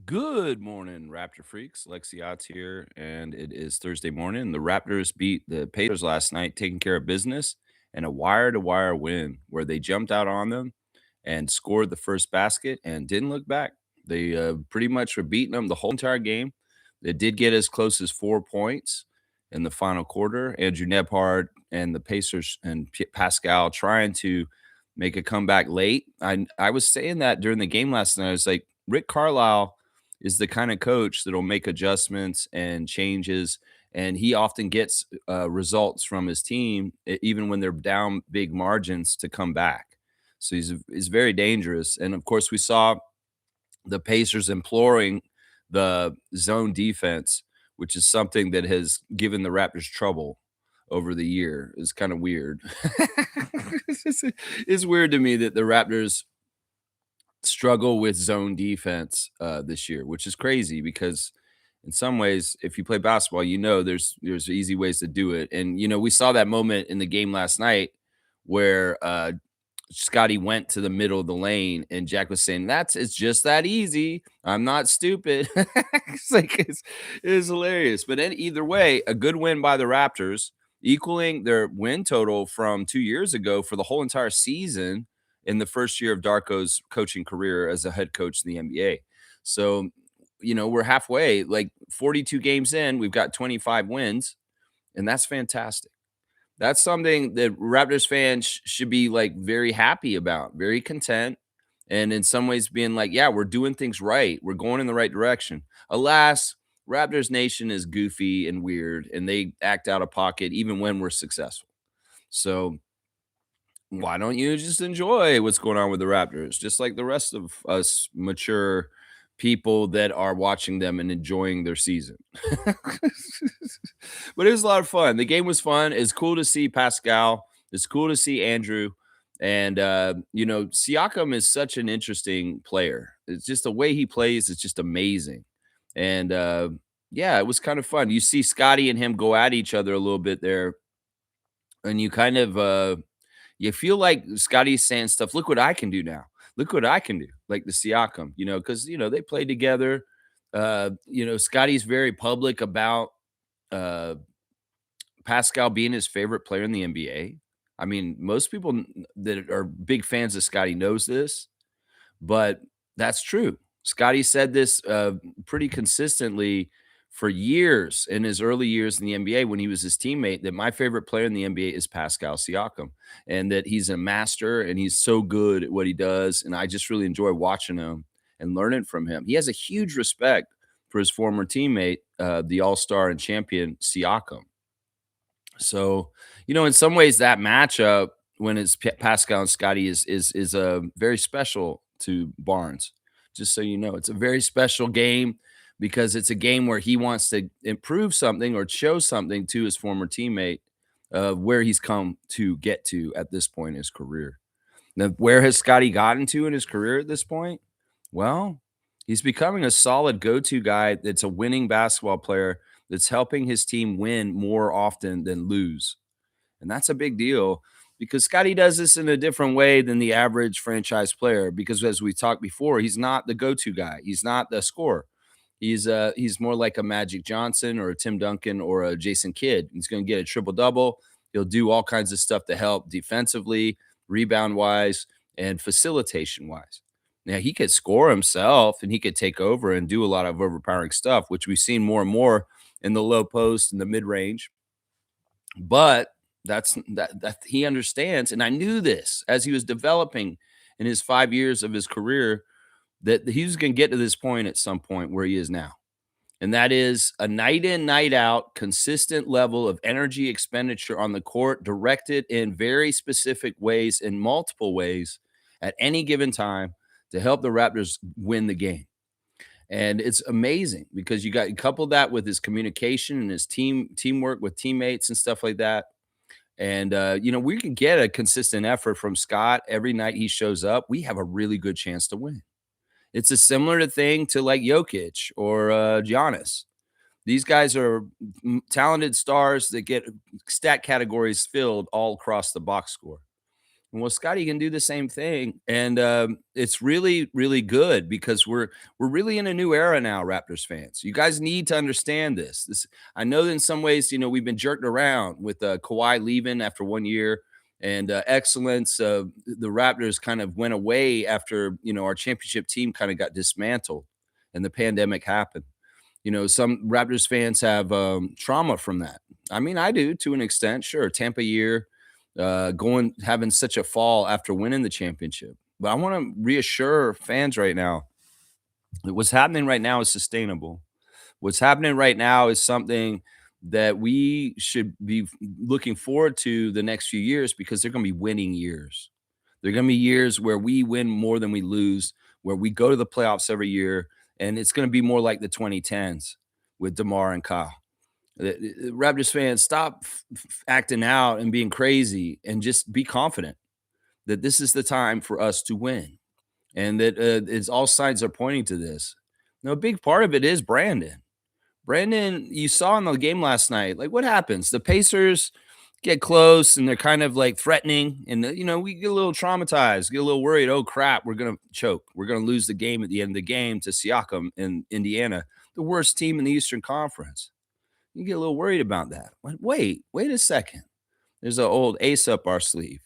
Good morning, Raptor freaks. Lexi Otts here, and it is Thursday morning. The Raptors beat the Pacers last night, taking care of business, and a wire-to-wire win where they jumped out on them and scored the first basket and didn't look back. They pretty much were beating them the whole entire game. They did get as close as 4 points in the final quarter. Andrew Nebhard and the Pacers and Pascal trying to make a comeback late. I was saying that during the game last night. I was like, Rick Carlisle is the kind of coach that'll make adjustments and changes. And he often gets results from his team, even when they're down big margins, to come back. So he's very dangerous. And of course, we saw the Pacers imploring the zone defense, which is something that has given the Raptors trouble over the year. It's kind of weird. It's weird to me that the Raptors struggle with zone defense this year, which is crazy because in some ways, if you play basketball, there's easy ways to do it. And we saw that moment in the game last night where Scotty went to the middle of the lane and Jack was saying, it's just that easy. I'm not stupid. It's hilarious. But either way, a good win by the Raptors, equaling their win total from 2 years ago for the whole entire season in the first year of Darko's coaching career as a head coach in the NBA. So, we're halfway, like 42 games in, we've got 25 wins, and that's fantastic. That's something that Raptors fans should be like very happy about, very content, and in some ways being like, yeah, we're doing things right. We're going in the right direction. Alas, Raptors Nation is goofy and weird, and they act out of pocket even when we're successful. So why don't you just enjoy what's going on with the Raptors, just like the rest of us mature people that are watching them and enjoying their season? But it was a lot of fun. The game was fun. It's cool to see Pascal. It's cool to see Andrew. And Siakam is such an interesting player. It's just the way he plays, it's just amazing. And yeah, it was kind of fun. You see Scotty and him go at each other a little bit there, and you kind of you feel like Scotty's saying stuff. Look what I can do now. Look what I can do. Like the Siakam, because they played together. Scotty's very public about uh, Pascal being his favorite player in the NBA. I mean, most people that are big fans of Scotty knows this, but that's true. Scotty said this pretty consistently for years in his early years in the NBA when he was his teammate, that my favorite player in the NBA is Pascal Siakam, and that he's a master and he's so good at what he does. And I just really enjoy watching him and learning from him. He has a huge respect for his former teammate, the All-Star and champion Siakam. So, in some ways, that matchup when it's Pascal and Scotty is very special to Barnes. Just so you know, it's a very special game because it's a game where he wants to improve something or show something to his former teammate, where he's come to get to at this point in his career. Now, where has Scotty gotten to in his career at this point? Well, he's becoming a solid go-to guy that's a winning basketball player that's helping his team win more often than lose. And that's a big deal because Scotty does this in a different way than the average franchise player because, as we talked before, he's not the go-to guy. He's not the scorer. He's more like a Magic Johnson or a Tim Duncan or a Jason Kidd. He's going to get a triple-double. He'll do all kinds of stuff to help defensively, rebound-wise, and facilitation-wise. Now, he could score himself and he could take over and do a lot of overpowering stuff, which we've seen more and more in the low post and the mid-range. But that he understands, and I knew this as he was developing in his 5 years of his career, that he was going to get to this point at some point where he is now. And that is a night in, night out, consistent level of energy expenditure on the court, directed in very specific ways, in multiple ways, at any given time to help the Raptors win the game. And it's amazing because you couple that with his communication and his teamwork with teammates and stuff like that. And we can get a consistent effort from Scott every night he shows up. We have a really good chance to win. It's a similar thing to like Jokic or Giannis. These guys are talented stars that get stat categories filled all across the box score. Well, Scotty can do the same thing, and it's really, really good because we're really in a new era now, Raptors fans. You guys need to understand this. I know that in some ways, we've been jerked around with Kawhi leaving after 1 year, and excellence. The Raptors kind of went away after our championship team kind of got dismantled, and the pandemic happened. Some Raptors fans have trauma from that. I mean, I do to an extent. Sure, Tampa year, going having such a fall after winning the championship. But I want to reassure fans right now that what's happening right now is sustainable. What's happening right now is something that we should be looking forward to the next few years because they're going to be winning years. They're going to be years where we win more than we lose, where we go to the playoffs every year, and it's going to be more like the 2010s with DeMar and Kyle. Raptors fans, stop acting out and being crazy and just be confident that this is the time for us to win. And that it's all signs are pointing to this. Now, a big part of it is Brandon. Brandon, you saw in the game last night, like what happens? The Pacers get close and they're kind of like threatening. And, we get a little traumatized, get a little worried. Oh, crap, we're going to choke. We're going to lose the game at the end of the game to Siakam in Indiana, the worst team in the Eastern Conference. You get a little worried about that. Wait a second. There's an old ace up our sleeve.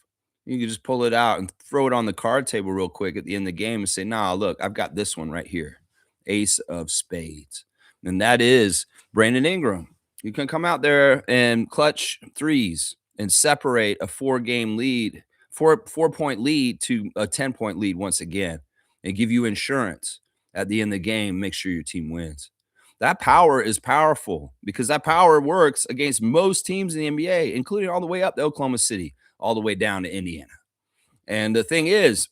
You can just pull it out and throw it on the card table real quick at the end of the game and say, nah, look, I've got this one right here. Ace of spades. And that is Brandon Ingram. You can come out there and clutch threes and separate a 4-game lead, 4-point lead to a 10-point lead once again and give you insurance at the end of the game. Make sure your team wins. That power is powerful because that power works against most teams in the NBA, including all the way up to Oklahoma City, all the way down to Indiana. And the thing is,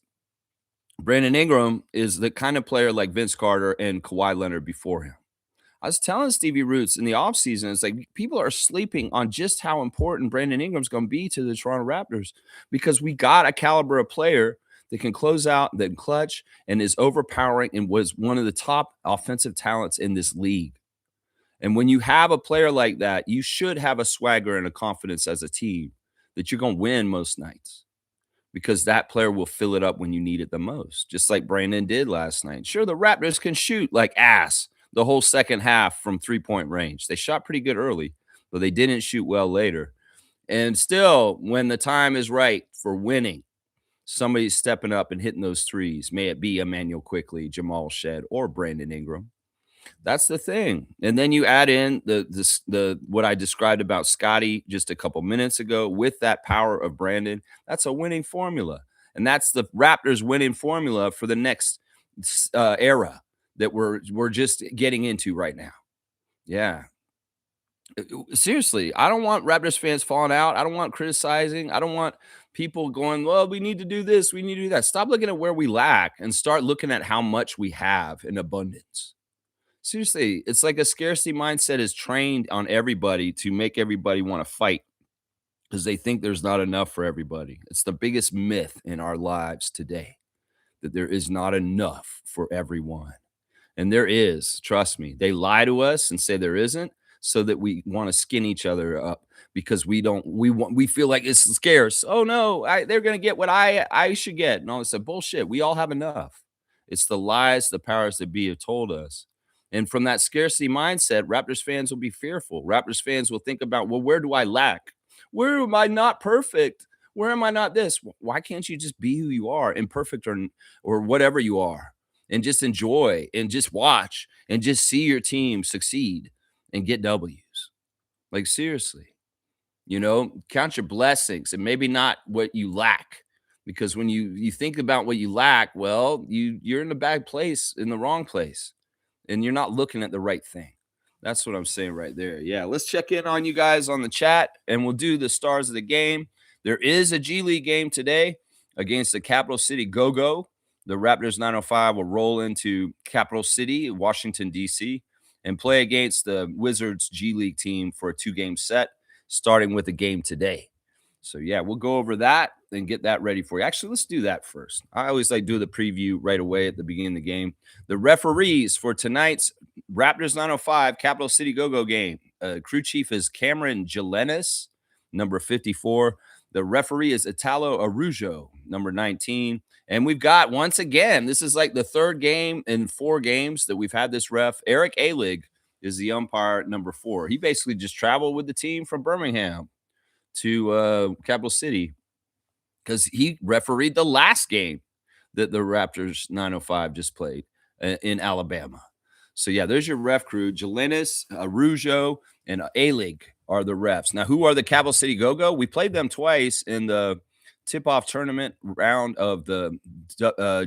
Brandon Ingram is the kind of player like Vince Carter and Kawhi Leonard before him. I was telling Stevie Roots in the offseason, it's like people are sleeping on just how important Brandon Ingram's going to be to the Toronto Raptors because we got a caliber of player that can close out, that clutch, and is overpowering and was one of the top offensive talents in this league. And when you have a player like that, you should have a swagger and a confidence as a team that you're going to win most nights because that player will fill it up when you need it the most, just like Brandon did last night. Sure, the Raptors can shoot like ass the whole second half from three-point range. They shot pretty good early, but they didn't shoot well later. And still, when the time is right for winning, somebody's stepping up and hitting those threes. May it be Emmanuel Quickley, Jamal Shed, or Brandon Ingram. That's the thing. And then you add in the what I described about Scotty just a couple minutes ago with that power of Brandon. That's a winning formula. And that's the Raptors winning formula for the next era that we're just getting into right now. Yeah. Seriously, I don't want Raptors fans falling out. I don't want criticizing. I don't want people going, well, we need to do this. We need to do that. Stop looking at where we lack and start looking at how much we have in abundance. Seriously, it's like a scarcity mindset is trained on everybody to make everybody want to fight because they think there's not enough for everybody. It's the biggest myth in our lives today that there is not enough for everyone. And there is, trust me. They lie to us and say there isn't so that we want to skin each other up because we feel like it's scarce. Oh no, they're going to get what I should get. And all this bullshit. We all have enough. It's the lies the powers that be have told us. And from that scarcity mindset, Raptors fans will be fearful. Raptors fans will think about, well, where do I lack? Where am I not perfect? Where am I not this? Why can't you just be who you are, imperfect or whatever you are, and just enjoy and just watch and just see your team succeed and get W's? Like, seriously, count your blessings and maybe not what you lack. Because when you think about what you lack, well, you're in a bad place, in the wrong place. And you're not looking at the right thing. That's what I'm saying right there. Yeah, let's check in on you guys on the chat, and we'll do the stars of the game. There is a G League game today against the Capital City Go-Go. The Raptors 905 will roll into Capital City, Washington, D.C., and play against the Wizards G League team for a 2-game set, starting with a game today. So, yeah, we'll go over that and get that ready for you. Actually, let's do that first. I always like do the preview right away at the beginning of the game. The referees for tonight's Raptors 905 Capital City Go-Go game. Crew chief is Cameron Jelenis, number 54. The referee is Italo Arujo, number 19. And we've got, once again, this is like the third game in 4 games that we've had this ref. Eric Alig is the umpire, number 4. He basically just traveled with the team from Birmingham to Capital City because he refereed the last game that the Raptors 905 just played in Alabama. So, yeah, there's your ref crew. Jelinas, Arujo, and Alig are the refs. Now, who are the Capital City Go-Go? We played them twice in the tip-off tournament round of the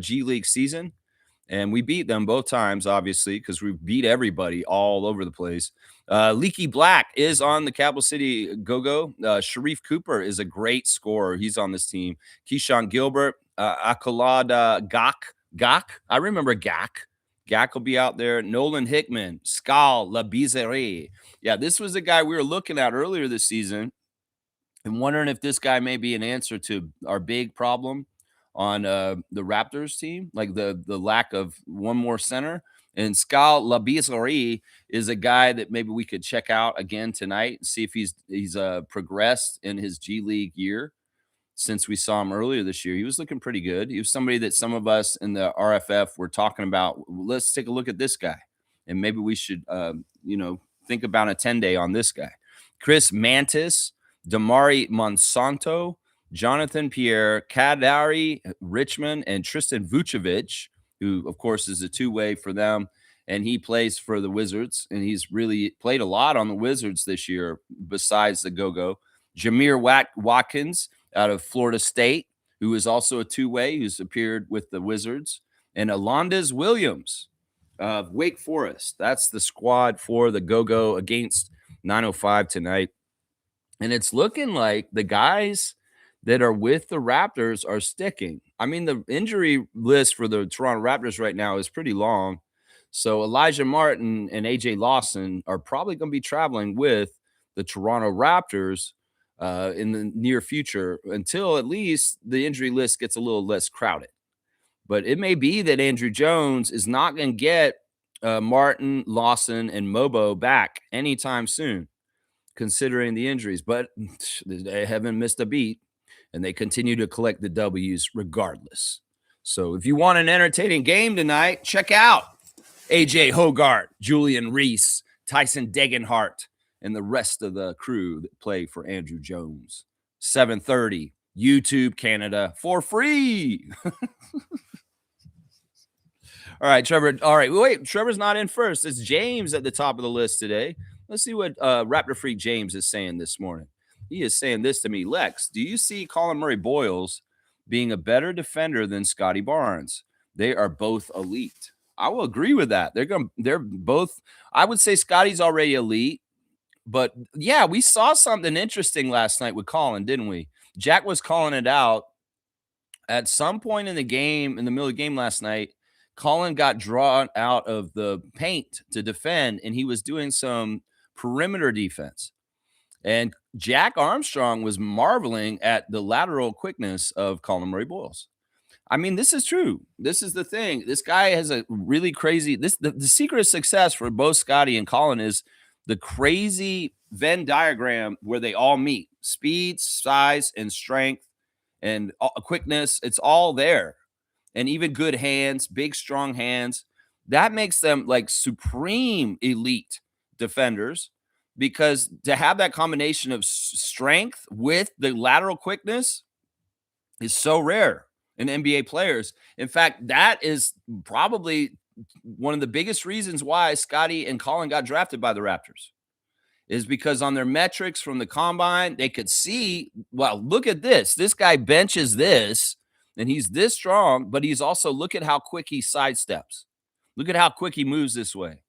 G League season, and we beat them both times, obviously, because we beat everybody all over the place. Leaky Black is on the Capital City Go-Go. Sharif Cooper is a great scorer. He's on this team. Keyshawn Gilbert, Akolada Gak. I remember Gak. Gak will be out there. Nolan Hickman, Skal Labizere. Yeah, this was a guy we were looking at earlier this season and wondering if this guy may be an answer to our big problem on the Raptors team, like the lack of one more center. And Skal Labizere is a guy that maybe we could check out again tonight and see if he's progressed in his G League year. Since we saw him earlier this year, he was looking pretty good. He was somebody that some of us in the RFF were talking about. Let's take a look at this guy, and maybe we should, think about a 10-day on this guy. Chris Mantis, Damari Monsanto, Jonathan Pierre, Kadari Richmond, and Tristan Vucevic, who, of course, is a two-way for them, and he plays for the Wizards, and he's really played a lot on the Wizards this year besides the Go-Go. Jameer Watkins out of Florida State, who is also a two-way, who's appeared with the Wizards, and Alondes Williams of Wake Forest. That's the squad for the Go-Go against 905 tonight. And it's looking like the guys that are with the Raptors are sticking. I mean, the injury list for the Toronto Raptors right now is pretty long. So Elijah Martin and AJ Lawson are probably going to be traveling with the Toronto Raptors in the near future until at least the injury list gets a little less crowded. But it may be that Andrew Jones is not going to get Martin, Lawson, and Mobo back anytime soon, considering the injuries. But they haven't missed a beat, and they continue to collect the W's regardless. So if you want an entertaining game tonight, check out AJ Hogart, Julian Reese, Tyson Degenhart, and the rest of the crew that play for Andrew Jones. 7:30, YouTube Canada for free. All right, Trevor. All right, wait, Trevor's not in first. It's James at the top of the list today. Let's see what Raptor Freak James is saying this morning. He is saying this to me. Lex, do you see Colin Murray-Boyles being a better defender than Scotty Barnes? They are both elite. I will agree with that. They're both. I would say Scotty's already elite. But, yeah, we saw something interesting last night with Colin, didn't we? Jack was calling it out. At some point in the game, in the middle of the game last night, Colin got drawn out of the paint to defend, and he was doing some perimeter defense. And Jack Armstrong was marveling at the lateral quickness of Colin Murray-Boyles. I mean, this is true. This is the thing. This guy has a really crazy – the secret of success for both Scotty and Colin is – the crazy Venn diagram where they all meet: speed, size, and strength, and quickness. It's all there. And even good hands, big, strong hands. That makes them like supreme elite defenders, because to have that combination of strength with the lateral quickness is so rare in NBA players. In fact, that is probably one of the biggest reasons why Scotty and Colin got drafted by the Raptors, is because on their metrics from the combine, they could see, well, look at this. This guy benches this, and he's this strong, but he's also, look at how quick he sidesteps. Look at how quick he moves this way.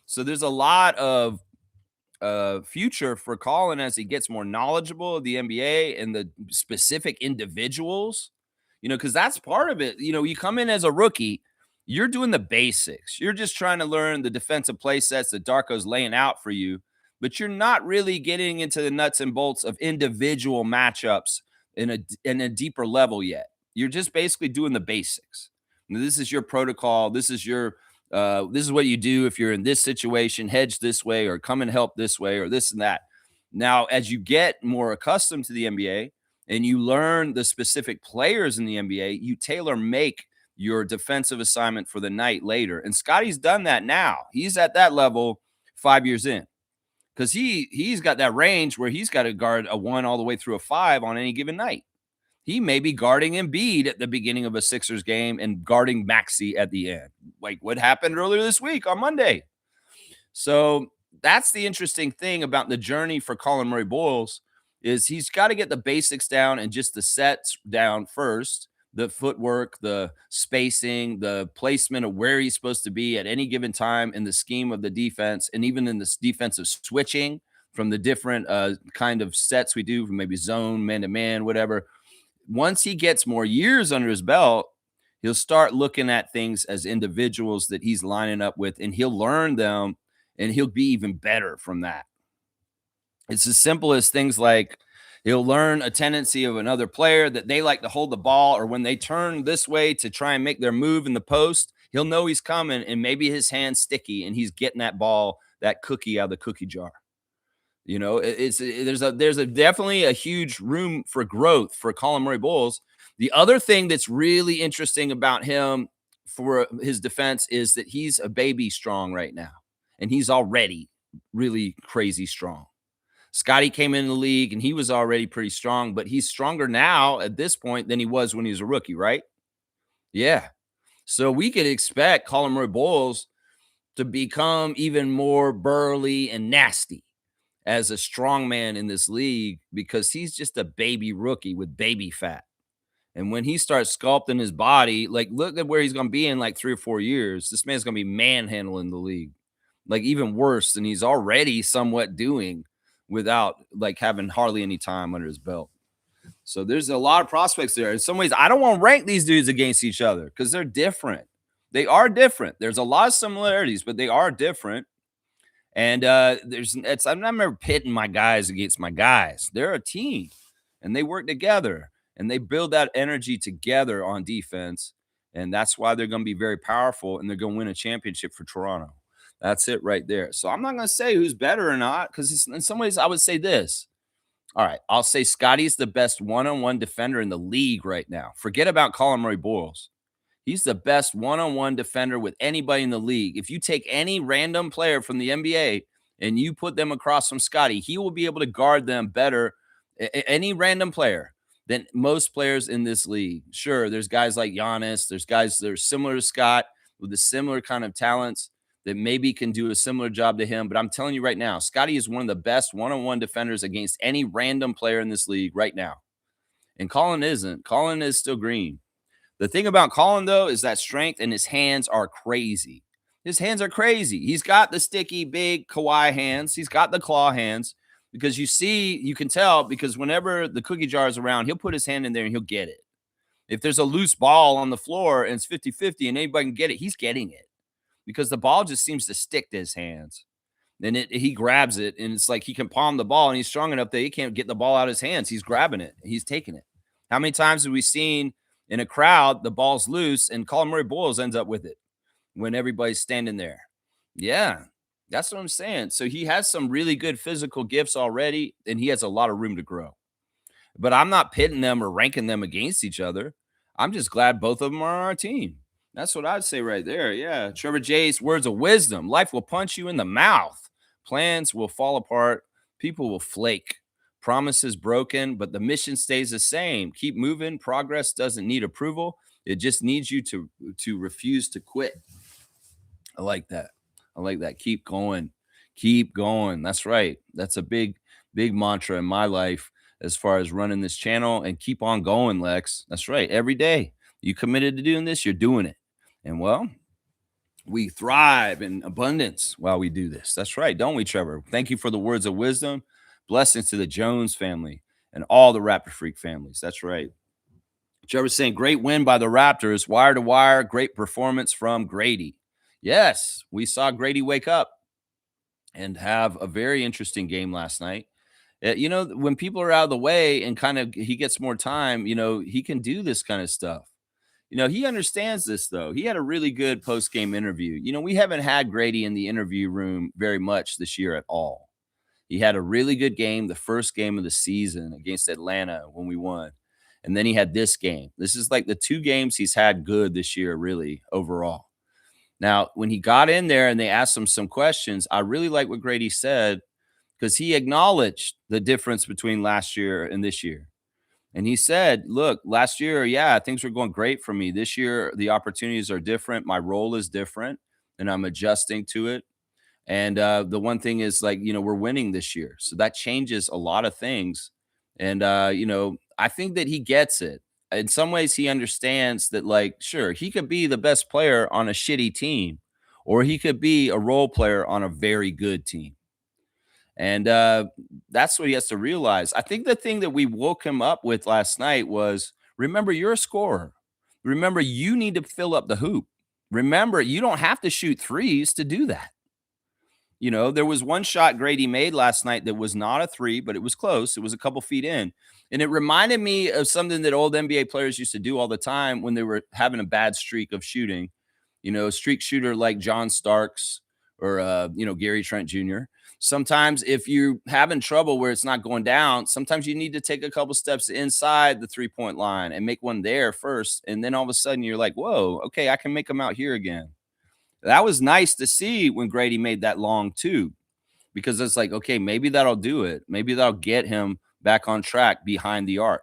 So there's a lot of future for Colin as he gets more knowledgeable of the NBA and the specific individuals, because that's part of it. You come in as a rookie, you're doing the basics. You're just trying to learn the defensive play sets that Darko's laying out for you, but you're not really getting into the nuts and bolts of individual matchups in a deeper level yet. You're just basically doing the basics. This is your protocol. This is what you do if you're in this situation, hedge this way, or come and help this way, or this and that. Now, as you get more accustomed to the NBA, and you learn the specific players in the NBA, you tailor make your defensive assignment for the night later. And Scotty's done that now. He's at that level 5 years in because he's got that range where he's got to guard a 1 all the way through a 5 on any given night. He may be guarding Embiid at the beginning of a Sixers game and guarding Maxey at the end, like what happened earlier this week on Monday. So that's the interesting thing about the journey for Colin Murray-Boyles is he's got to get the basics down and just the sets down first, the footwork, the spacing, the placement of where he's supposed to be at any given time in the scheme of the defense, and even in this defensive switching from the different kind of sets we do, from maybe zone, man-to-man, whatever. Once he gets more years under his belt, he'll start looking at things as individuals that he's lining up with, and he'll learn them, and he'll be even better from that. It's as simple as things like he'll learn a tendency of another player that they like to hold the ball, or when they turn this way to try and make their move in the post, he'll know he's coming, and maybe his hand's sticky, and he's getting that ball, that cookie out of the cookie jar. You know, there's a definitely a huge room for growth for Colin Murray-Boyles. The other thing that's really interesting about him for his defense is that he's a baby strong right now, and he's already really crazy strong. Scotty came in the league and he was already pretty strong, but he's stronger now at this point than he was when he was a rookie, right? Yeah. So we could expect Colin Murray-Boyles to become even more burly and nasty as a strong man in this league because he's just a baby rookie with baby fat. And when he starts sculpting his body, like look at where he's going to be in like 3 or 4 years. This man's going to be manhandling the league, like even worse than he's already somewhat doing without like having hardly any time under his belt. So there's a lot of prospects there. In some ways, I don't want to rank these dudes against each other because they're different. They are different. There's a lot of similarities, but they are different. And I'm never pitting my guys against my guys. They're a team and they work together and they build that energy together on defense. And that's why they're going to be very powerful and they're going to win a championship for Toronto. That's it right there. So I'm not going to say who's better or not because in some ways I would say this. All right, I'll say Scotty's the best one-on-one defender in the league right now. Forget about Colin Murray-Boyles. He's the best one-on-one defender with anybody in the league. If you take any random player from the NBA and you put them across from Scotty, he will be able to guard them better, any random player, than most players in this league. Sure, there's guys like Giannis. There's guys that are similar to Scott with a similar kind of talents that maybe can do a similar job to him. But I'm telling you right now, Scotty is one of the best one-on-one defenders against any random player in this league right now. And Colin isn't. Colin is still green. The thing about Colin, though, is that strength and his hands are crazy. His hands are crazy. He's got the sticky, big Kawhi hands. He's got the claw hands because you can tell because whenever the cookie jar is around, he'll put his hand in there and he'll get it. If there's a loose ball on the floor and it's 50-50 and anybody can get it, he's getting it because the ball just seems to stick to his hands. Then he grabs it and it's like he can palm the ball and he's strong enough that he can't get the ball out of his hands. He's grabbing it. He's taking it. How many times have we seen in a crowd, the ball's loose and Colin Murray-Boyles ends up with it when everybody's standing there? Yeah, that's what I'm saying. So he has some really good physical gifts already, and he has a lot of room to grow. But I'm not pitting them or ranking them against each other. I'm just glad both of them are on our team. That's what I'd say right there. Yeah. Trevor J's words of wisdom. Life will punch you in the mouth. Plans will fall apart. People will flake. Promises broken, but the mission stays the same. Keep moving. Progress doesn't need approval. It just needs you to refuse to quit. I like that. I like that. Keep going. Keep going. That's right. That's a big mantra in my life as far as running this channel, and keep on going, Lex. That's right. Every day you committed to doing this, you're doing it. And well, we thrive in abundance while we do this. That's right. Don't we, Trevor? Thank you for the words of wisdom. Blessings to the Jones family and all the Raptor Freak families. That's right. Trevor's saying, great win by the Raptors, wire to wire, great performance from Grady. Yes, we saw Grady wake up and have a very interesting game last night. You know, when people are out of the way and kind of he gets more time, you know, he can do this kind of stuff. You know, he understands this, though. He had a really good post-game interview. You know, we haven't had Grady in the interview room very much this year at all. He had a really good game, the first game of the season against Atlanta when we won. And then he had this game. This is like the 2 games he's had good this year, really, overall. Now, when he got in there and they asked him some questions, I really like what Grady said because he acknowledged the difference between last year and this year. And he said, "Look, last year, yeah, things were going great for me. This year, the opportunities are different. My role is different, and I'm adjusting to it. And the one thing is, like, we're winning this year, so that changes a lot of things. And I think that he gets it. In some ways, he understands that, like, sure, he could be the best player on a shitty team, or he could be a role player on a very good team. And that's what he has to realize. I think the thing that we woke him up with last night was, remember, you're a scorer. Remember, you need to fill up the hoop. Remember, you don't have to shoot threes to do that. There was one shot Grady made last night that was not a three, but it was close. It was a couple feet in. And it reminded me of something that old NBA players used to do all the time when they were having a bad streak of shooting. A streak shooter like John Starks or, Gary Trent Jr. Sometimes if you're having trouble where it's not going down, sometimes you need to take a couple steps inside the 3-point line and make one there first. And then all of a sudden you're like, whoa, okay, I can make them out here again. That was nice to see when Grady made that long two, because it's like, okay, maybe that'll do it. Maybe that'll get him back on track behind the arc.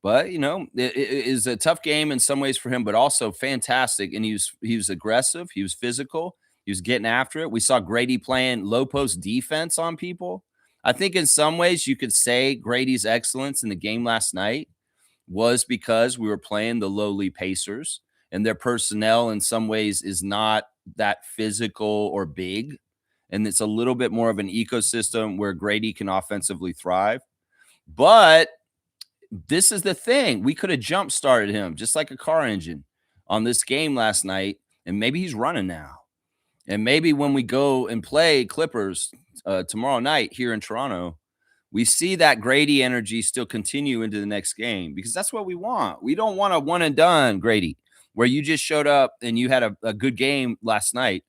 But it is a tough game in some ways for him, but also fantastic. And he was aggressive, he was physical, he was getting after it. We saw Grady playing low post defense on people. I think in some ways you could say Grady's excellence in the game last night was because we were playing the lowly Pacers, and their personnel in some ways is not that physical or big. And it's a little bit more of an ecosystem where Grady can offensively thrive. But this is the thing. We could have jump started him just like a car engine on this game last night. And maybe he's running now. And maybe when we go and play Clippers tomorrow night here in Toronto, we see that Grady energy still continue into the next game, because that's what we want. We don't want a one and done Grady where you just showed up and you had a good game last night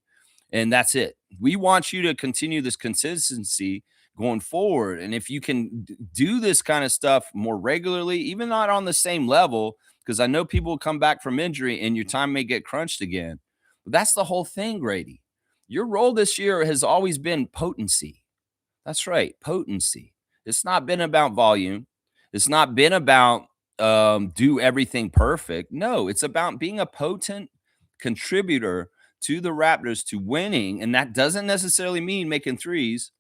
and that's it. We want you to continue this consistency going forward. And if you can do this kind of stuff more regularly, even not on the same level, because I know people will come back from injury and your time may get crunched again. But that's the whole thing, Grady. Your role this year has always been potency. That's right, potency. It's not been about volume. It's not been about do everything perfect. No, it's about being a potent contributor to the Raptors to winning. And that doesn't necessarily mean making threes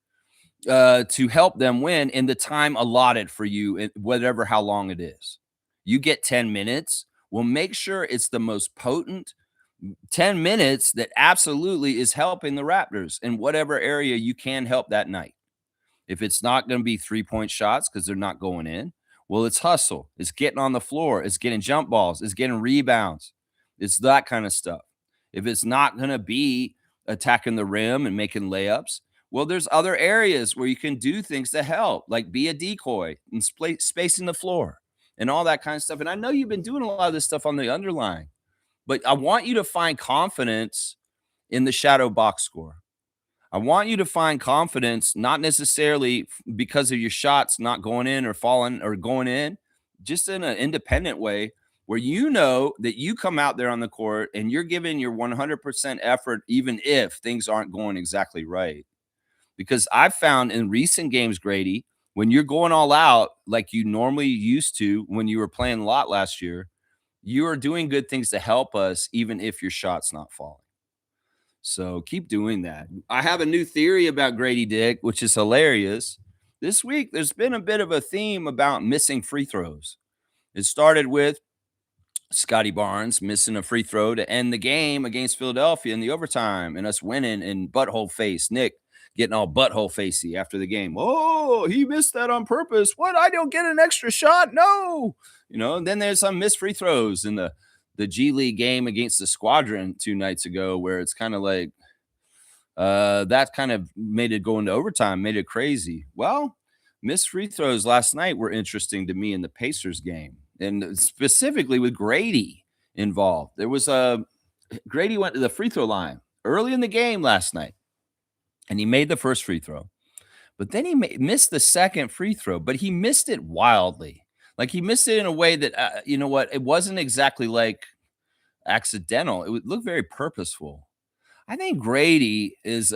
to help them win in the time allotted for you, whatever how long it is. You get 10 minutes. Well, make sure it's the most potent 10 minutes that absolutely is helping the Raptors in whatever area you can help that night. If it's not going to be 3-point shots because they're not going in, well, it's hustle. It's getting on the floor. It's getting jump balls. It's getting rebounds. It's that kind of stuff. If it's not going to be attacking the rim and making layups, well, there's other areas where you can do things to help, like be a decoy and spacing the floor and all that kind of stuff. And I know you've been doing a lot of this stuff on the underlying, but I want you to find confidence in the shadow box score. I want you to find confidence, not necessarily because of your shots not going in or falling or going in, just in an independent way where you know that you come out there on the court and you're giving your 100% effort, even if things aren't going exactly right. Because I've found in recent games, Grady, when you're going all out like you normally used to when you were playing a lot last year, you are doing good things to help us, even if your shot's not falling. So keep doing that. I have a new theory about Grady Dick, which is hilarious. This week, there's been a bit of a theme about missing free throws. It started with Scotty Barnes missing a free throw to end the game against Philadelphia in the overtime and us winning in butthole face. Nick getting all butthole facey after the game. Oh, he missed that on purpose. What? I don't get an extra shot? No. And then there's some missed free throws in the G League game against the Squadron 2 nights ago, where it's kind of like that kind of made it go into overtime, made it crazy. Well, missed free throws last night were interesting to me in the Pacers game, and specifically with Grady involved. There was Grady went to the free throw line early in the game last night, and he made the first free throw. but then he missed the second free throw, but he missed it wildly. Like he missed it in a way that, you know what? It wasn't exactly like accidental. It would look very purposeful. I think Grady is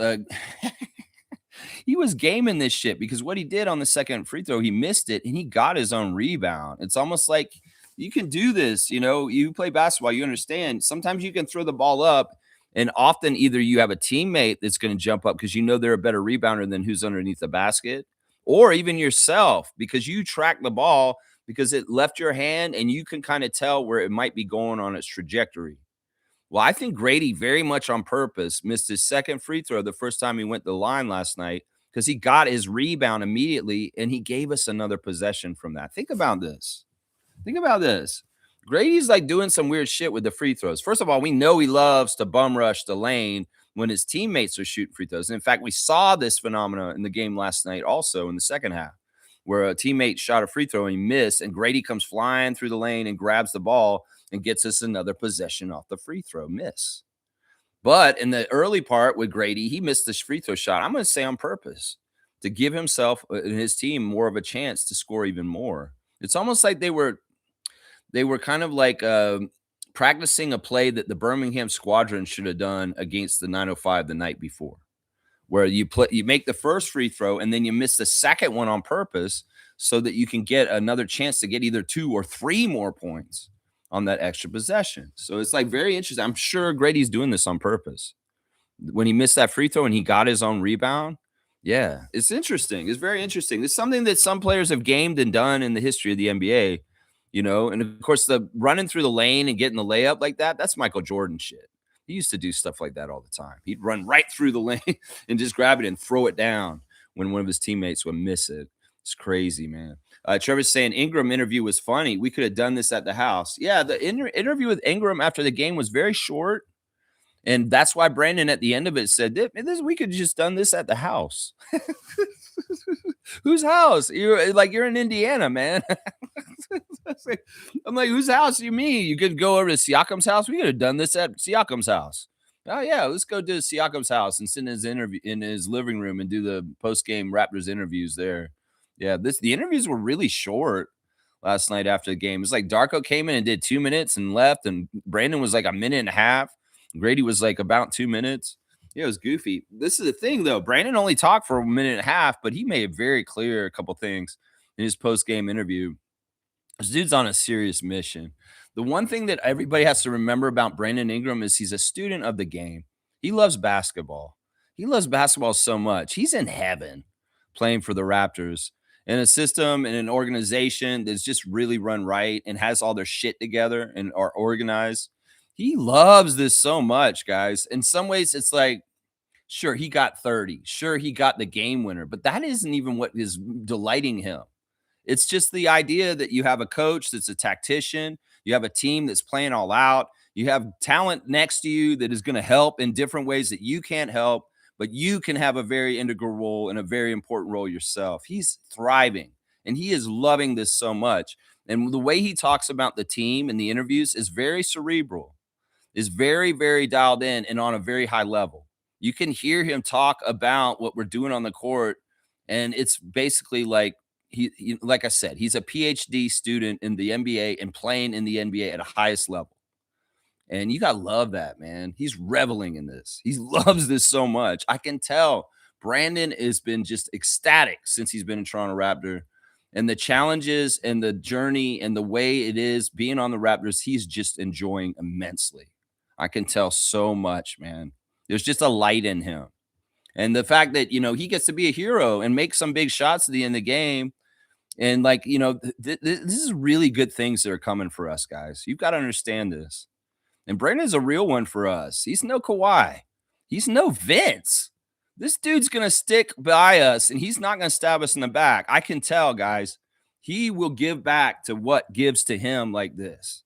he was gaming this shit because what he did on the second free throw, he missed it and he got his own rebound. It's almost like you can do this, you know, you play basketball, you understand. Sometimes you can throw the ball up and often either you have a teammate that's going to jump up because you know they're a better rebounder than who's underneath the basket, or even yourself because you track the ball because it left your hand and you can kind of tell where it might be going on its trajectory. Well, I think Grady very much on purpose missed his second free throw the first time he went to the line last night because he got his rebound immediately and he gave us another possession from that. Think about this. Think about this. Grady's like doing some weird shit with the free throws. First of all, we know he loves to bum rush the lane when his teammates are shooting free throws. And in fact, we saw this phenomena in the game last night also in the second half, where a teammate shot a free throw and he missed, and Grady comes flying through the lane and grabs the ball and gets us another possession off the free throw miss. But in the early part with Grady, he missed this free throw shot. I'm going to say on purpose to give himself and his team more of a chance to score even more. It's almost like they were kind of like practicing a play that the Birmingham Squadron should have done against the 905 the night before, where you make the first free throw and then you miss the second one on purpose so that you can get another chance to get either 2 or 3 more points on that extra possession. So it's like very interesting. I'm sure Grady's doing this on purpose. When he missed that free throw and he got his own rebound, yeah, it's interesting. It's very interesting. It's something that some players have gamed and done in the history of the NBA, you know. And of course, the running through the lane and getting the layup like that, that's Michael Jordan shit. He used to do stuff like that all the time. He'd run right through the lane and just grab it and throw it down when one of his teammates would miss it. It's crazy, man. Trevor's saying Ingram interview was funny. We could have done this at the house. Yeah, the interview with Ingram after the game was very short. And that's why Brandon at the end of it said, we could have just done this at the house. Whose house? You're in Indiana, man. I'm like, whose house do you mean? You could go over to Siakam's house. We could have done this at Siakam's house. Oh yeah, let's go to Siakam's house and sit in his interview in his living room and do the post-game Raptors interviews there. Yeah, the interviews were really short last night after the game. It's like Darko came in and did 2 minutes and left, and Brandon was like a minute and a half. Grady was like about 2 minutes. Yeah, it was goofy. This is the thing, though. Brandon only talked for a minute and a half, but he made it very clear a couple things in his post-game interview. This dude's on a serious mission. The one thing that everybody has to remember about Brandon Ingram is he's a student of the game. He loves basketball. He loves basketball so much. He's in heaven playing for the Raptors in a system and an organization that's just really run right and has all their shit together and are organized. He loves this so much, guys. In some ways, it's like, sure, he got 30. Sure, he got the game winner, but that isn't even what is delighting him. It's just the idea that you have a coach that's a tactician, you have a team that's playing all out, you have talent next to you that is going to help in different ways that you can't help, but you can have a very integral role and a very important role yourself. He's thriving and he is loving this so much. And the way he talks about the team in the interviews is very cerebral, is very, very dialed in and on a very high level. You can hear him talk about what we're doing on the court. And it's basically like, like I said, he's a PhD student in the NBA and playing in the NBA at a highest level. And you got to love that, man. He's reveling in this. He loves this so much. I can tell Brandon has been just ecstatic since he's been in Toronto Raptor. And the challenges and the journey and the way it is being on the Raptors, he's just enjoying immensely. I can tell so much, man. There's just a light in him. And the fact that, you know, he gets to be a hero and make some big shots at the end of the game. And like, you know, this is really good things that are coming for us, guys. You've got to understand this. And Brandon's a real one for us. He's no Kawhi. He's no Vince. This dude's going to stick by us and he's not going to stab us in the back. I can tell, guys. He will give back to what gives to him like this.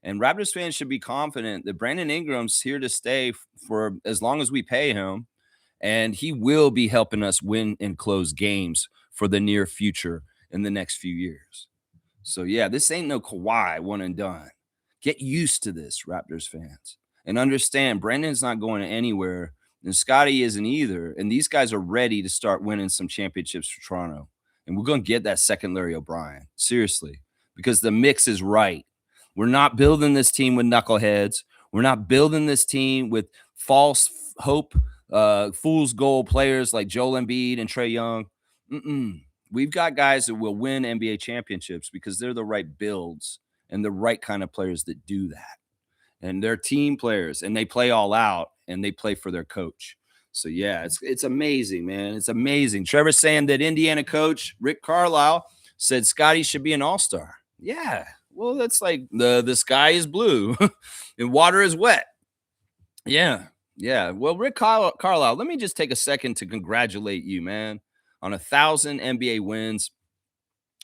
And Raptors fans should be confident that Brandon Ingram's here to stay for as long as we pay him. And he will be helping us win and close games for the near future in the next few years. So, yeah, this ain't no Kawhi one and done. Get used to this, Raptors fans, and understand Brandon's not going anywhere and Scotty isn't either. And these guys are ready to start winning some championships for Toronto. And we're going to get that second Larry O'Brien, seriously, because the mix is right. We're not building this team with knuckleheads. We're not building this team with false hope, fool's gold players like Joel Embiid and Trae Young. We've got guys that will win NBA championships because they're the right builds and the right kind of players that do that. And they're team players, and they play all out, and they play for their coach. So, yeah, it's amazing, man. It's amazing. Trevor's saying that Indiana coach Rick Carlisle said Scotty should be an all-star. Yeah, well, that's like the sky is blue and water is wet. Yeah. Well, Rick Carlisle, let me just take a second to congratulate you, man, on 1,000 NBA wins.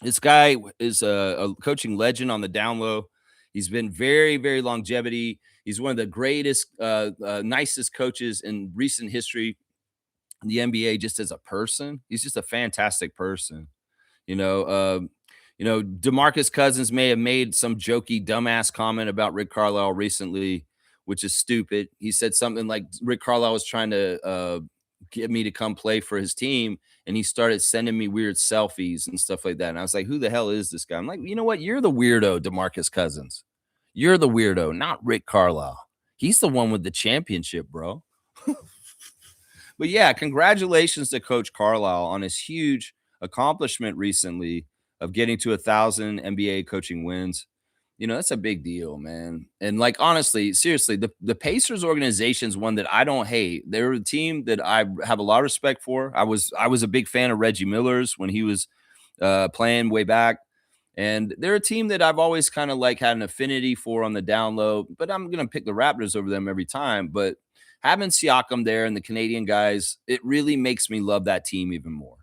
This guy is a coaching legend on the down low. He's been very, very longevity. He's one of the greatest, nicest coaches in recent history in the NBA, just as a person. He's just a fantastic person. DeMarcus Cousins may have made some jokey, dumbass comment about Rick Carlisle recently, which is stupid. He said something like Rick Carlisle was trying to get me to come play for his team, and he started sending me weird selfies and stuff like that. And I was like, who the hell is this guy? I'm like, you know what? You're the weirdo, DeMarcus Cousins. You're the weirdo, not Rick Carlisle. He's the one with the championship, bro. But yeah, congratulations to Coach Carlisle on his huge accomplishment recently of getting to 1,000 NBA coaching wins. That's a big deal, man. And like, honestly, seriously, the Pacers organization is one that I don't hate. They're a team that I have a lot of respect for. I was a big fan of Reggie Miller's when he was playing way back. And they're a team that I've always kind of like had an affinity for on the down low, but I'm going to pick the Raptors over them every time. But having Siakam there and the Canadian guys, it really makes me love that team even more.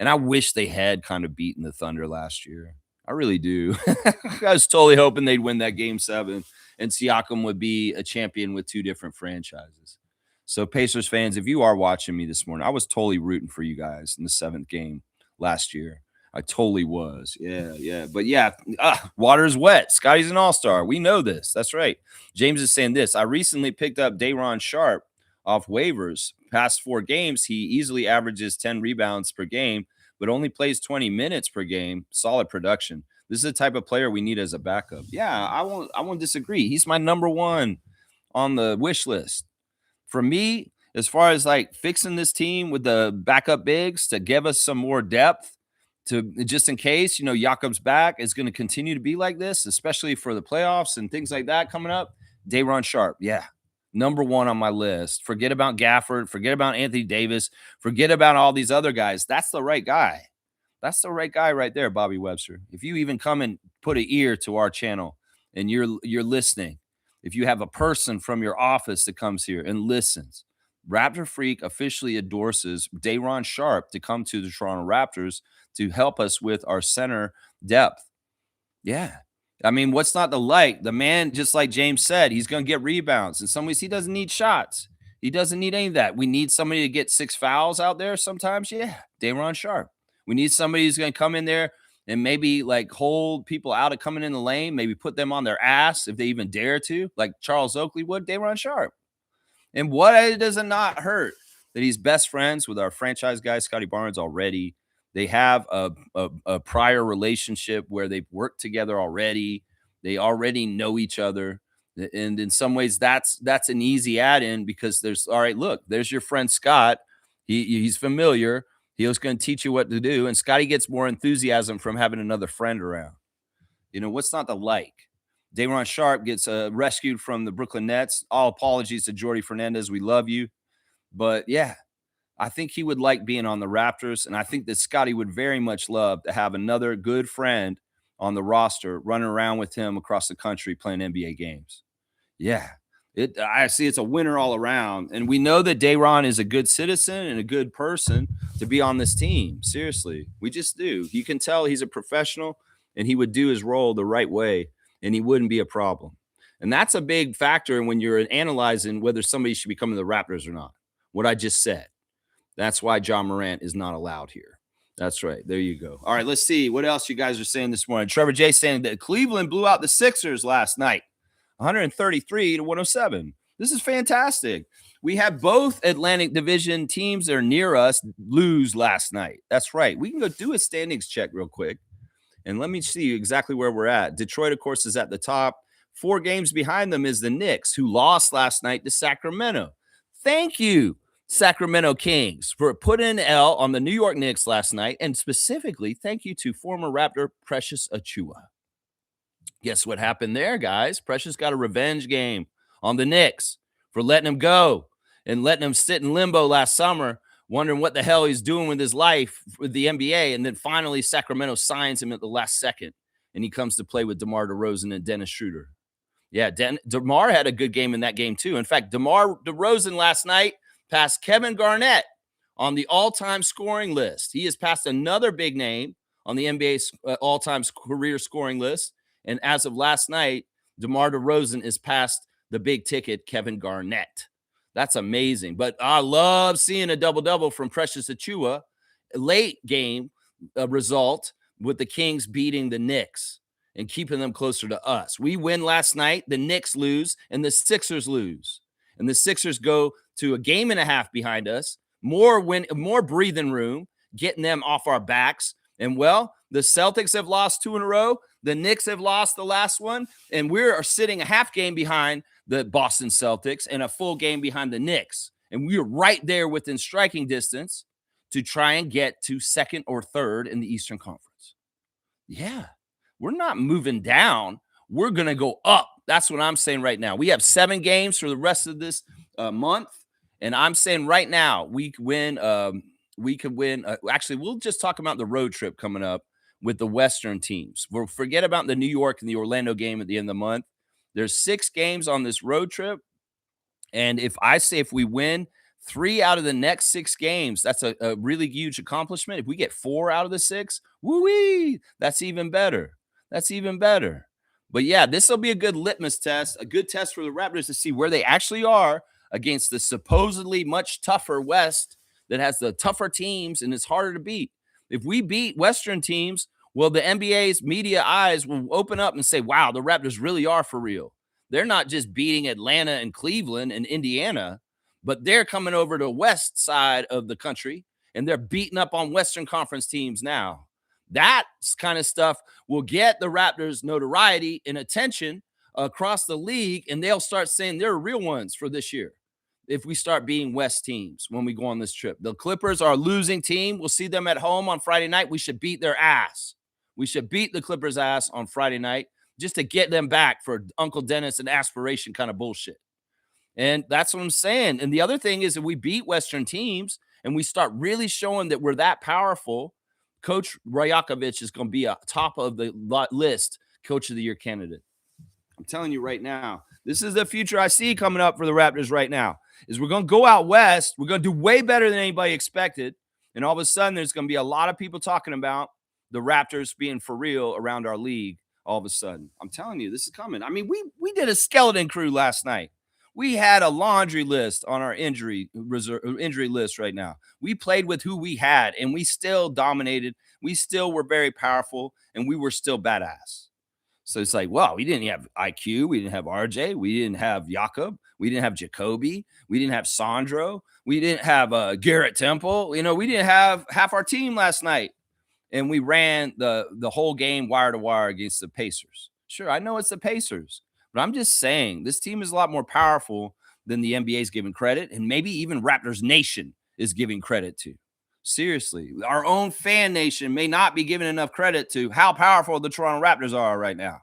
And I wish they had kind of beaten the Thunder last year. I really do. I was totally hoping they'd win that game 7 and Siakam would be a champion with 2 different franchises. So Pacers fans, if you are watching me this morning, I was totally rooting for you guys in the 7th game last year. I totally was. Yeah. But yeah, water's wet. Scotty's an all-star. We know this. That's right. James is saying this. I recently picked up Day'Ron Sharpe off waivers. Past 4 games, he easily averages 10 rebounds per game, but only plays 20 minutes per game. Solid production. This is the type of player we need as a backup. Yeah, I won't disagree. He's my number 1 on the wish list. For me, as far as like fixing this team with the backup bigs to give us some more depth, to just in case, Jakob's back is going to continue to be like this, especially for the playoffs and things like that coming up. Day'Ron Sharpe, yeah, number 1 on my list. Forget about Gafford. Forget about Anthony Davis. Forget about all these other guys. That's the right guy. That's the right guy right there, Bobby Webster. If you even come and put an ear to our channel and you're listening, if you have a person from your office that comes here and listens, Raptor Freak officially endorses Day'Ron Sharpe to come to the Toronto Raptors to help us with our center depth. Yeah. I mean, what's not to like? The man, just like James said, he's going to get rebounds. In some ways, he doesn't need shots. He doesn't need any of that. We need somebody to get 6 fouls out there sometimes. Yeah, Day'Ron Sharpe. We need somebody who's going to come in there and maybe like hold people out of coming in the lane, maybe put them on their ass if they even dare to, like Charles Oakley would. Day'Ron Sharpe. And what does it not hurt that he's best friends with our franchise guy, Scotty Barnes, already. They have a prior relationship where they've worked together already. They already know each other. And in some ways, that's an easy add-in because all right, look, there's your friend Scott. He's familiar. He was going to teach you what to do. And Scotty gets more enthusiasm from having another friend around. What's not to like? Day'Ron Sharpe gets rescued from the Brooklyn Nets. All apologies to Jordy Fernandez. We love you. But yeah, I think he would like being on the Raptors. And I think that Scotty would very much love to have another good friend on the roster running around with him across the country playing NBA games. Yeah, I see it's a winner all around. And we know that Day'Ron is a good citizen and a good person to be on this team. Seriously, we just do. You can tell he's a professional and he would do his role the right way. And he wouldn't be a problem. And that's a big factor when you're analyzing whether somebody should be coming to the Raptors or not. What I just said. That's why John Morant is not allowed here. That's right. There you go. All right, let's see what else you guys are saying this morning. Trevor J saying that Cleveland blew out the Sixers last night, 133-107. This is fantastic. We had both Atlantic Division teams that are near us lose last night. That's right. We can go do a standings check real quick. And let me see exactly where we're at. Detroit, of course, is at the top. 4 games behind them is the Knicks, who lost last night to Sacramento. Thank you, Sacramento Kings, for putting an L on the New York Knicks last night. And specifically, thank you to former Raptor Precious Achua. Guess what happened there, guys? Precious got a revenge game on the Knicks for letting him go and letting him sit in limbo last summer, wondering what the hell he's doing with his life with the NBA. And then finally, Sacramento signs him at the last second, and he comes to play with DeMar DeRozan and Dennis Schroeder. Yeah, DeMar had a good game in that game, too. In fact, DeMar DeRozan last night passed Kevin Garnett on the all-time scoring list. He has passed another big name on the NBA's all-time career scoring list. And as of last night, DeMar DeRozan is past the big ticket, Kevin Garnett. That's amazing. But I love seeing a double-double from Precious Achua. Late game result with the Kings beating the Knicks and keeping them closer to us. We win last night, the Knicks lose, and the Sixers lose. And the Sixers go to a game and a half behind us, more breathing room, getting them off our backs. And, well, the Celtics have lost 2 in a row. The Knicks have lost the last one, and we are sitting a half game behind the Boston Celtics and a full game behind the Knicks. And we are right there within striking distance to try and get to second or third in the Eastern Conference. Yeah, we're not moving down. We're going to go up. That's what I'm saying right now. We have 7 games for the rest of this month, and I'm saying right now we could win. Actually, we'll just talk about the road trip coming up with the Western teams. We'll forget about the New York and the Orlando game at the end of the month. There's 6 games on this road trip. And if we win 3 out of the next 6 games, that's a really huge accomplishment. If we get 4 out of the 6, woo-wee, that's even better. That's even better. But yeah, this will be a good litmus test, a good test for the Raptors to see where they actually are against the supposedly much tougher West that has the tougher teams and it's harder to beat. If we beat Western teams, well, the NBA's media eyes will open up and say, wow, the Raptors really are for real. They're not just beating Atlanta and Cleveland and Indiana, but they're coming over to the west side of the country, and they're beating up on Western Conference teams now. That kind of stuff will get the Raptors notoriety and attention across the league, and they'll start saying they're real ones for this year. If we start beating West teams when we go on this trip. The Clippers are a losing team. We'll see them at home on Friday night. We should beat their ass. We should beat the Clippers' ass on Friday night just to get them back for Uncle Dennis and aspiration kind of bullshit. And that's what I'm saying. And the other thing is if we beat Western teams and we start really showing that we're that powerful, Coach Rajakovic is going to be a top of the list Coach of the Year candidate. I'm telling you right now, this is the future I see coming up for the Raptors right now. Is we're going to go out west. We're going to do way better than anybody expected. And all of a sudden, there's going to be a lot of people talking about the Raptors being for real around our league all of a sudden. I'm telling you, this is coming. I mean, we did a skeleton crew last night. We had a laundry list on our injury list right now. We played with who we had, and we still dominated. We still were very powerful, and we were still badass. So it's like, well, we didn't have IQ. We didn't have RJ. We didn't have Jakob. We didn't have Jacoby. We didn't have Sandro. We didn't have Garrett Temple. You know, we didn't have half our team last night. And we ran the whole game wire to wire against the Pacers. Sure, I know it's the Pacers. But I'm just saying this team is a lot more powerful than the NBA is giving credit. And maybe even Raptors Nation is giving credit to. Seriously, our own fan nation may not be giving enough credit to how powerful the Toronto Raptors are right now.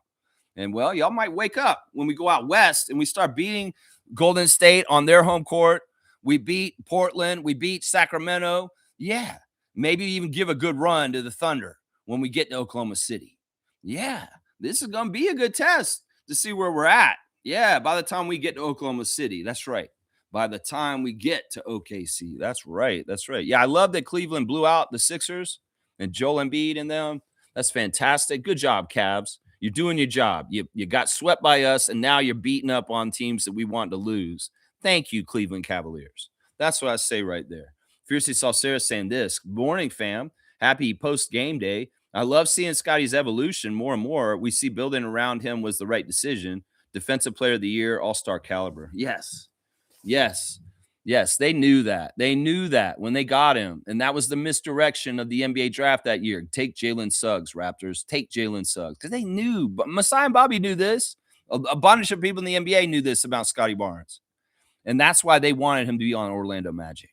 And, well, y'all might wake up when we go out west and we start beating Golden State on their home court. We beat Portland. We beat Sacramento. Yeah, maybe even give a good run to the Thunder when we get to Oklahoma City. Yeah, this is going to be a good test to see where we're at. Yeah, by the time we get to Oklahoma City. That's right. By the time we get to OKC. That's right. That's right. Yeah, I love that Cleveland blew out the Sixers and Joel Embiid and them. That's fantastic. Good job, Cavs. You're doing your job. You got swept by us, and now you're beating up on teams that we want to lose. Thank you, Cleveland Cavaliers. That's what I say right there. Fiercely Salsera saying this. Good morning, fam. Happy post-game day. I love seeing Scotty's evolution more and more. We see building around him was the right decision. Defensive Player of the Year, all-star caliber. Yes. Yes. Yes, they knew that. They knew that when they got him, and that was the misdirection of the NBA draft that year. Take Jalen Suggs, Raptors. Take Jalen Suggs because they knew. But Masai and Bobby knew this. A bunch of people in the NBA knew this about Scotty Barnes, and that's why they wanted him to be on Orlando Magic.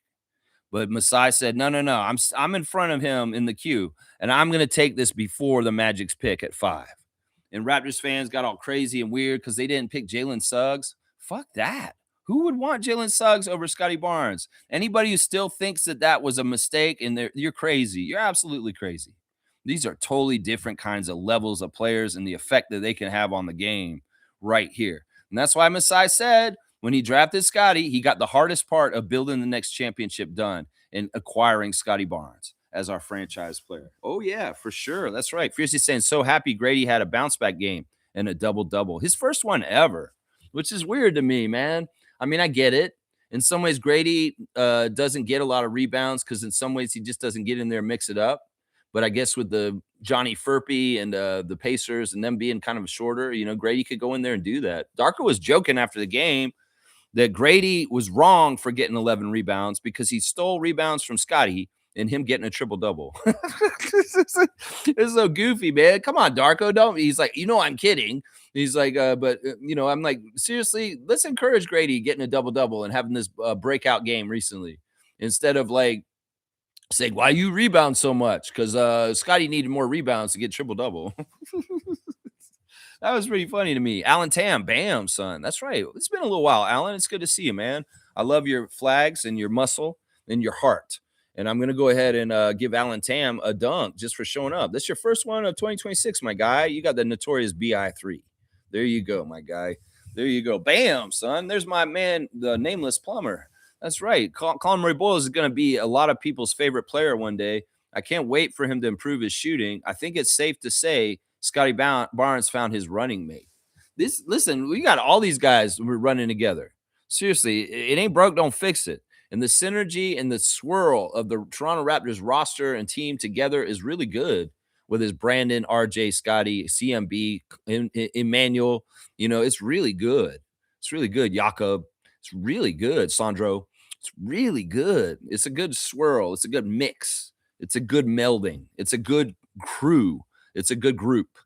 But Masai said, "No, no, no. I'm in front of him in the queue, and I'm going to take this before the Magic's pick at 5." And Raptors fans got all crazy and weird because they didn't pick Jalen Suggs. Fuck that. Who would want Jalen Suggs over Scotty Barnes? Anybody who still thinks that that was a mistake, and you're crazy. You're absolutely crazy. These are totally different kinds of levels of players and the effect that they can have on the game right here. And that's why Masai said when he drafted Scotty, he got the hardest part of building the next championship done and acquiring Scotty Barnes as our franchise player. Oh, yeah, for sure. That's right. Fiercely saying, so happy Grady had a bounce back game and a double-double. His first one ever, which is weird to me, man. I mean, I get it. In some ways, Grady doesn't get a lot of rebounds because in some ways he just doesn't get in there and mix it up. But I guess with the Johnny Furpy and the Pacers and them being kind of shorter, Grady could go in there and do that. Darko was joking after the game that Grady was wrong for getting 11 rebounds because he stole rebounds from Scotty and him getting a triple-double. It's so goofy, man. Come on, Darko. Don't. He's like, I'm kidding. He's like, I'm like, seriously, let's encourage Grady getting a double-double and having this breakout game recently instead of like saying, why you rebound so much? Because Scotty needed more rebounds to get triple-double. That was pretty funny to me. Alan Tam, bam, son. That's right. It's been a little while, Alan. It's good to see you, man. I love your flags and your muscle and your heart. And I'm going to go ahead and give Alan Tam a dunk just for showing up. This is your first one of 2026, my guy. You got the notorious BI3. There you go, my guy. There you go. Bam, son. There's my man, the nameless plumber. That's right. Colin Murray-Boyles is going to be a lot of people's favorite player one day. I can't wait for him to improve his shooting. I think it's safe to say Scotty Barnes found his running mate. Listen, we got all these guys we're running together. Seriously, it ain't broke, don't fix it. And the synergy and the swirl of the Toronto Raptors roster and team together is really good with his Brandon, RJ, Scotty, CMB, Emmanuel. It's really good. It's really good. Jakob. It's really good. Sandro. It's really good. It's a good swirl. It's a good mix. It's a good melding. It's a good crew. It's a good group.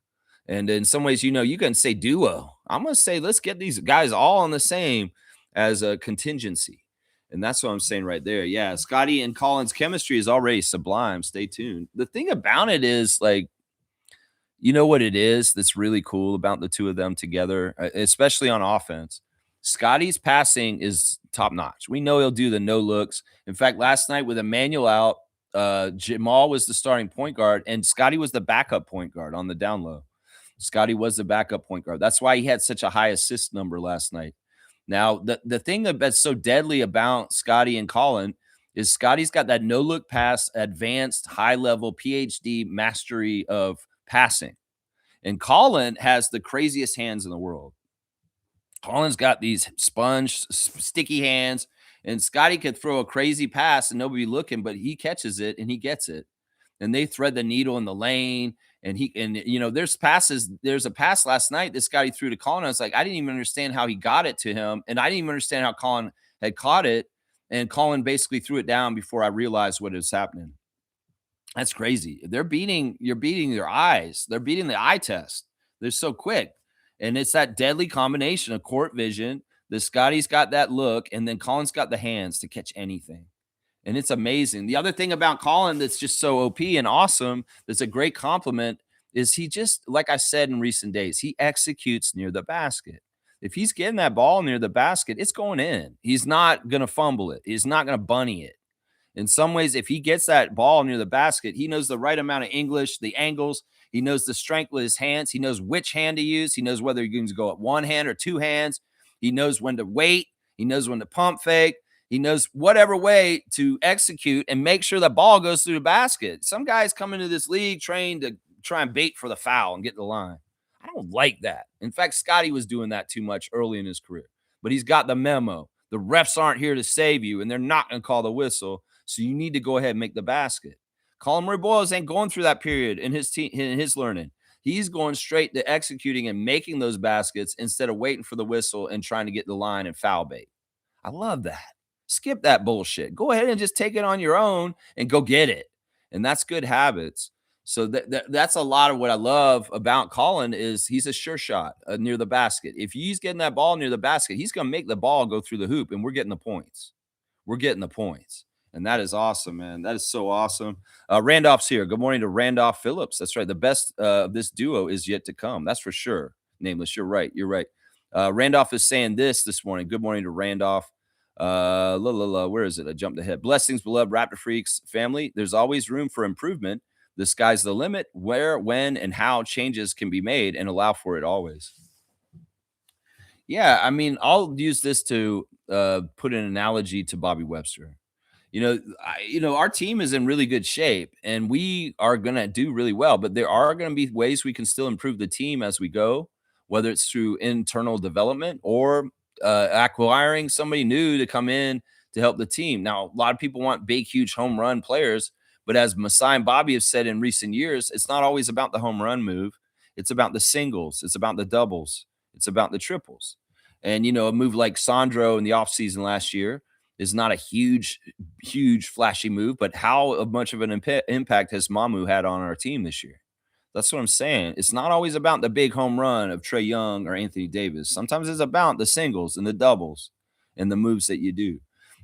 And in some ways, you can say duo. I'm going to say, let's get these guys all on the same as a contingency. And that's what I'm saying right there. Yeah, Scotty and Colin's chemistry is already sublime. Stay tuned. The thing about it is, like, you know what it is that's really cool about the two of them together, especially on offense? Scotty's passing is top notch. We know he'll do the no looks. In fact, last night with Emmanuel out, Jamal was the starting point guard, and Scotty was the backup point guard on the down low. Scotty was the backup point guard. That's why he had such a high assist number last night. Now, the thing that's so deadly about Scotty and Colin is Scotty's got that no-look pass, advanced, high-level PhD mastery of passing. And Colin has the craziest hands in the world. Colin's got these sticky hands, and Scotty could throw a crazy pass and nobody looking, but he catches it and he gets it. And they thread the needle in the lane. And there's a pass last night that Scotty threw to Colin. I was like, I didn't even understand how he got it to him. And I didn't even understand how Colin had caught it. And Colin basically threw it down before I realized what was happening. That's crazy. You're beating their eyes. They're beating the eye test. They're so quick. And it's that deadly combination of court vision. The Scotty's got that look, and then Colin's got the hands to catch anything. And it's amazing. The other thing about Colin that's just so OP and awesome, that's a great compliment, is he just, like I said in recent days, he executes near the basket. If he's getting that ball near the basket, it's going in. He's not going to fumble it. He's not going to bunny it. In some ways, if he gets that ball near the basket, he knows the right amount of English, the angles. He knows the strength with his hands. He knows which hand to use. He knows whether he's going to go at one hand or two hands. He knows when to wait. He knows when to pump fake. He knows whatever way to execute and make sure the ball goes through the basket. Some guys come into this league trained to try and bait for the foul and get the line. I don't like that. In fact, Scotty was doing that too much early in his career. But he's got the memo. The refs aren't here to save you, and they're not going to call the whistle. So you need to go ahead and make the basket. Colin Murray-Boyles ain't going through that period in his learning. He's going straight to executing and making those baskets instead of waiting for the whistle and trying to get the line and foul bait. I love that. Skip that bullshit. Go ahead and just take it on your own and go get it. And that's good habits. So that's a lot of what I love about Colin is he's a sure shot near the basket. If he's getting that ball near the basket, he's going to make the ball go through the hoop, and we're getting the points. We're getting the points. And that is awesome, man. That is so awesome. Randolph's here. Good morning to Randolph Phillips. That's right. The best of this duo is yet to come. That's for sure. Nameless. You're right. You're right. Randolph is saying this morning. Good morning to Randolph. Where is it? I jumped ahead. Blessings, beloved Raptor Freaks family. There's always room for improvement. The sky's the limit. Where, when, and how changes can be made, and allow for it always. Yeah, I mean, I'll use this to put an analogy to Bobby Webster. Our team is in really good shape, and we are going to do really well. But there are going to be ways we can still improve the team as we go, whether it's through internal development or acquiring somebody new to come in to help the team. Now, a lot of people want big, huge home run players, but as Masai and Bobby have said in recent years, it's not always about the home run move. It's about the singles. It's about the doubles. It's about the triples. And, a move like Sandro in the offseason last year is not a huge flashy move, but how much of an impact has Mamu had on our team this year? That's what I'm saying. It's not always about the big home run of Trae Young or Anthony Davis. Sometimes it's about the singles and the doubles and the moves that you do.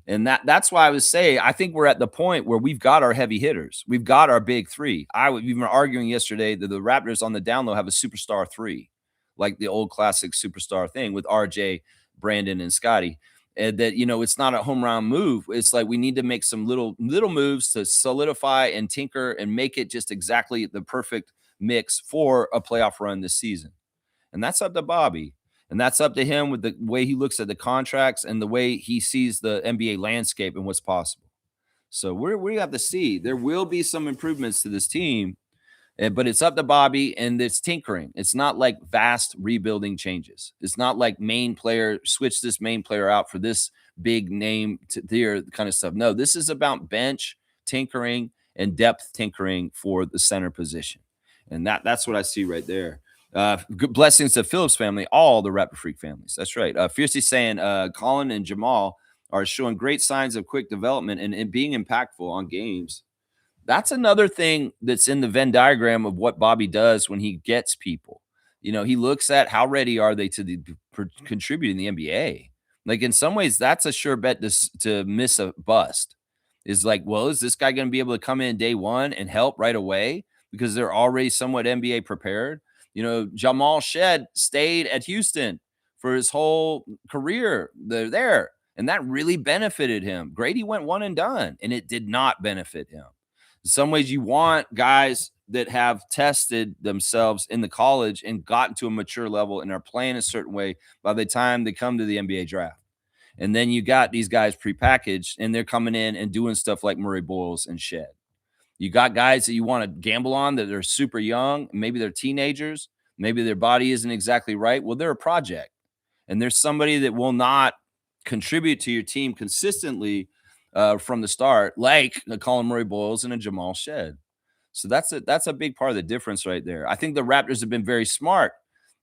And that's why I would say I think we're at the point where we've got our heavy hitters. We've got our big three. We were arguing yesterday that the Raptors on the down low have a superstar three, like the old classic superstar thing with RJ, Brandon, and Scotty. And that, it's not a home run move. It's like we need to make some little moves to solidify and tinker and make it just exactly the perfect mix for a playoff run this season. And that's up to Bobby. And that's up to him with the way he looks at the contracts and the way he sees the NBA landscape and what's possible. So we have to see. There will be some improvements to this team, but it's up to Bobby, and it's tinkering. It's not like vast rebuilding changes. It's not like switch this main player out for this big name to there kind of stuff. No, this is about bench tinkering and depth tinkering for the center position. And that's what I see right there. Good blessings to Phillips family, all the Raptor Freak families. That's right. Fiercely saying Colin and Jamal are showing great signs of quick development and being impactful on games. That's another thing that's in the Venn diagram of what Bobby does when he gets people. He looks at how ready are they to contribute in the NBA. Like in some ways, that's a sure bet to miss a bust. Is like, well, is this guy going to be able to come in day one and help right away because they're already somewhat NBA prepared? Jamal Shed stayed at Houston for his whole career. They're there, and that really benefited him. Grady went one and done, and it did not benefit him. In some ways, you want guys that have tested themselves in the college and gotten to a mature level and are playing a certain way by the time they come to the NBA draft. And then you got these guys prepackaged, and they're coming in and doing stuff like Murray-Boyles and Shed. You got guys that you want to gamble on that are super young. Maybe they're teenagers. Maybe their body isn't exactly right. Well, they're a project. And there's somebody that will not contribute to your team consistently from the start, like a Colin Murray-Boyles and a Jamal Shed. So that's a big part of the difference right there. I think the Raptors have been very smart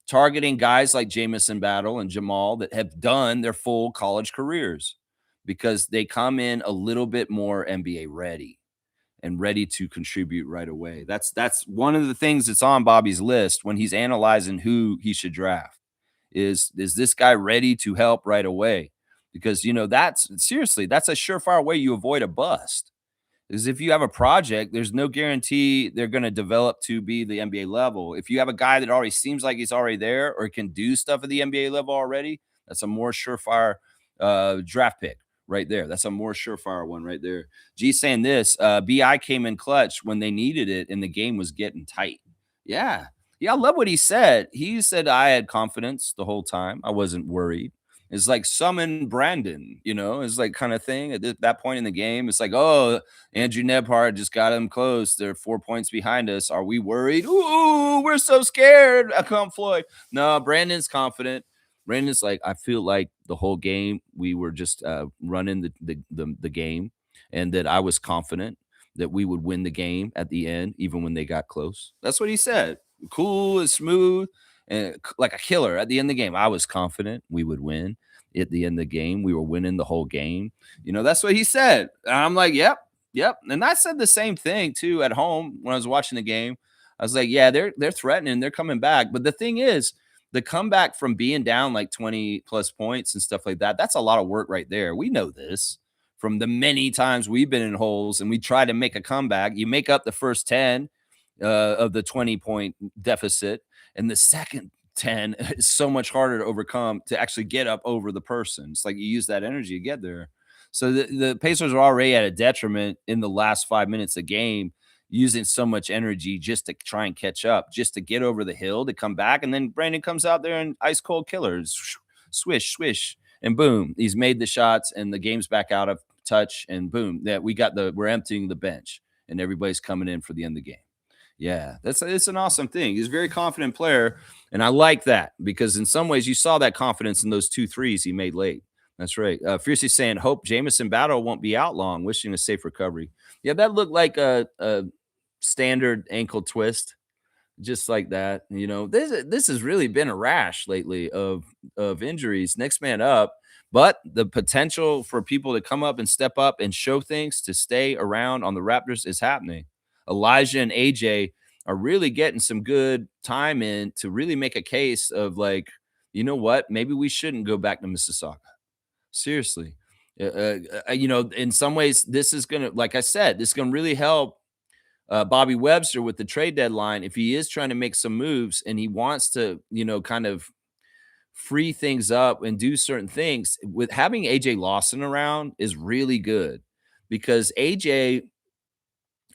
targeting guys like Jamison Battle and Jamal that have done their full college careers because they come in a little bit more NBA ready and ready to contribute right away. That's one of the things that's on Bobby's list when he's analyzing who he should draft. Is this guy ready to help right away? Because that's a surefire way you avoid a bust. Is if you have a project, there's no guarantee they're going to develop to be the NBA level. If you have a guy that already seems like he's already there or can do stuff at the NBA level already, that's a more surefire draft pick right there. That's a more surefire one right there. G saying this, BI came in clutch when they needed it and the game was getting tight. Yeah. I love what he said. He said I had confidence the whole time. I wasn't worried. It's like summon Brandon, it's like kind of thing at that point in the game. It's like, oh, Andrew Nebhard just got him close. They're 4 points behind us. Are we worried? Ooh, we're so scared. I come Floyd. No, Brandon's confident. Brandon's like, I feel like the whole game we were just running the game, and that I was confident that we would win the game at the end, even when they got close. That's what he said. Cool and smooth and like a killer at the end of the game. I was confident we would win. at the end of the game. We were winning the whole game. That's what he said. And I'm like, yep, yep. And I said the same thing too at home when I was watching the game. I was like, yeah, they're threatening, they're coming back. But the thing is, the comeback from being down like 20 plus points and stuff like that, that's a lot of work right there. We know this from the many times we've been in holes and we try to make a comeback. You make up the first 10 of the 20-point deficit, and the second 10 is so much harder to overcome, to actually get up over the person. It's like you use that energy to get there. So the Pacers are already at a detriment in the last 5 minutes of game, using so much energy just to try and catch up, just to get over the hill, to come back. And then Brandon comes out there and ice cold killers, swish, swish, and boom, he's made the shots and the game's back out of touch. And boom, we're emptying the bench and everybody's coming in for the end of the game. Yeah, it's an awesome thing. He's a very confident player, and I like that because in some ways you saw that confidence in those 2 threes he made late. That's right. Fiercely saying, hope Jamison Battle won't be out long, wishing a safe recovery. Yeah, that looked like a standard ankle twist, just like that. This has really been a rash lately of injuries. Next man up, but the potential for people to come up and step up and show things to stay around on the Raptors is happening. Elijah and AJ are really getting some good time in to really make a case of like, you know what? Maybe we shouldn't go back to Mississauga. Seriously. In some ways, this is going to, like I said, this is going to really help Bobby Webster with the trade deadline. If he is trying to make some moves and he wants to, kind of free things up and do certain things, with having AJ Lawson around is really good because AJ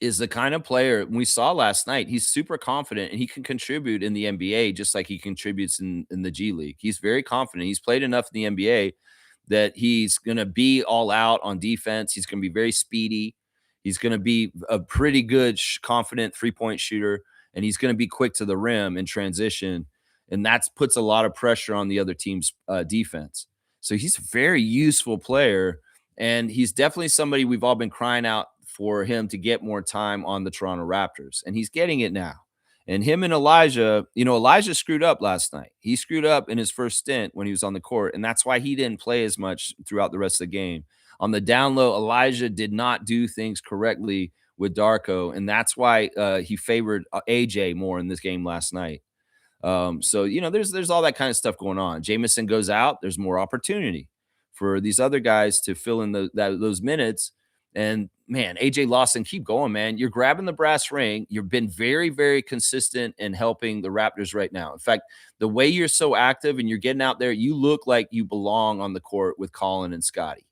is the kind of player we saw last night. He's super confident and he can contribute in the NBA just like he contributes in the G League. He's very confident. He's played enough in the NBA that he's going to be all out on defense. He's going to be very speedy. He's going to be a pretty good, confident 3-point shooter, and he's going to be quick to the rim in transition. And that puts a lot of pressure on the other team's defense. So he's a very useful player, and he's definitely somebody we've all been crying out for him to get more time on the Toronto Raptors, and he's getting it now. And him and Elijah, Elijah screwed up last night. He screwed up in his first stint when he was on the court, and that's why he didn't play as much throughout the rest of the game. On the down low, Elijah did not do things correctly with Darko, and that's why he favored AJ more in this game last night. So there's all that kind of stuff going on. Jamison goes out, there's more opportunity for these other guys to fill in those minutes. And man, AJ Lawson, keep going, man. You're grabbing the brass ring. You've been very, very consistent in helping the Raptors right now. In fact, the way you're so active and you're getting out there, you look like you belong on the court with Colin and Scotty.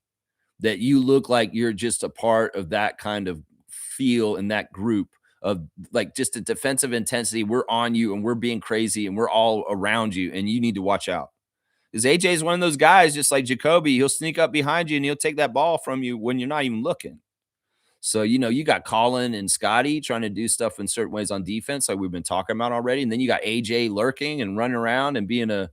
That you look like you're just a part of that kind of feel in that group of like just a defensive intensity. We're on you and we're being crazy and we're all around you and you need to watch out. Because AJ is one of those guys, just like Jacoby, he'll sneak up behind you and he'll take that ball from you when you're not even looking. So, you got Colin and Scotty trying to do stuff in certain ways on defense, like we've been talking about already. And then you got AJ lurking and running around and being a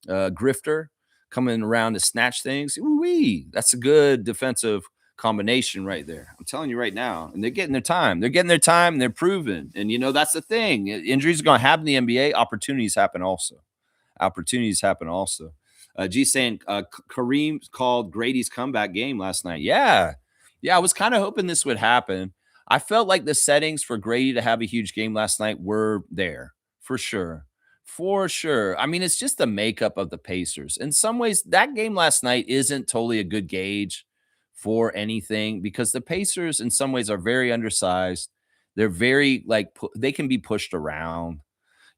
grifter, coming around to snatch things. Ooh-wee. That's a good defensive combination right there. I'm telling you right now. And they're getting their time. They're getting their time and they're proven. And, that's the thing. Injuries are going to happen in the NBA. Opportunities happen also. G saying Kareem called Grady's comeback game last night. Yeah. I was kind of hoping this would happen. I felt like the settings for Grady to have a huge game last night were there for sure. I mean, it's just the makeup of the Pacers. In some ways, that game last night isn't totally a good gauge for anything because the Pacers in some ways are very undersized. They're very they can be pushed around.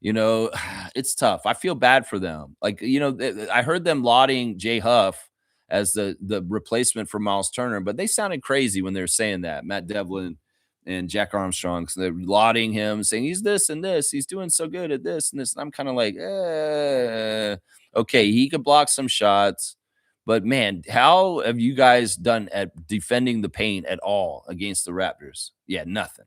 It's tough. I feel bad for them. I heard them lauding Jay Huff as the replacement for Miles Turner, but they sounded crazy when they were saying that. Matt Devlin and Jack Armstrong, so they're lauding him, saying he's this and this. He's doing so good at this and this. And I'm kind of like, okay, he could block some shots. But, man, how have you guys done at defending the paint at all against the Raptors? Yeah, nothing.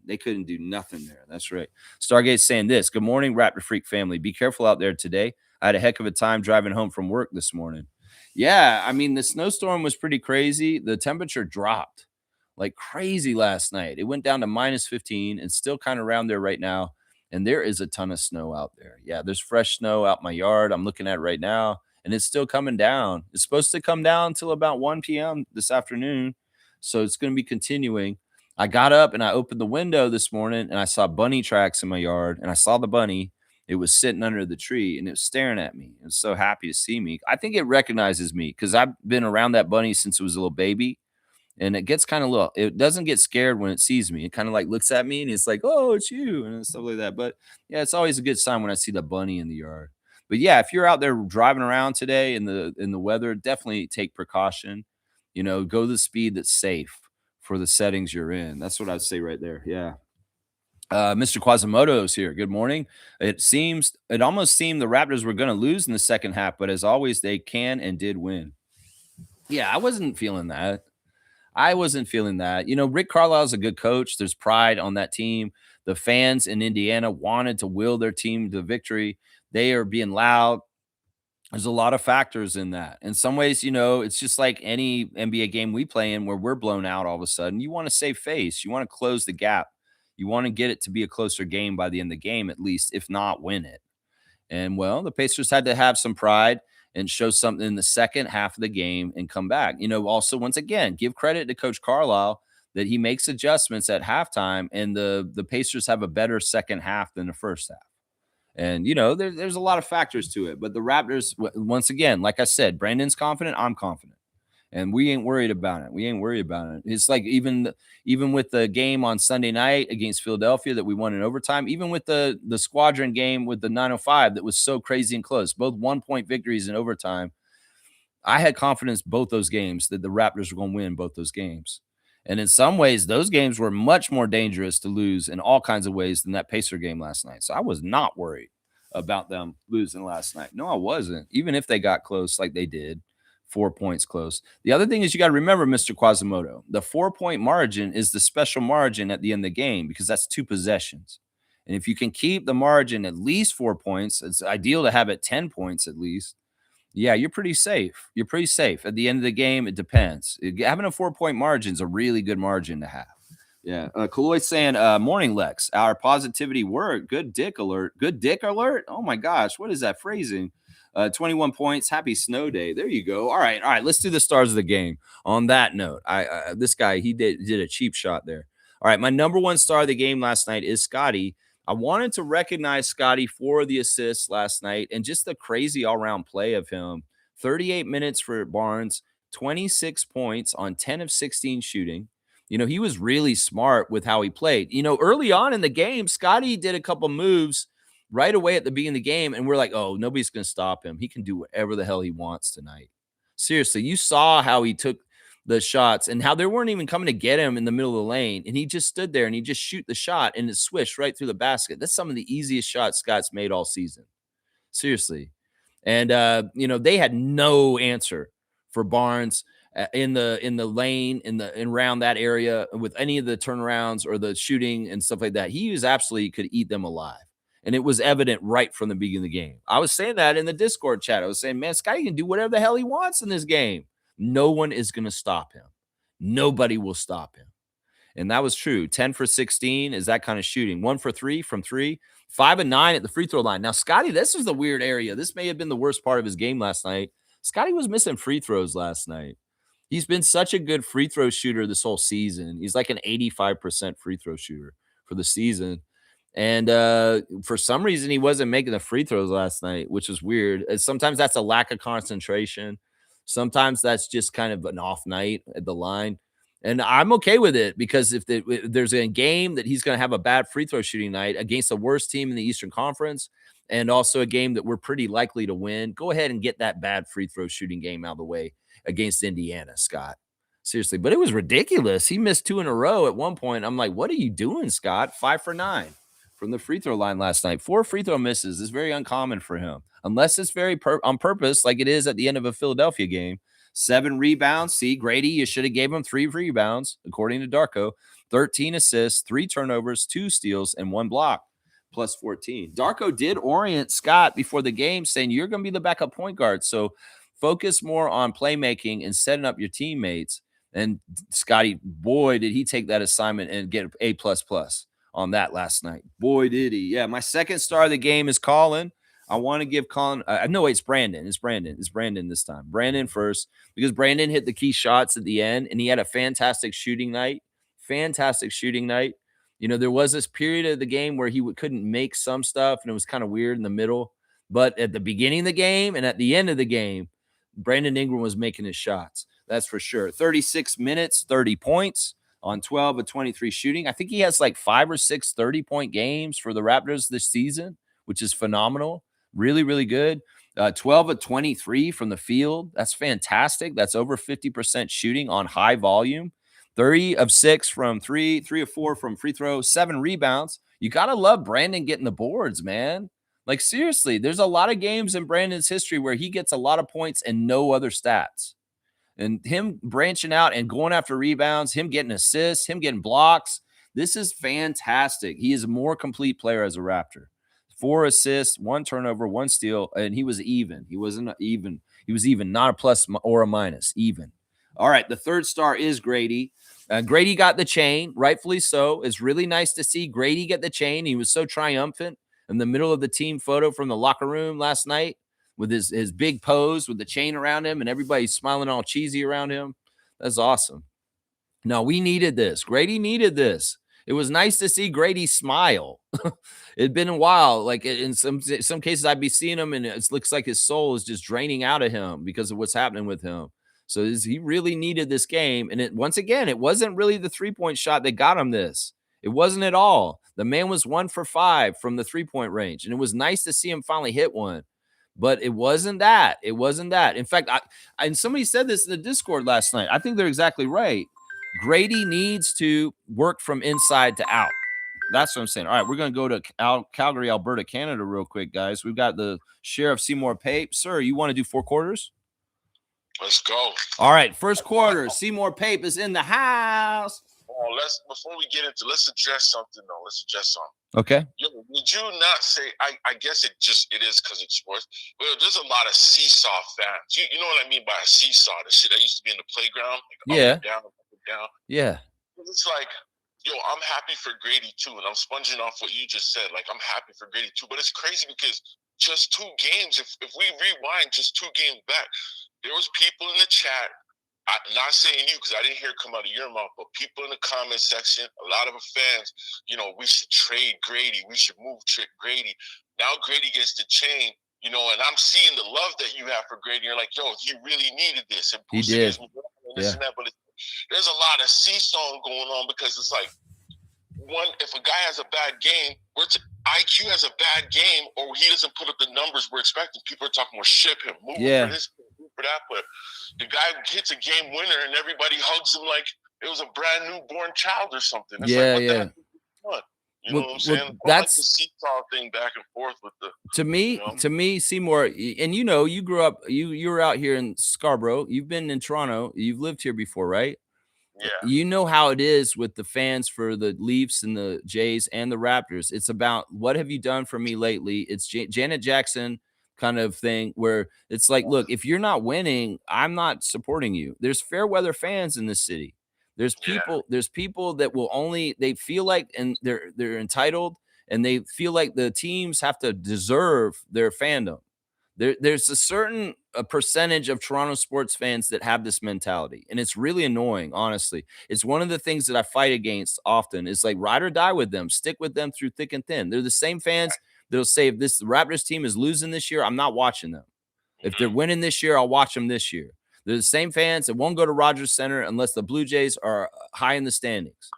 They couldn't do nothing there. That's right. Stargate saying this. Good morning, Raptor Freak family. Be careful out there today. I had a heck of a time driving home from work this morning. Yeah, I mean, the snowstorm was pretty crazy. The temperature dropped like crazy last night. It went down to minus 15 and still kind of around there right now. And there is a ton of snow out there. Yeah, there's fresh snow out my yard. I'm looking at it right now. and it's still coming down. It's supposed to come down till about 1 p.m. this afternoon. So it's going to be continuing. I got up and I opened the window this morning and I saw bunny tracks in my yard, and I saw the bunny. It was sitting under the tree and it was staring at me. It was so happy to see me. I think it recognizes me because I've been around that bunny since it was a little baby, and it gets kind of little. It doesn't get scared when it sees me. It kind of like looks at me and it's like, "Oh, it's you," and stuff like that. But yeah, it's always a good sign when I see the bunny in the yard. But yeah, if you're out there driving around today in the weather, definitely take precaution. Go the speed that's safe for the settings you're in. That's what I'd say right there. Yeah. Mr. Quasimodo is here. Good morning. It almost seemed the Raptors were going to lose in the second half, but as always, they can and did win. Yeah, I wasn't feeling that. I wasn't feeling that. Rick Carlisle's a good coach. There's pride on that team. The fans in Indiana wanted to will their team to victory. They are being loud. There's a lot of factors in that. In some ways, it's just like any NBA game we play in where we're blown out all of a sudden. You want to save face. You want to close the gap. You want to get it to be a closer game by the end of the game, at least, if not win it. And well, the Pacers had to have some pride and show something in the second half of the game and come back. Also, once again, give credit to Coach Carlisle that he makes adjustments at halftime, and the Pacers have a better second half than the first half. And there's a lot of factors to it, but the Raptors, once again, like I said, Brandon's confident, I'm confident, and we ain't worried about it. We ain't worried about it. It's like even with the game on Sunday night against Philadelphia that we won in overtime, even with the squadron game with the 905 that was so crazy and close, both 1-point victories in overtime. I had confidence both those games that the Raptors were going to win both those games. And in some ways, those games were much more dangerous to lose in all kinds of ways than that Pacer game last night. So I was not worried about them losing last night. No, I wasn't. Even if they got close like they did, 4 points close. The other thing is you got to remember, Mr. Quasimodo, the 4-point margin is the special margin at the end of the game because that's 2 possessions. And if you can keep the margin at least 4 points, it's ideal to have it 10 points at least. Yeah, you're pretty safe. You're pretty safe. At the end of the game, it depends. Having a 4-point margin is a really good margin to have. Yeah. Kaloy saying, morning, Lex. Our positivity worked. Good dick alert. Good dick alert? Oh, my gosh. What is that phrasing? 21 points. Happy snow day. There you go. All right. Let's do the stars of the game. On that note, this guy, he did a cheap shot there. All right. My number one star of the game last night is Scotty. I wanted to recognize Scotty for the assists last night and just the crazy all-around play of him. 38 minutes for Barnes, 26 points on 10 of 16 shooting. He was really smart with how he played. Early on in the game, Scotty did a couple moves right away at the beginning of the game, and we're like, oh, nobody's going to stop him. He can do whatever the hell he wants tonight. Seriously, you saw how he took the shots and how they weren't even coming to get him in the middle of the lane. And he just stood there and he just shoot the shot and it swished right through the basket. That's some of the easiest shots Scott's made all season. Seriously. And, they had no answer for Barnes in the lane, in around that area with any of the turnarounds or the shooting and stuff like that. He was absolutely could eat them alive. And it was evident right from the beginning of the game. I was saying that in the Discord chat. I was saying, man, Scotty can do whatever the hell he wants in this game. No one is going to stop him. Nobody will stop him. And that was true. 10 for 16 is that kind of shooting. 1 for 3 from 3, 5 and 9 at the free throw line. Now, Scotty, this is the weird area. This may have been the worst part of his game last night. Scotty was missing free throws last night. He's been such a good free throw shooter this whole season. He's like an 85% free throw shooter for the season. And for some reason, he wasn't making the free throws last night, which was weird. Sometimes that's a lack of concentration. Sometimes that's just kind of an off night at the line. And I'm okay with it because if there's a game that he's going to have a bad free throw shooting night against the worst team in the Eastern Conference and also a game that we're pretty likely to win, go ahead and get that bad free throw shooting game out of the way against Indiana, Scott. Seriously. But it was ridiculous. He missed 2 in a row at one point. I'm like, what are you doing, Scott? 5 for 9 from the free throw line last night. 4 free throw misses is very uncommon for him, unless it's very on purpose, like it is at the end of a Philadelphia game. 7 rebounds. See, Grady, you should have gave him 3 rebounds, according to Darko. 13 assists, 3 turnovers, 2 steals, and 1 block, plus 14. Darko did orient Scott before the game, saying you're going to be the backup point guard, so focus more on playmaking and setting up your teammates. And Scotty, boy, did he take that assignment and get A++ on that last night. Boy, did he. Yeah, my second star of the game is Colin. I want to give Colin. No, wait, it's Brandon. It's Brandon. It's Brandon this time. Brandon first, because Brandon hit the key shots at the end, and he had a fantastic shooting night. Fantastic shooting night. You know, there was this period of the game where he couldn't make some stuff, and it was kind of weird in the middle. But at the beginning of the game and at the end of the game, Brandon Ingram was making his shots. That's for sure. 36 minutes, 30 points on 12 of 23 shooting. I think he has like 5 or 6 30-point games for the Raptors this season, which is phenomenal. Really, really good. 12 of 23 from the field. That's fantastic. That's over 50% shooting on high volume. 30 of 6 from 3, 3 of 4 from free throw, 7 rebounds. You got to love Brandon getting the boards, man. Like, seriously, there's a lot of games in Brandon's history where he gets a lot of points and no other stats. And him branching out and going after rebounds, him getting assists, him getting blocks. This is fantastic. He is a more complete player as a Raptor. 4 assists, 1 turnover, 1 steal, and he was even. He wasn't even. He was even, not a plus or a minus, even. All right, the third star is Grady. Grady got the chain, rightfully so. It's really nice to see Grady get the chain. He was so triumphant in the middle of the team photo from the locker room last night with his big pose with the chain around him and everybody smiling all cheesy around him. That's awesome. No, we needed this. Grady needed this. It was nice to see Grady smile. It'd been a while. Like in some cases, I'd be seeing him and it looks like his soul is just draining out of him because of what's happening with him. So he really needed this game. And once again, it wasn't really the 3-point shot that got him this. It wasn't at all. The man was 1 for 5 from the 3-point range. And it was nice to see him finally hit one. But it wasn't that. It wasn't that. In fact, and somebody said this in the Discord last night. I think they're exactly right. Grady needs to work from inside to out. That's what I'm saying. All right, we're going to go to Calgary, Alberta, Canada real quick, guys. We've got the Sheriff Seymour Pape. Sir, you want to do 4 quarters? Let's go. All right, first quarter. Seymour Pape is in the house. Before we get into, let's address something though. Let's address something. Okay. Would you not say? I guess it is because it's sports. Well, there's a lot of seesaw fans. You know what I mean by a seesaw? The shit that used to be in the playground. Like yeah. Up and down. Yeah. It's like, I'm happy for Grady too, and I'm sponging off what you just said. Like, I'm happy for Grady too, but it's crazy because just 2 games. If we rewind just 2 games back, there was people in the chat. I'm not saying you because I didn't hear it come out of your mouth, but people in the comment section, a lot of fans, we should trade Grady. We should move Grady. Now Grady gets the chain, and I'm seeing the love that you have for Grady. You're like, he really needed this. And he did. And that, but there's a lot of seesawing going on because it's like, if a guy has a bad game, IQ has a bad game, or he doesn't put up the numbers we're expecting. People are talking about ship him, move for this, move for that. But the guy hits a game winner, and everybody hugs him like it was a brand newborn child or something. It's like, what the heck is fun? You know what I'm saying? That's the seesaw thing back and forth with the. To me, Seymour, and you grew up. You were out here in Scarborough. You've been in Toronto. You've lived here before, right? Yeah. You know how it is with the fans for the Leafs and the Jays and the Raptors. It's about what have you done for me lately? It's Janet Jackson kind of thing where it's like, look, if you're not winning, I'm not supporting you. There's fair weather fans in this city. There's people that will they feel like and they're entitled and they feel like the teams have to deserve their fandom. There's a certain percentage of Toronto sports fans that have this mentality, and it's really annoying, honestly. It's one of the things that I fight against often. It's like ride or die with them, stick with them through thick and thin. They're the same fans that'll say if this Raptors team is losing this year, I'm not watching them. If they're winning this year, I'll watch them this year. They're the same fans that won't go to Rogers Center unless the Blue Jays are high in the standings,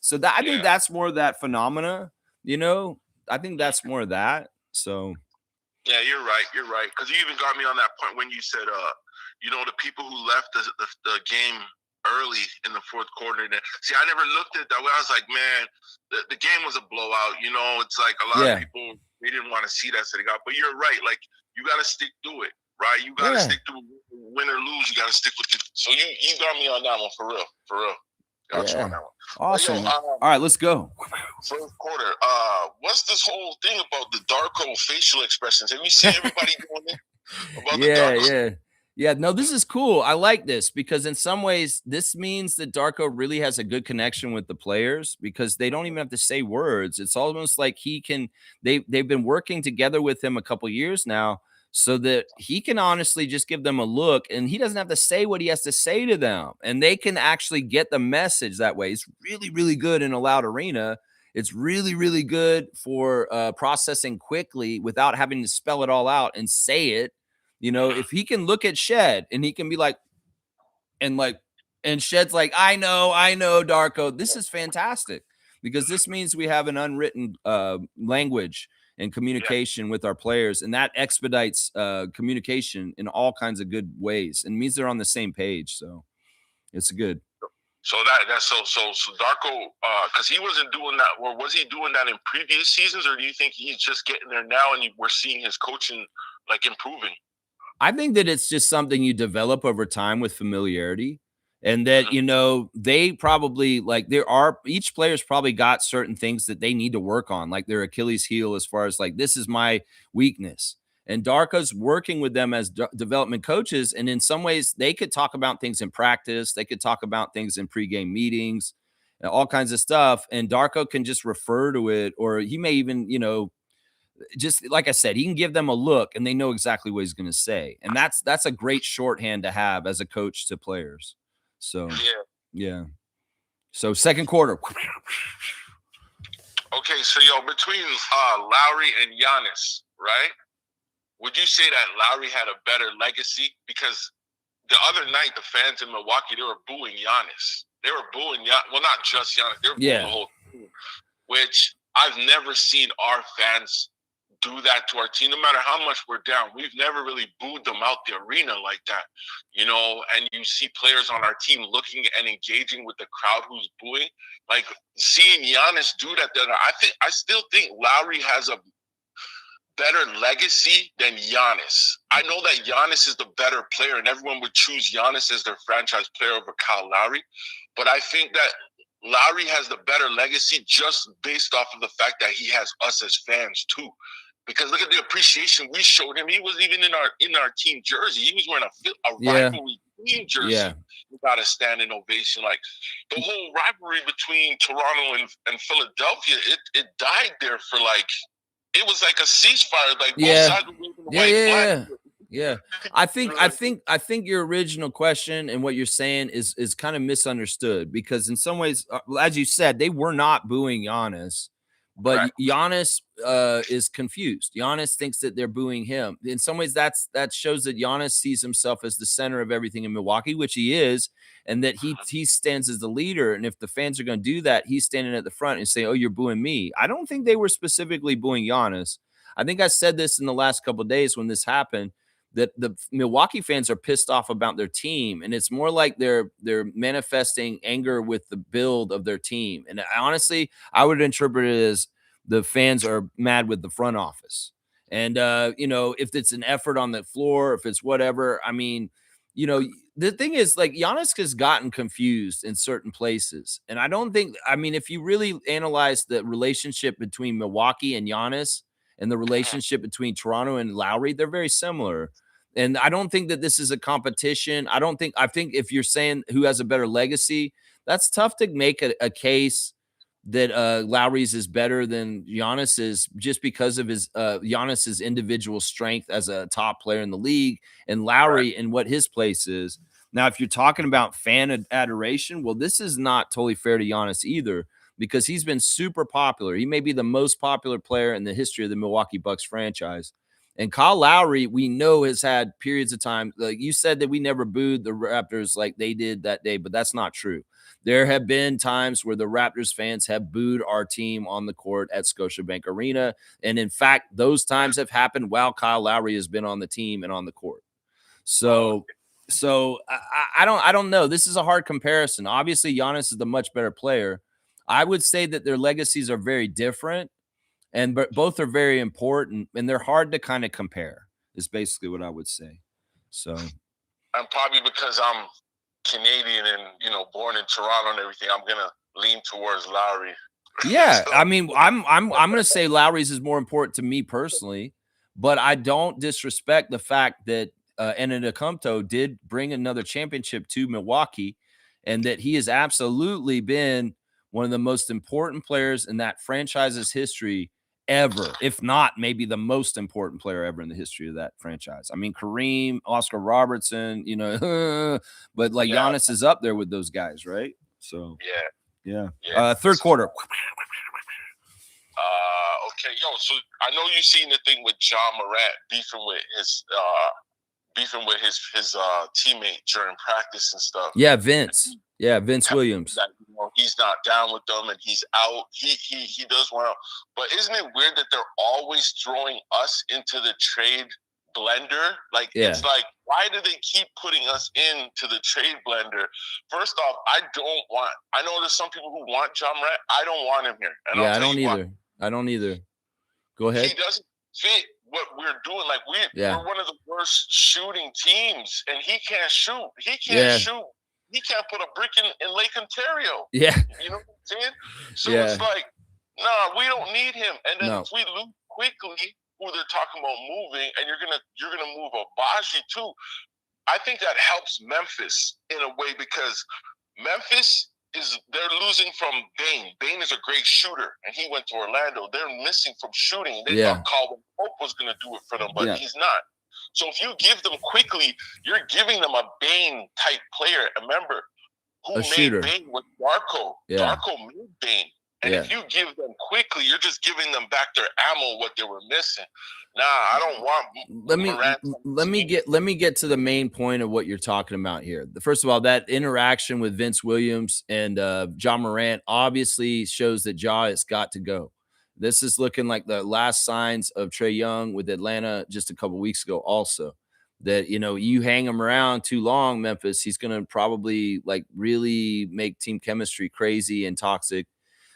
So I think that's more of that phenomena, I think that's more of that, so... Yeah, you're right. Because you even got me on that point when you said, the people who left the game early in the fourth quarter. See, I never looked at it that way. I was like, man, the game was a blowout. It's like a lot of people, they didn't want to see that. So they got, but you're right. Like, you got to stick to it, right? You got to stick to it. Win or lose, you got to stick with it. So you got me on that one for real. Got you on that one. Awesome. All right, let's go. First quarter. What's this whole thing about the Darko facial expressions? Have you seen everybody doing it? About Yeah, no, this is cool. I like this because in some ways, this means that Darko really has a good connection with the players because they don't even have to say words. It's almost like he can they've been working together with him a couple years now so that he can honestly just give them a look and he doesn't have to say what he has to say to them. And they can actually get the message that way. It's really, really good in a loud arena. It's really, really good for processing quickly without having to spell it all out and say it. You know, if he can look at Shed and he can be like, and like, and Shed's like, I know, Darko. This is fantastic because this means we have an unwritten language and communication with our players, and that expedites communication in all kinds of good ways, and means they're on the same page. So it's good. So so Darko, because he wasn't doing that, or was he doing that in previous seasons, or do you think he's just getting there now and we're seeing his coaching like improving? I think that it's just something you develop over time with familiarity. And that, you know, they probably like each player's probably got certain things that they need to work on, like their Achilles heel, as far as like, this is my weakness. And Darko's working with them as development coaches. And in some ways, they could talk about things in practice, they could talk about things in pregame meetings, all kinds of stuff. And Darko can just refer to it, or he may even, you know, just like I said, he can give them a look and they know exactly what he's going to say. And that's a great shorthand to have as a coach to players. So, yeah. So second quarter. Okay, so between Lowry and Giannis, right? Would you say that Lowry had a better legacy? Because the other night, the fans in Milwaukee, they were booing Giannis. They were booing well, not just Giannis. They were booing the whole team, which I've never seen our fans do that to our team. No matter how much we're down, we've never really booed them out the arena like that, you know. And you see players on our team looking and engaging with the crowd who's booing. Like seeing Giannis do that, I still think Lowry has a better legacy than Giannis. I know that Giannis is the better player, and everyone would choose Giannis as their franchise player over Kyle Lowry. But I think that Lowry has the better legacy just based off of the fact that he has us as fans too. Because look at the appreciation we showed him. He wasn't even in our team jersey. He was wearing a rivalry team jersey. Yeah. We got a standing ovation. Like the whole rivalry between Toronto and Philadelphia, it died there for like, it was like a ceasefire. Like both sides were waving the white flag. Yeah. I think your original question and what you're saying is kind of misunderstood, because in some ways, as you said, they were not booing Giannis. But Giannis is confused. Giannis thinks that they're booing him. In some ways, that shows that Giannis sees himself as the center of everything in Milwaukee, which he is, and that he stands as the leader. And if the fans are going to do that, he's standing at the front and saying, "Oh, you're booing me." I don't think they were specifically booing Giannis. I think I said this in the last couple of days when this happened, that the Milwaukee fans are pissed off about their team, and it's more like they're manifesting anger with the build of their team. And honestly, I would interpret it as the fans are mad with the front office. And you know, if it's an effort on the floor, if it's whatever, I mean, you know, the thing is, like, Giannis has gotten confused in certain places. And I don't think, I mean, if you really analyze the relationship between Milwaukee and Giannis and the relationship between Toronto and Lowry, they're very similar. And I don't think that this is a competition. I think if you're saying who has a better legacy, that's tough to make a case that Lowry's is better than Giannis's, just because of his Giannis's individual strength as a top player in the league, and Lowry and what his place is. Now, if you're talking about fan adoration, well, this is not totally fair to Giannis either, because he's been super popular. He may be the most popular player in the history of the Milwaukee Bucks franchise. And Kyle Lowry, we know, has had periods of time. Like you said, that we never booed the Raptors like they did that day, but that's not true. There have been times where the Raptors fans have booed our team on the court at Scotiabank Arena. And in fact, those times have happened while Kyle Lowry has been on the team and on the court. So I don't know. This is a hard comparison. Obviously, Giannis is the much better player. I would say that their legacies are very different, and both are very important, and they're hard to kind of compare, is basically what I would say. So, and probably because I'm Canadian and, you know, born in Toronto and everything, I'm gonna lean towards Lowry. Yeah, so, I mean, I'm gonna say Lowry's is more important to me personally, but I don't disrespect the fact that Antetokounmpo did bring another championship to Milwaukee, and that he has absolutely been one of the most important players in that franchise's history ever, if not maybe the most important player ever in the history of that franchise. I mean, Kareem, Oscar Robertson, but like Yeah, Giannis is up there with those guys, right? So yeah. yeah. Third quarter. Okay, yo. So I know you seen the thing with John Morant beefing with his teammate during practice and stuff. Yeah, Vince. Yeah, Vince Williams. That, he's not down with them and he's out. He does want out. But isn't it weird that they're always throwing us into the trade blender? Like, it's like, why do they keep putting us into the trade blender? First off, I know there's some people who want John Morant. I don't want him here. And I don't either. I don't either. Go ahead. He doesn't fit what we're doing. Like, we're one of the worst shooting teams, and he can't shoot. He can't shoot. He can't put a brick in Lake Ontario. Yeah. You know what I'm saying? So it's like, nah, we don't need him. And then if we lose quickly, who they're talking about moving, and you're gonna move Abaji too, I think that helps Memphis in a way, because Memphis they're losing from Bane. Bane is a great shooter, and he went to Orlando. They're missing from shooting. They thought Caldwell Pope was gonna do it for them, but he's not. So if you give them quickly, you're giving them a Bane type player. Remember, who made Bane was Darko. Darko made Bane. And if you give them quickly, you're just giving them back their ammo, what they were missing. Nah, I don't want. Let me get to the main point of what you're talking about here. First of all, that interaction with Vince Williams and John Morant obviously shows that Ja has got to go. This is looking like the last signs of Trae Young with Atlanta just a couple weeks ago. Also, that you hang him around too long, Memphis, he's going to probably like really make team chemistry crazy and toxic.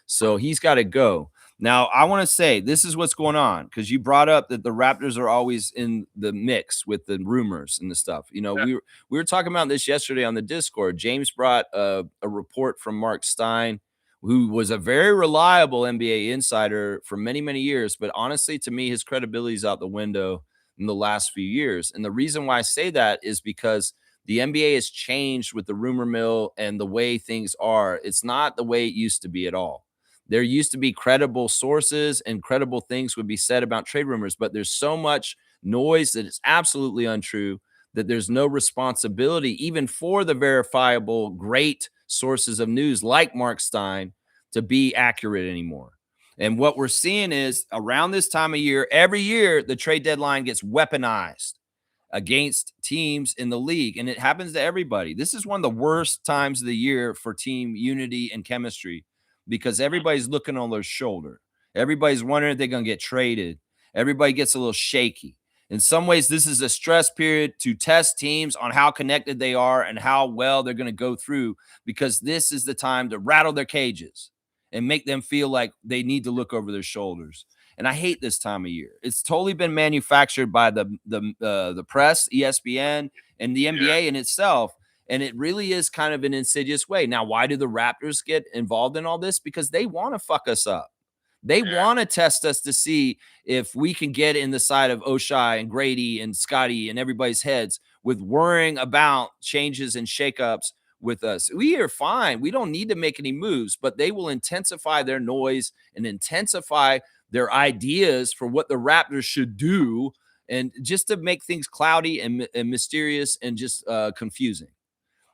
So he's got to go. Now, I want to say this is what's going on, because you brought up that the Raptors are always in the mix with the rumors and the stuff. We were talking about this yesterday on the Discord. James brought a report from Mark Stein, who was a very reliable NBA insider for many, many years. But honestly, to me, his credibility is out the window in the last few years. And the reason why I say that is because the NBA has changed with the rumor mill and the way things are. It's not the way it used to be at all. There used to be credible sources and credible things would be said about trade rumors, but there's so much noise that it's absolutely untrue, that there's no responsibility even for the verifiable great sources of news like Mark Stein to be accurate anymore. And what we're seeing is around this time of year, every year, the trade deadline gets weaponized against teams in the league, and it happens to everybody. This is one of the worst times of the year for team unity and chemistry, because everybody's looking on their shoulder. Everybody's wondering if they're going to get traded. Everybody gets a little shaky. In some ways, this is a stress period to test teams on how connected they are and how well they're going to go through, because this is the time to rattle their cages and make them feel like they need to look over their shoulders. And I hate this time of year. It's totally been manufactured by the press, ESPN, and the NBA in itself. And it really is kind of an insidious way. Now, why do the Raptors get involved in all this? Because they want to fuck us up. They want to test us to see if we can get in the side of Oshai and Grady and Scotty and everybody's heads with worrying about changes and shakeups with us. We are fine. We don't need to make any moves, but they will intensify their noise and intensify their ideas for what the Raptors should do, and just to make things cloudy and mysterious and just confusing.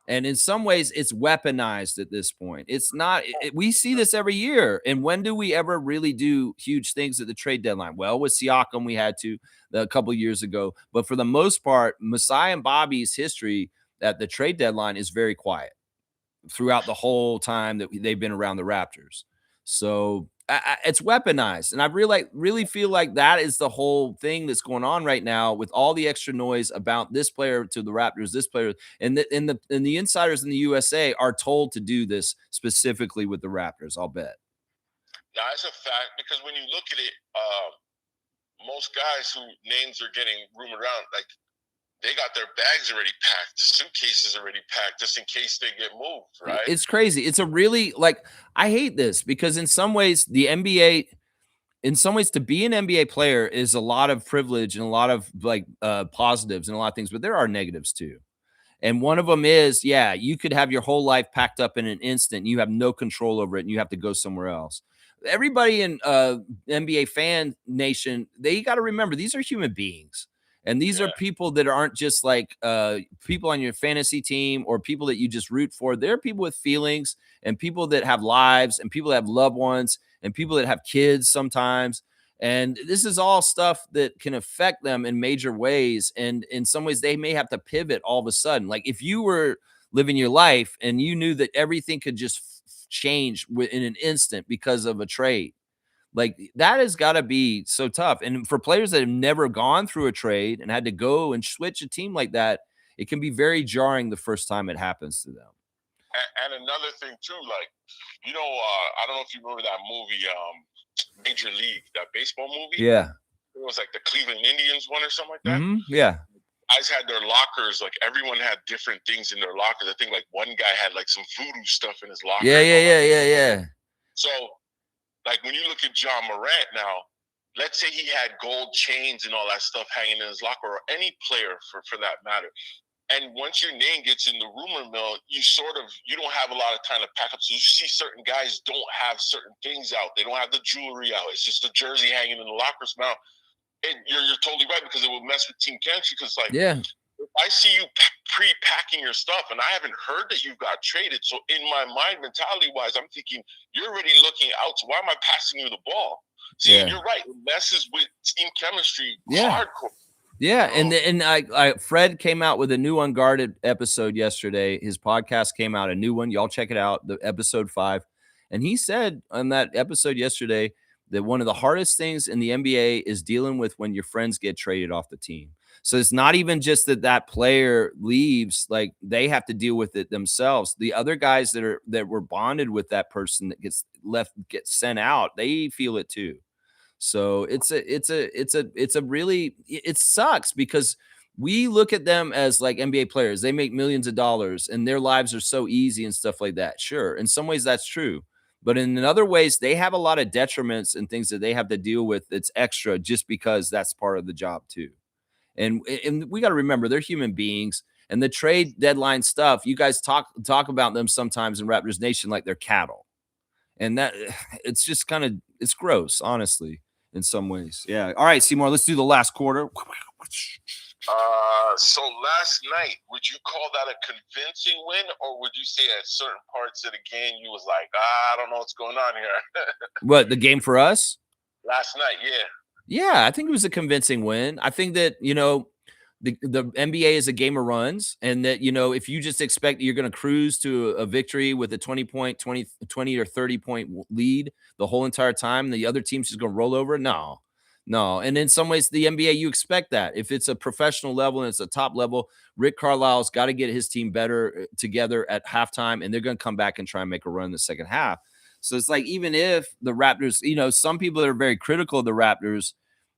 And in some ways, it's weaponized at this point. It's not, we see this every year. And when do we ever really do huge things at the trade deadline? Well, with Siakam, we had to a couple of years ago. But for the most part, Masai and Bobby's history at the trade deadline is very quiet throughout the whole time that they've been around the Raptors. So it's weaponized. And I really feel like that is the whole thing that's going on right now, with all the extra noise about this player to the Raptors, this player, and the insiders in the USA are told to do this specifically with the Raptors, I'll bet. Now, it's a fact, because when you look at it, most guys who names are getting rumored around, like, they got their bags already packed, suitcases already packed, just in case they get moved, right? It's crazy. It's a really, like, I hate this, because in some ways the NBA, in some ways, to be an NBA player is a lot of privilege and a lot of like positives and a lot of things, but there are negatives too. And one of them is, yeah, you could have your whole life packed up in an instant. You have no control over it and you have to go somewhere else. Everybody in NBA fan nation, they got to remember these are human beings. And these are Yeah. people that aren't just like people on your fantasy team or people that you just root for. They're people with feelings and people that have lives and people that have loved ones and people that have kids sometimes. And this is all stuff that can affect them in major ways. And in some ways, they may have to pivot all of a sudden. Like if you were living your life and you knew that everything could just change in an instant because of a trade, like that has got to be so tough. And for players that have never gone through a trade and had to go and switch a team like that, it can be very jarring the first time it happens to them. And another thing too, like, I don't know if you remember that movie, Major League, that baseball movie. Yeah. It was like the Cleveland Indians one or something like that. Yeah. Guys had their lockers, like everyone had different things in their lockers. I think like one guy had like some voodoo stuff in his locker. Yeah. So, like when you look at John Morant now, let's say he had gold chains and all that stuff hanging in his locker, or any player for that matter. And once your name gets in the rumor mill, you don't have a lot of time to pack up. So you see certain guys don't have certain things out. They don't have the jewelry out. It's just a jersey hanging in the lockers now. And you're totally right, because it will mess with team chemistry. Because if I see you pre-packing your stuff and I haven't heard that you got traded, so in my mind, mentality-wise, I'm thinking you're already looking out. So why am I passing you the ball? See, you're right. It messes with team chemistry hardcore. Yeah, and I Fred came out with a new Unguarded episode yesterday. His podcast came out, a new one. Y'all check it out, the episode 5. And he said on that episode yesterday that one of the hardest things in the NBA is dealing with when your friends get traded off the team. So it's not even just that player leaves, like they have to deal with it themselves. The other guys that were bonded with that person that gets sent out, they feel it too. So it sucks because we look at them as like NBA players. They make millions of dollars and their lives are so easy and stuff like that. Sure. In some ways that's true. But in other ways, they have a lot of detriments and things that they have to deal with that's extra just because that's part of the job too. And we got to remember they're human beings, and the trade deadline stuff, you guys talk about them sometimes in Raptors Nation like they're cattle. And that it's just it's gross, honestly, in some ways. Yeah. All right, Seymour, let's do the last quarter. So last night, would you call that a convincing win, or would you say at certain parts of the game you was like, I don't know what's going on here? What, the game for us? Last night, yeah. Yeah, I think it was a convincing win. I think that, the NBA is a game of runs, and that, if you just expect you're going to cruise to a victory with a 20 or 30 point lead the whole entire time, the other team's just going to roll over. No. And in some ways, the NBA, you expect that. If it's a professional level and it's a top level, Rick Carlisle's got to get his team better together at halftime, and they're going to come back and try and make a run in the second half. So it's like, even if the Raptors, some people that are very critical of the Raptors,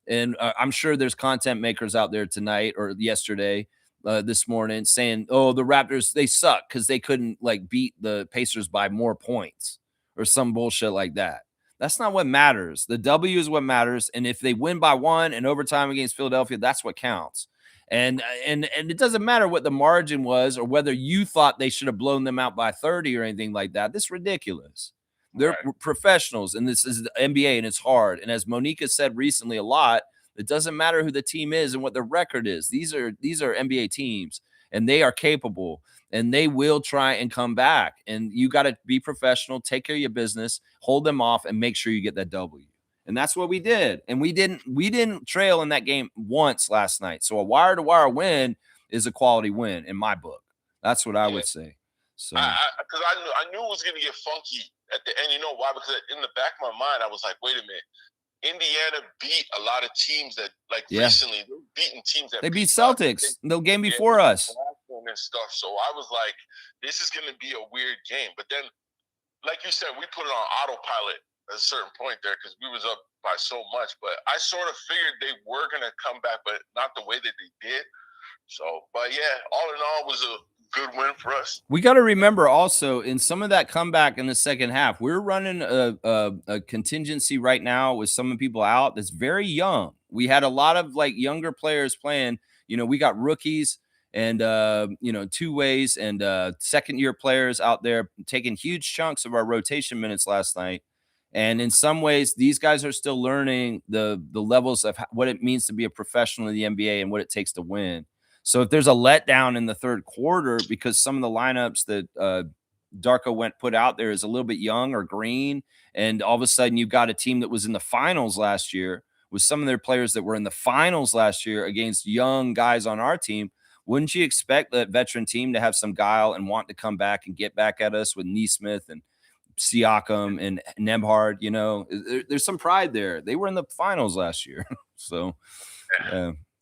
and I'm sure there's content makers out there tonight or yesterday, this morning, saying, oh, the Raptors, they suck because they couldn't like beat the Pacers by more points or some bullshit like that. That's not what matters. The W is what matters. And if they win by 1 in overtime against Philadelphia, that's what counts. And it doesn't matter what the margin was or whether you thought they should have blown them out by 30 or anything like that. This is ridiculous. They're professionals, and this is the NBA, and it's hard. And as Monica said recently a lot, it doesn't matter who the team is and what the record is. These are NBA teams, and they are capable, and they will try and come back. And you got to be professional, take care of your business, hold them off, and make sure you get that W. And that's what we did. And we didn't trail in that game once last night. So a wire-to-wire win is a quality win in my book. That's what I would say. So because I knew it was going to get funky at the end. You know why? Because in the back of my mind, I was like, wait a minute. Indiana beat a lot of teams that, like, recently, they're beating teams that they beat Celtics the game before us. And stuff. So I was like, this is going to be a weird game. But then, like you said, we put it on autopilot at a certain point there because we was up by so much. But I sort of figured they were going to come back, but not the way that they did. So, but yeah, all in all, it was a good win for us. We got to remember also in some of that comeback in the second half, we're running a contingency right now with some people out that's very young. We had a lot of like younger players playing. You know, we got rookies and you know, two ways and second year players out there taking huge chunks of our rotation minutes last night. And in some ways, these guys are still learning the levels of what it means to be a professional in the NBA and what it takes to win. So if there's a letdown in the third quarter because some of the lineups that Darko put out there is a little bit young or green, and all of a sudden you've got a team that was in the finals last year with some of their players that were in the finals last year against young guys on our team, wouldn't you expect that veteran team to have some guile and want to come back and get back at us with Neesmith and Siakam and Nembhard? You know, there's some pride there. They were in the finals last year. So,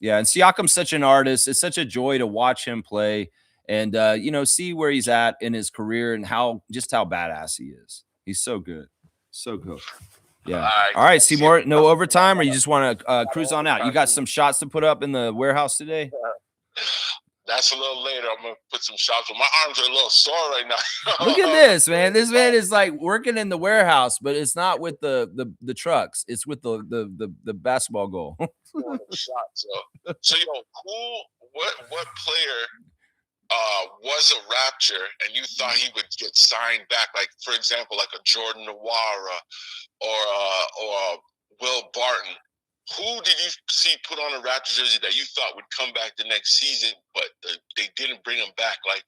yeah, and Siakam's such an artist. It's such a joy to watch him play and you know, see where he's at in his career and how badass he is. He's so good. So good. Yeah. All right, Seymour, no overtime, or you just want to cruise on out? You got some shots to put up in the warehouse today? That's a little later. I'm gonna put some shots, but my arms are a little sore right now. Look at this, man. This man is like working in the warehouse, but it's not with the trucks. It's with the basketball goal. Shots, so yo, what player was a Raptor and you thought he would get signed back? Like, for example, like a Jordan Nwora or Will Barton. Who did you see put on a Raptors jersey that you thought would come back the next season, but they didn't bring him back? Like,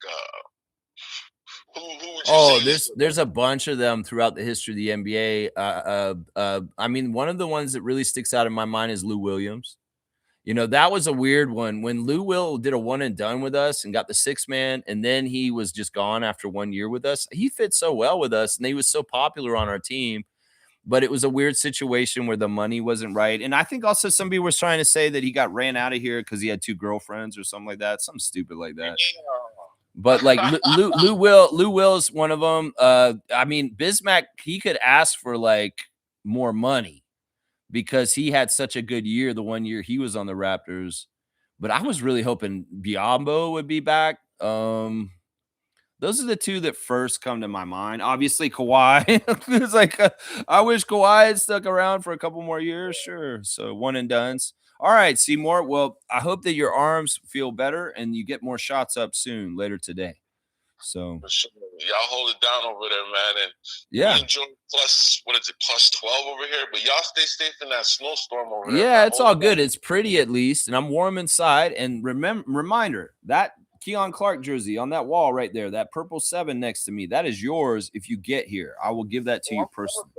who would you say? There's a bunch of them throughout the history of the NBA. I mean, one of the ones that really sticks out in my mind is Lou Williams. You know, that was a weird one when Lou Will did a one and done with us and got the 6-man, and then he was just gone after 1 year with us. He fit so well with us, and he was so popular on our team. But it was a weird situation where the money wasn't right. And I think also somebody was trying to say that he got ran out of here because he had 2 girlfriends or something like that. Something stupid like that. But like Lou Will's one of them. I mean, Bismack, he could ask for like more money because he had such a good year the 1 year he was on the Raptors. But I was really hoping Biyombo would be back. Those are the two that first come to my mind. Obviously, Kawhi. It's like, I wish Kawhi had stuck around for a couple more years. Sure. So one and dones. All right, Seymour. Well, I hope that your arms feel better and you get more shots up soon later today. So for sure. Y'all hold it down over there, man. And yeah, enjoy plus 12 over here. But y'all stay safe in that snowstorm over there. Yeah, it's all good. It's pretty at least, and I'm warm inside. And reminder that Keon Clark jersey on that wall right there, that purple 7 next to me, that is yours if you get here. I will give that to you personally.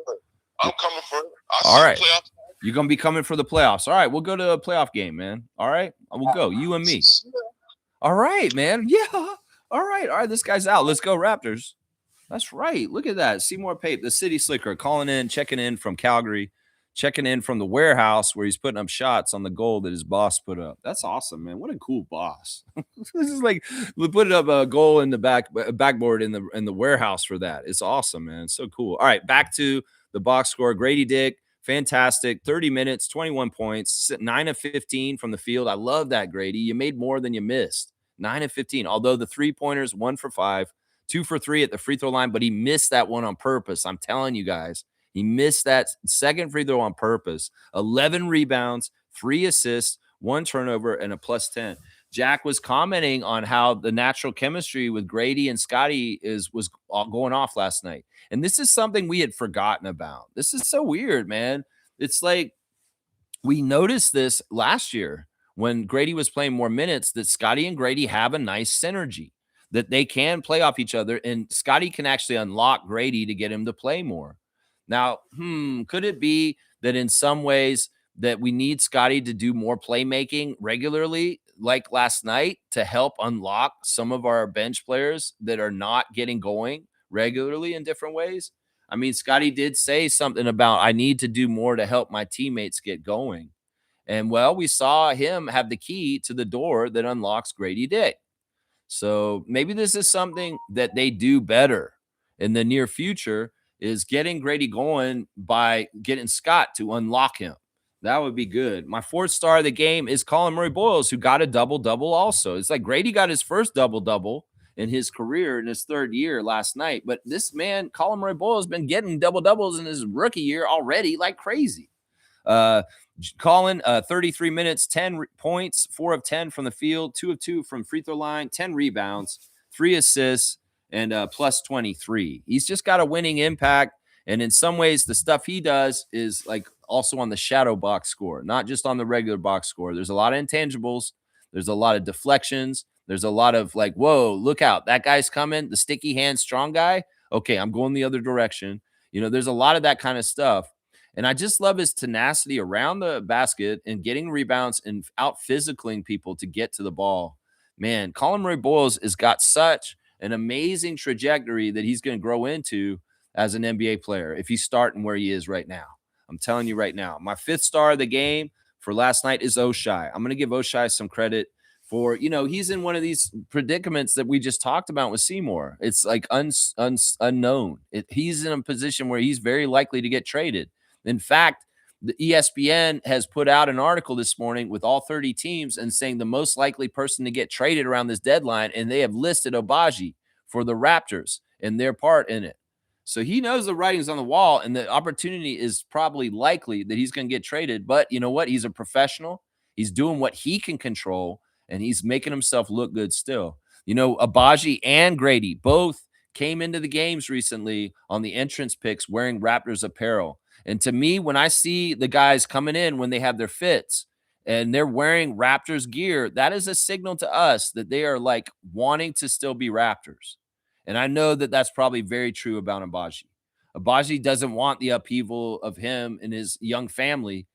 I'm coming for it. All right. You're going to be coming for the playoffs. All right. We'll go to a playoff game, man. All right. We'll go. You and me. All right, man. Yeah. All right. All right. This guy's out. Let's go, Raptors. That's right. Look at that. Seymour Pape, the city slicker, calling in, checking in from Calgary. Checking in from the warehouse where he's putting up shots on the goal that his boss put up. That's awesome, man. What a cool boss. This is like we put up a goal in the backboard in the warehouse for that. It's awesome, man. It's so cool. All right, back to the box score. Grady Dick, fantastic. 30 minutes, 21 points, 9 of 15 from the field. I love that, Grady. You made more than you missed. 9 of 15. Although the 3-pointers, 1 for 5, 2 for 3 at the free throw line, but he missed that one on purpose. I'm telling you guys. He missed that second free throw on purpose. 11 rebounds, 3 assists, 1 turnover, and a plus 10. Jack was commenting on how the natural chemistry with Grady and Scotty was going off last night. And this is something we had forgotten about. This is so weird, man. It's like we noticed this last year when Grady was playing more minutes, that Scotty and Grady have a nice synergy, that they can play off each other, and Scotty can actually unlock Grady to get him to play more. Now, could it be that in some ways that we need Scotty to do more playmaking regularly, like last night, to help unlock some of our bench players that are not getting going regularly in different ways? I mean, Scotty did say something about, I need to do more to help my teammates get going. And, well, we saw him have the key to the door that unlocks Grady Dick. So maybe this is something that they do better in the near future, is getting Grady going by getting Scott to unlock him. That would be good. My 4th star of the game is Colin Murray-Boyles, who got a double-double also. It's like Grady got his first double-double, in his career in his third year last night. But this man, Colin Murray-Boyle, has been getting double doubles in his rookie year already like crazy. Uh, Colin, 33 minutes, 10 points, 4 of 10 from the field, 2 of 2 from free throw line, 10 rebounds, 3 assists, and plus 23. He's just got a winning impact. And in some ways, the stuff he does is like also on the shadow box score, not just on the regular box score. There's a lot of intangibles. There's a lot of deflections. There's a lot of like, whoa, look out. That guy's coming. The sticky hand, strong guy. Okay, I'm going the other direction. There's a lot of that kind of stuff. And I just love his tenacity around the basket and getting rebounds and out physicaling people to get to the ball. Man, Colin Murray-Boyles has got such an amazing trajectory that he's going to grow into as an NBA player if he's starting where he is right now. I'm telling you right now. My fifth star of the game for last night is Oshai. I'm going to give Oshai some credit for, he's in one of these predicaments that we just talked about with Seymour. It's like unknown. He's in a position where he's very likely to get traded. In fact, the ESPN has put out an article this morning with all 30 teams and saying the most likely person to get traded around this deadline, and they have listed Agbaji for the Raptors and their part in it. So he knows the writing's on the wall, and the opportunity is probably likely that he's going to get traded. But you know what? He's a professional. He's doing what he can control, and he's making himself look good still. Agbaji and Grady both came into the games recently on the entrance picks wearing Raptors apparel. And to me, when I see the guys coming in when they have their fits and they're wearing Raptors gear, that is a signal to us that they are like wanting to still be Raptors. And I know that that's probably very true about Agbaji. Agbaji doesn't want the upheaval of him and his young family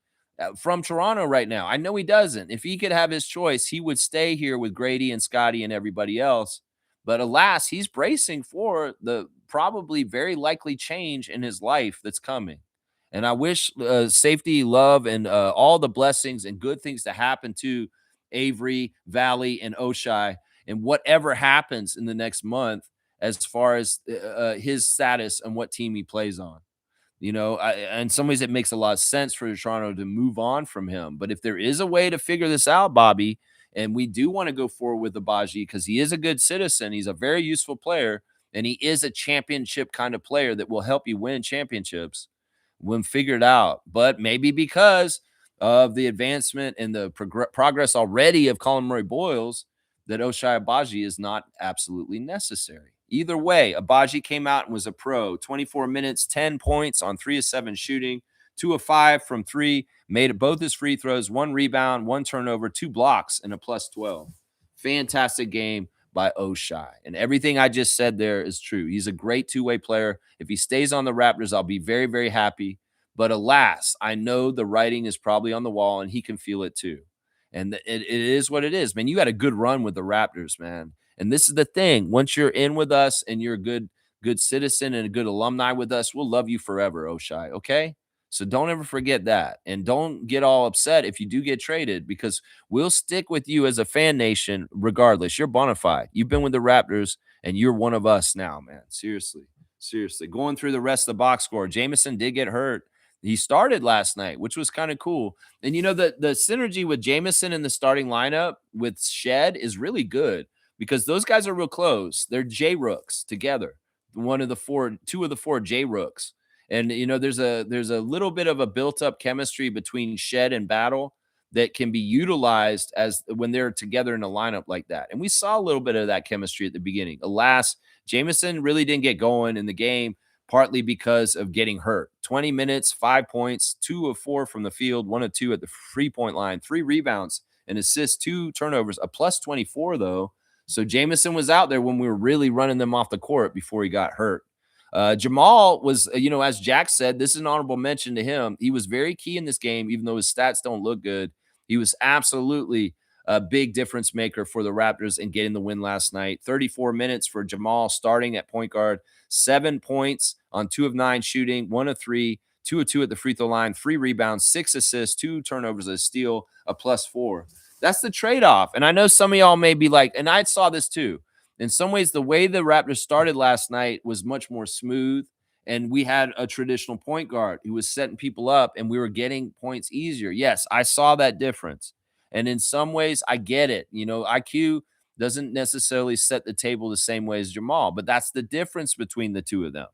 from Toronto right now. I know he doesn't. If he could have his choice, he would stay here with Grady and Scotty and everybody else. But alas, he's bracing for the probably very likely change in his life that's coming. And I wish safety, love, and all the blessings and good things to happen to Avery, Valley, and Oshai, and whatever happens in the next month as far as his status and what team he plays on. In some ways, it makes a lot of sense for Toronto to move on from him. But if there is a way to figure this out, Bobby, and we do want to go forward with Agbaji because he is a good citizen, he's a very useful player, and he is a championship kind of player that will help you win championships when figured out. But maybe because of the advancement and the progress already of Colin Murray-Boyles, that Oshai Agbaji is not absolutely necessary. Either way, Agbaji came out and was a pro. 24 minutes, 10 points on 3 of 7 shooting, 2 of 5 from 3, made both his free throws, 1 rebound, 1 turnover, 2 blocks, and a plus 12. Fantastic game by Oshai. And everything I just said there is true. He's a great two-way player. If he stays on the Raptors, I'll be very, very happy. But alas, I know the writing is probably on the wall, and he can feel it too. And it is what it is, man. You got a good run with the Raptors, man. And this is the thing. Once you're in with us and you're a good citizen and a good alumni with us, we'll love you forever, Oshai, okay? So don't ever forget that. And don't get all upset if you do get traded, because we'll stick with you as a fan nation regardless. You're bona fide. You've been with the Raptors, and you're one of us now, man. Seriously. Seriously. Going through the rest of the box score, Jameson did get hurt. He started last night, which was kind of cool. And the synergy with Jameson in the starting lineup with Shed is really good because those guys are real close. They're J Rooks together. Two of the four J Rooks. And there's a little bit of a built-up chemistry between Shed and Battle that can be utilized as when they're together in a lineup like that. And we saw a little bit of that chemistry at the beginning. Alas, Jameson really didn't get going in the game, partly because of getting hurt. 20 minutes, 5 points, 2 of 4 from the field, 1 of 2 at the free-point line, 3 rebounds, an assist, 2 turnovers, a plus 24, though. So Jameson was out there when we were really running them off the court before he got hurt. Jamal was, as Jack said, this is an honorable mention to him. He was very key in this game, even though his stats don't look good. He was absolutely a big difference maker for the Raptors in getting the win last night. 34 minutes for Jamal starting at point guard, 7 points on 2 of 9 shooting, 1 of 3, 2 of 2 at the free throw line, 3 rebounds, 6 assists, 2 turnovers, a steal, a plus 4. That's the trade-off. And I know some of y'all may be like, and I saw this too. In some ways, the way the Raptors started last night was much more smooth. And we had a traditional point guard who was setting people up, and we were getting points easier. Yes, I saw that difference. And in some ways, I get it. IQ, doesn't necessarily set the table the same way as Jamal. But that's the difference between the two of them.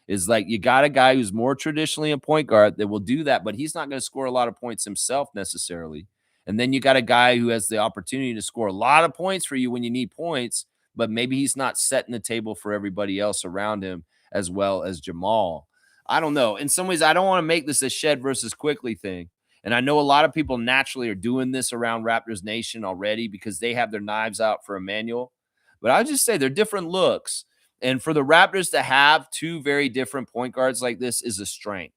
Is like you got a guy who's more traditionally a point guard that will do that, but he's not going to score a lot of points himself necessarily. And then you got a guy who has the opportunity to score a lot of points for you when you need points, but maybe he's not setting the table for everybody else around him as well as Jamal. I don't know. In some ways, I don't want to make this a Shed versus Quickly thing. And I know a lot of people naturally are doing this around Raptors Nation already because they have their knives out for Emmanuel. But I'll just say they're different looks. And for the Raptors to have two very different point guards like this is a strength.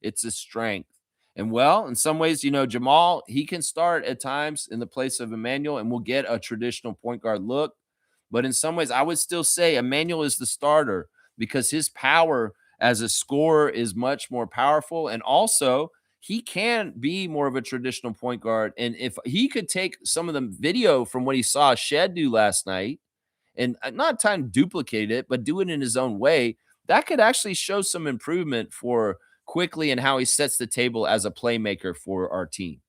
It's a strength. And well, in some ways, Jamal, he can start at times in the place of Emmanuel and we'll get a traditional point guard look. But in some ways, I would still say Emmanuel is the starter because his power as a scorer is much more powerful. And also, he can be more of a traditional point guard. And if he could take some of the video from what he saw Shed do last night and not trying to duplicate it, but do it in his own way, that could actually show some improvement for Quickly and how he sets the table as a playmaker for our team.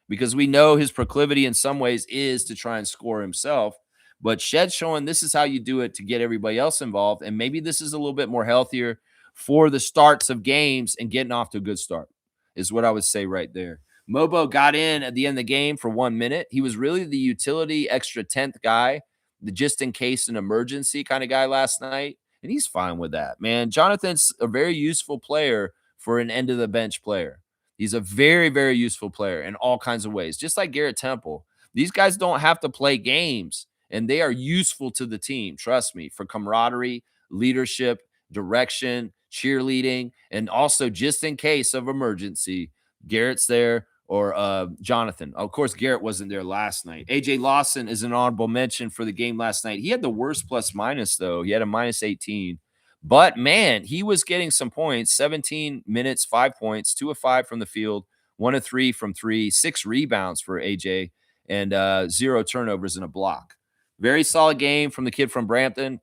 Because we know his proclivity in some ways is to try and score himself. But Shed showing this is how you do it to get everybody else involved. And maybe this is a little bit more healthier for the starts of games and getting off to a good start, is what I would say right there. Mobo got in at the end of the game for 1 minute. He was really the utility extra 10th guy, the just in case an emergency kind of guy last night. And he's fine with that, man. Jonathan's a very useful player for an end of the bench player. He's a very, very useful player in all kinds of ways, just like Garrett Temple. These guys don't have to play games, and they are useful to the team. Trust me, for camaraderie, leadership, direction, cheerleading, and also just in case of emergency, Garrett's there or Jonathan. Of course, Garrett wasn't there last night. AJ Lawson is an honorable mention for the game last night. He had the worst plus minus, though. He had a minus 18. But man, he was getting some points 17 minutes, 5 points, 2 of 5 from the field, 1 of 3 from three, 6 rebounds for AJ, and 0 turnovers and a block. Very solid game from the kid from Brampton.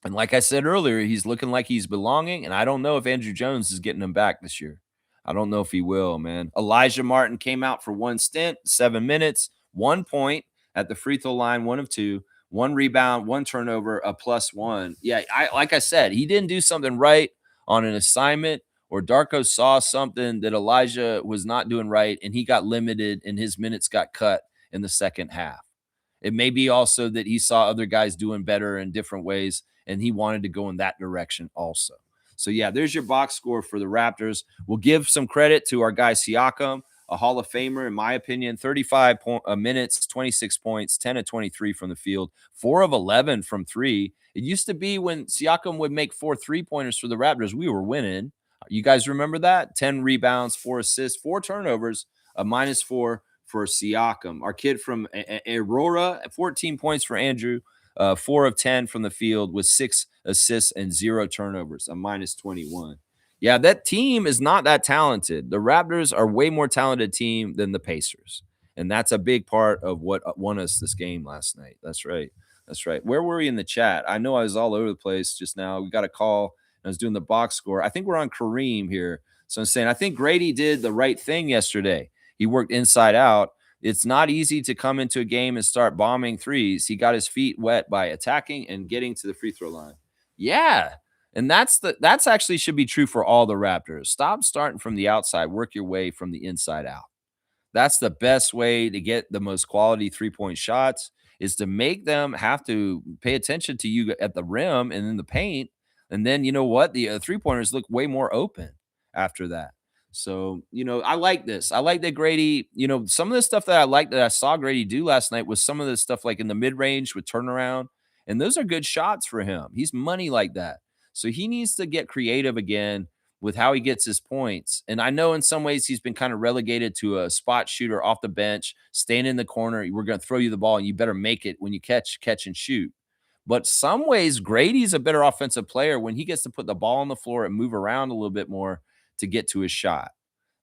And like I said earlier, he's looking like he's belonging. And I don't know if Andrew Jones is getting him back this year. I don't know if he will, man. Elijah Martin came out for one stint, 7 minutes, 1 point at the free throw line, 1 of 2. 1 rebound, 1 turnover, a +1. Yeah, like I said, he didn't do something right on an assignment, or Darko saw something that Elijah was not doing right, and he got limited, and his minutes got cut in the second half. It may be also that he saw other guys doing better in different ways, and he wanted to go in that direction also. So, yeah, there's your box score for the Raptors. We'll give some credit to our guy Siakam, a Hall of Famer, in my opinion. 35 minutes, 26 points, 10 of 23 from the field, 4 of 11 from three. It used to be when Siakam would make 4 3-pointers for the Raptors, we were winning. You guys remember that? 10 rebounds, 4 assists, 4 turnovers, a -4 for Siakam. Our kid from Aurora, 14 points for Andrew, 4 of 10 from the field with 6 assists and 0 turnovers, a -21. Yeah, that team is not that talented. The Raptors are way more talented team than the Pacers. And that's a big part of what won us this game last night. That's right. That's right. Where were we in the chat? I know I was all over the place just now. We got a call. I was doing the box score. I think we're on Kareem here. So I'm saying I think Grady did the right thing yesterday. He worked inside out. It's not easy to come into a game and start bombing threes. He got his feet wet by attacking and getting to the free throw line. Yeah. And that's actually should be true for all the Raptors. Stop starting from the outside, work your way from the inside out. That's the best way to get the most quality three-point shots, is to make them have to pay attention to you at the rim and in the paint. And then you know what? The three-pointers look way more open after that. So, I like this. I like that Grady, some of the stuff that I like that I saw Grady do last night was some of the stuff like in the mid-range with turnaround. And those are good shots for him. He's money like that. So he needs to get creative again with how he gets his points. And I know in some ways he's been kind of relegated to a spot shooter off the bench, staying in the corner. We're going to throw you the ball and you better make it when you catch and shoot. But some ways Grady's a better offensive player when he gets to put the ball on the floor and move around a little bit more to get to his shot.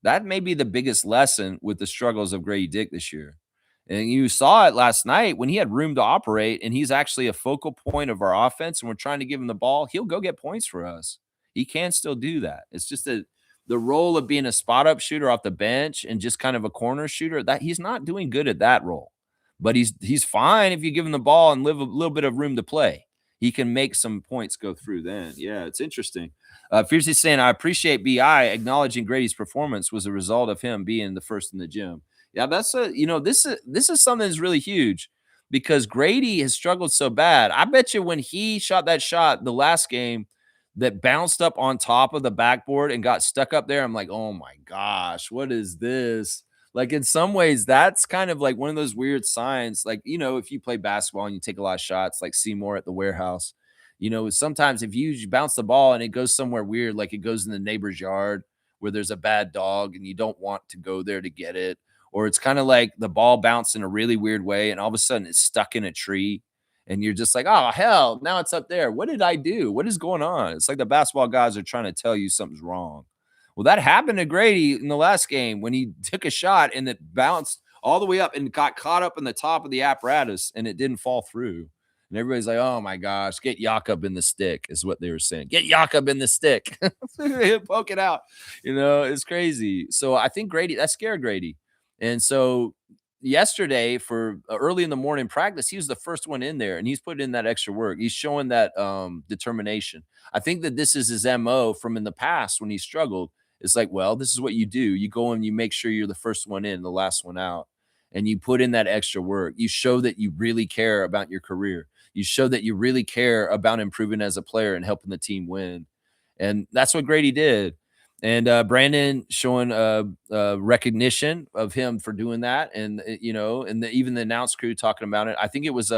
That may be the biggest lesson with the struggles of Grady Dick this year. And you saw it last night when he had room to operate and he's actually a focal point of our offense and we're trying to give him the ball. He'll go get points for us. He can still do that. It's just that the role of being a spot up shooter off the bench and just kind of a corner shooter, that he's not doing good at that role. but he's fine if you give him the ball and live a little bit of room to play. He can make some points go through then. Yeah, it's interesting. Fiercely saying, I appreciate BI acknowledging Grady's performance was a result of him being the first in the gym. Yeah, that's a this is something that's really huge because Grady has struggled so bad. I bet you when he shot that shot the last game that bounced up on top of the backboard and got stuck up there, I'm like, oh my gosh, what is this? Like in some ways, that's kind of like one of those weird signs. Like, if you play basketball and you take a lot of shots, like Seymour at the warehouse, sometimes if you bounce the ball and it goes somewhere weird, like it goes in the neighbor's yard where there's a bad dog and you don't want to go there to get it, or it's kind of like the ball bounced in a really weird way and all of a sudden it's stuck in a tree and you're just like, oh hell, now it's up there. What did I do? What is going on? It's like the basketball guys are trying to tell you something's wrong. Well, that happened to Grady in the last game when he took a shot and it bounced all the way up and got caught up in the top of the apparatus and it didn't fall through. And everybody's like, oh my gosh, get Jakob in the stick, is what they were saying. Get Jakob in the stick. Poke it out. It's crazy. So I think that scared Grady. And so yesterday for early in the morning practice, he was the first one in there and he's putting in that extra work. He's showing that determination. I think that this is his MO from in the past when he struggled. It's like, well, this is what you do. You go and you make sure you're the first one in, the last one out, and you put in that extra work. You show that you really care about your career. You show that you really care about improving as a player and helping the team win. And that's what Grady did. And Brandon showing recognition of him for doing that. And, even the announce crew talking about it. I think it was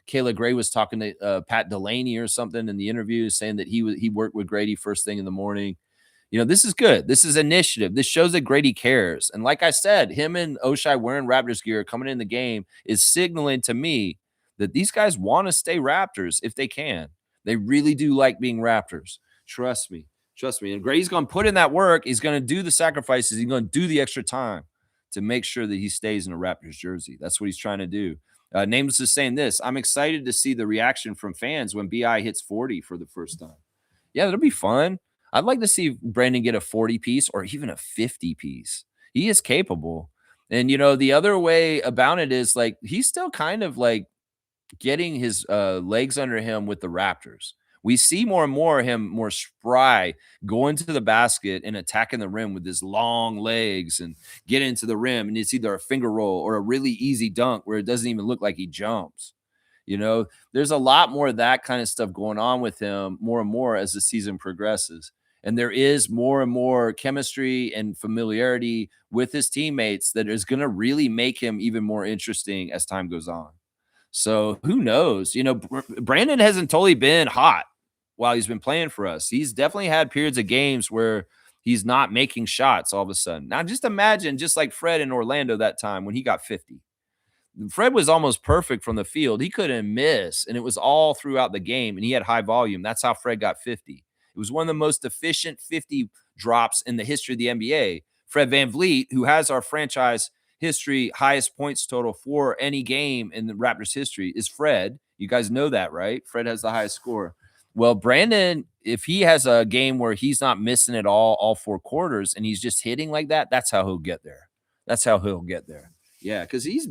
Kayla Gray was talking to Pat Delaney or something in the interview saying that he worked with Grady first thing in the morning. This is good. This is initiative. This shows that Grady cares. And like I said, him and Oshai wearing Raptors gear coming in the game is signaling to me that these guys want to stay Raptors if they can. They really do like being Raptors. Trust me. Trust me. And Grady's going to put in that work. He's going to do the sacrifices. He's going to do the extra time to make sure that he stays in a Raptors jersey. That's what he's trying to do. Nameless is saying this. I'm excited to see the reaction from fans when BI hits 40 for the first time. Yeah, that'll be fun. I'd like to see Brandon get a 40 piece or even a 50 piece. He is capable. And, the other way about it is like he's still kind of like getting his legs under him with the Raptors. We see more and more him more spry going to the basket and attacking the rim with his long legs and get into the rim. And it's either a finger roll or a really easy dunk where it doesn't even look like he jumps. There's a lot more of that kind of stuff going on with him more and more as the season progresses. And there is more and more chemistry and familiarity with his teammates that is going to really make him even more interesting as time goes on. So who knows? Brandon hasn't totally been hot while he's been playing for us. He's definitely had periods of games where he's not making shots all of a sudden. Now, just imagine, just like Fred in Orlando that time when he got 50. Fred was almost perfect from the field. He couldn't miss, and it was all throughout the game, and he had high volume. That's how Fred got 50. It was one of the most efficient 50 drops in the history of the NBA. Fred VanVleet, who has our franchise history highest points total for any game in the Raptors history, is Fred. You guys know that, right? Fred has the highest score. Well, Brandon, if he has a game where he's not missing at all 4 quarters, and he's just hitting like that, that's how he'll get there. That's how he'll get there. Yeah, because he's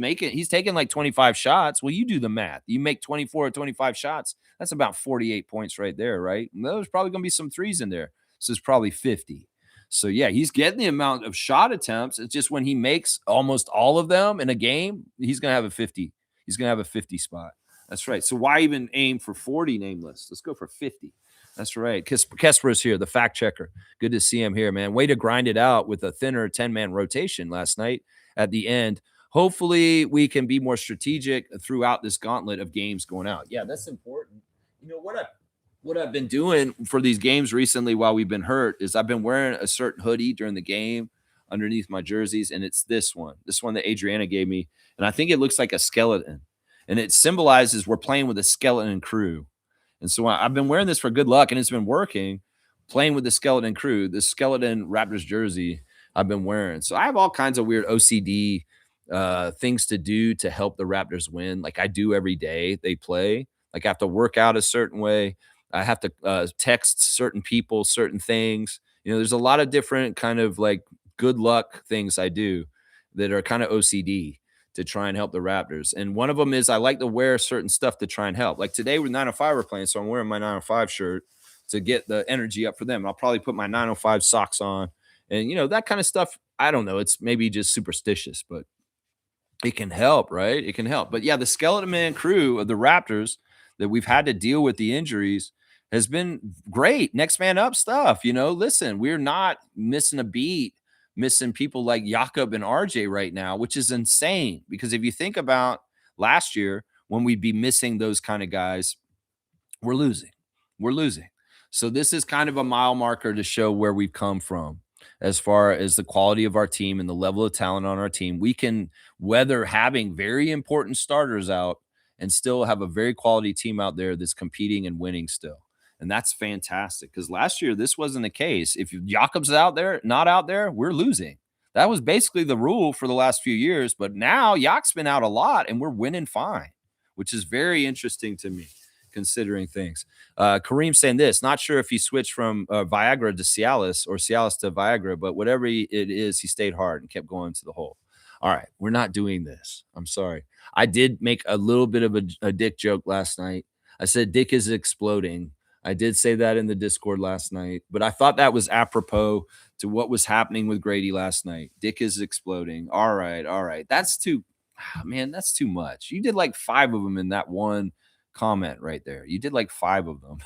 taking like 25 shots. Well, you do the math. You make 24 or 25 shots. That's about 48 points right there, right? And there's probably going to be some threes in there. So it's probably 50. So yeah, he's getting the amount of shot attempts. It's just when he makes almost all of them in a game, he's going to have a 50. He's going to have a 50 spot. That's right. So why even aim for 40 nameless? Let's go for 50. That's right. Kesper is here, the fact checker. Good to see him here, man. Way to grind it out with a thinner 10-man rotation last night at the end. Hopefully we can be more strategic throughout this gauntlet of games going out. Yeah, that's important. What I've been doing for these games recently while we've been hurt is I've been wearing a certain hoodie during the game underneath my jerseys, and it's this one that Adriana gave me, and I think it looks like a skeleton, and it symbolizes we're playing with a skeleton crew. And so I've been wearing this for good luck, and it's been working, playing with the skeleton crew, the skeleton Raptors jersey I've been wearing. So I have all kinds of weird OCD things to do to help the Raptors win. Like I do every day they play. Like I have to work out a certain way. I have to text certain people, certain things. There's a lot of different kind of like good luck things I do that are kind of OCD to try and help the Raptors. And one of them is I like to wear certain stuff to try and help. Like today with 905 we're playing, so I'm wearing my 905 shirt to get the energy up for them. I'll probably put my 905 socks on, and that kind of stuff. I don't know. It's maybe just superstitious, but it can help, right? It can help. But yeah, the skeleton man crew of the Raptors that we've had to deal with the injuries has been great. Next man up stuff. Listen, we're not missing a beat, missing people like Jakob and RJ right now, which is insane. Because if you think about last year when we'd be missing those kind of guys, we're losing. We're losing. So this is kind of a mile marker to show where we've come from as far as the quality of our team and the level of talent on our team. We can weather having very important starters out and still have a very quality team out there that's competing and winning still. And that's fantastic because last year this wasn't the case. If Jakob's out there, not out there, we're losing. That was basically the rule for the last few years. But now Yak's been out a lot and we're winning fine, which is very interesting to me considering things. Kareem saying this, not sure if he switched from Viagra to Cialis or Cialis to Viagra, but whatever it is, he stayed hard and kept going to the hole. All right, we're not doing this. I'm sorry. I did make a little bit of a dick joke last night. I said dick is exploding. I did say that in the Discord last night, but I thought that was apropos to what was happening with Grady last night. Dick is exploding. All right. That's too, man, that's too much. You did like 5 of them in that one comment right there. You did like 5 of them.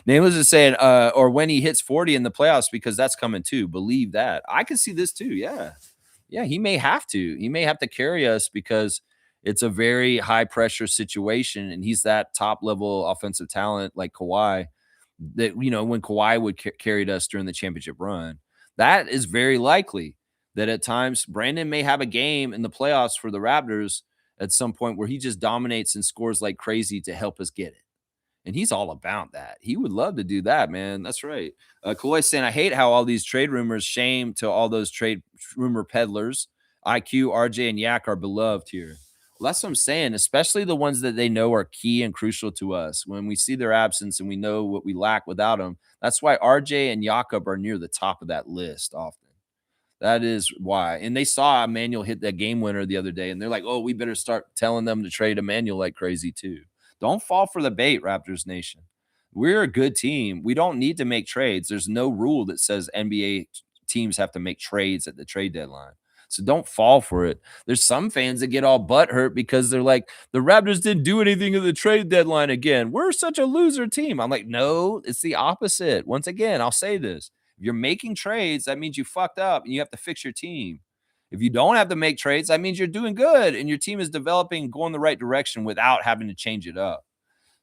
Nameless is saying, or when he hits 40 in the playoffs, because that's coming too. Believe that. I can see this too. Yeah. He may have to. He may have to carry us because it's a very high pressure situation, and he's that top level offensive talent like Kawhi. That when Kawhi would carried us during the championship run, that is very likely that at times Brandon may have a game in the playoffs for the Raptors at some point where he just dominates and scores like crazy to help us get it. And he's all about that. He would love to do that, man. That's right. Kaloy saying, I hate how all these trade rumors, shame to all those trade rumor peddlers. IQ, RJ, and Yak are beloved here. Well, that's what I'm saying, especially the ones that they know are key and crucial to us. When we see their absence and we know what we lack without them, that's why RJ and Jakob are near the top of that list often. That is why. And they saw Emmanuel hit that game winner the other day, and they're like, oh, we better start telling them to trade Emmanuel like crazy too. Don't fall for the bait, Raptors Nation. We're a good team. We don't need to make trades. There's no rule that says NBA teams have to make trades at the trade deadline. So don't fall for it. There's some fans that get all butthurt because they're like, the Raptors didn't do anything at the trade deadline again. We're such a loser team. I'm like, no, it's the opposite. Once again, I'll say this. If you're making trades, that means you fucked up and you have to fix your team. If you don't have to make trades, that means you're doing good and your team is developing, going the right direction without having to change it up.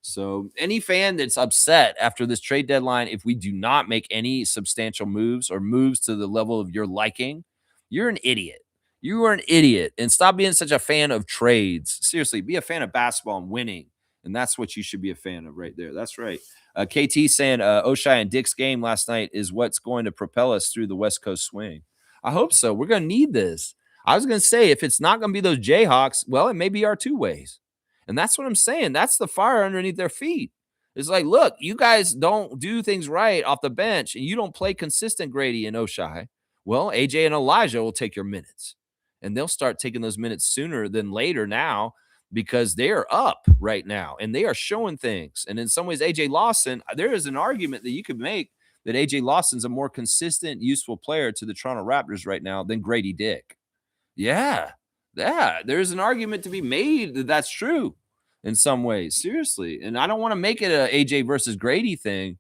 So any fan that's upset after this trade deadline, if we do not make any substantial moves or moves to the level of your liking, you're an idiot. You are an idiot. And stop being such a fan of trades. Seriously, be a fan of basketball and winning. And that's what you should be a fan of right there. That's right. KT saying Oshai and Dick's game last night is what's going to propel us through the West Coast swing. I hope so. We're going to need this. I was going to say, if it's not going to be those Jayhawks, well, it may be our two ways. And that's what I'm saying. That's the fire underneath their feet. It's like, look, you guys don't do things right off the bench and you don't play consistent, Grady and Oshai. Well, AJ and Elijah will take your minutes. And they'll start taking those minutes sooner than later now because they are up right now and they are showing things. And in some ways, AJ Lawson, there is an argument that you could make that AJ Lawson's a more consistent, useful player to the Toronto Raptors right now than Grady Dick. Yeah, there's an argument to be made that that's true in some ways, seriously. And I don't want to make it a AJ versus Grady thing,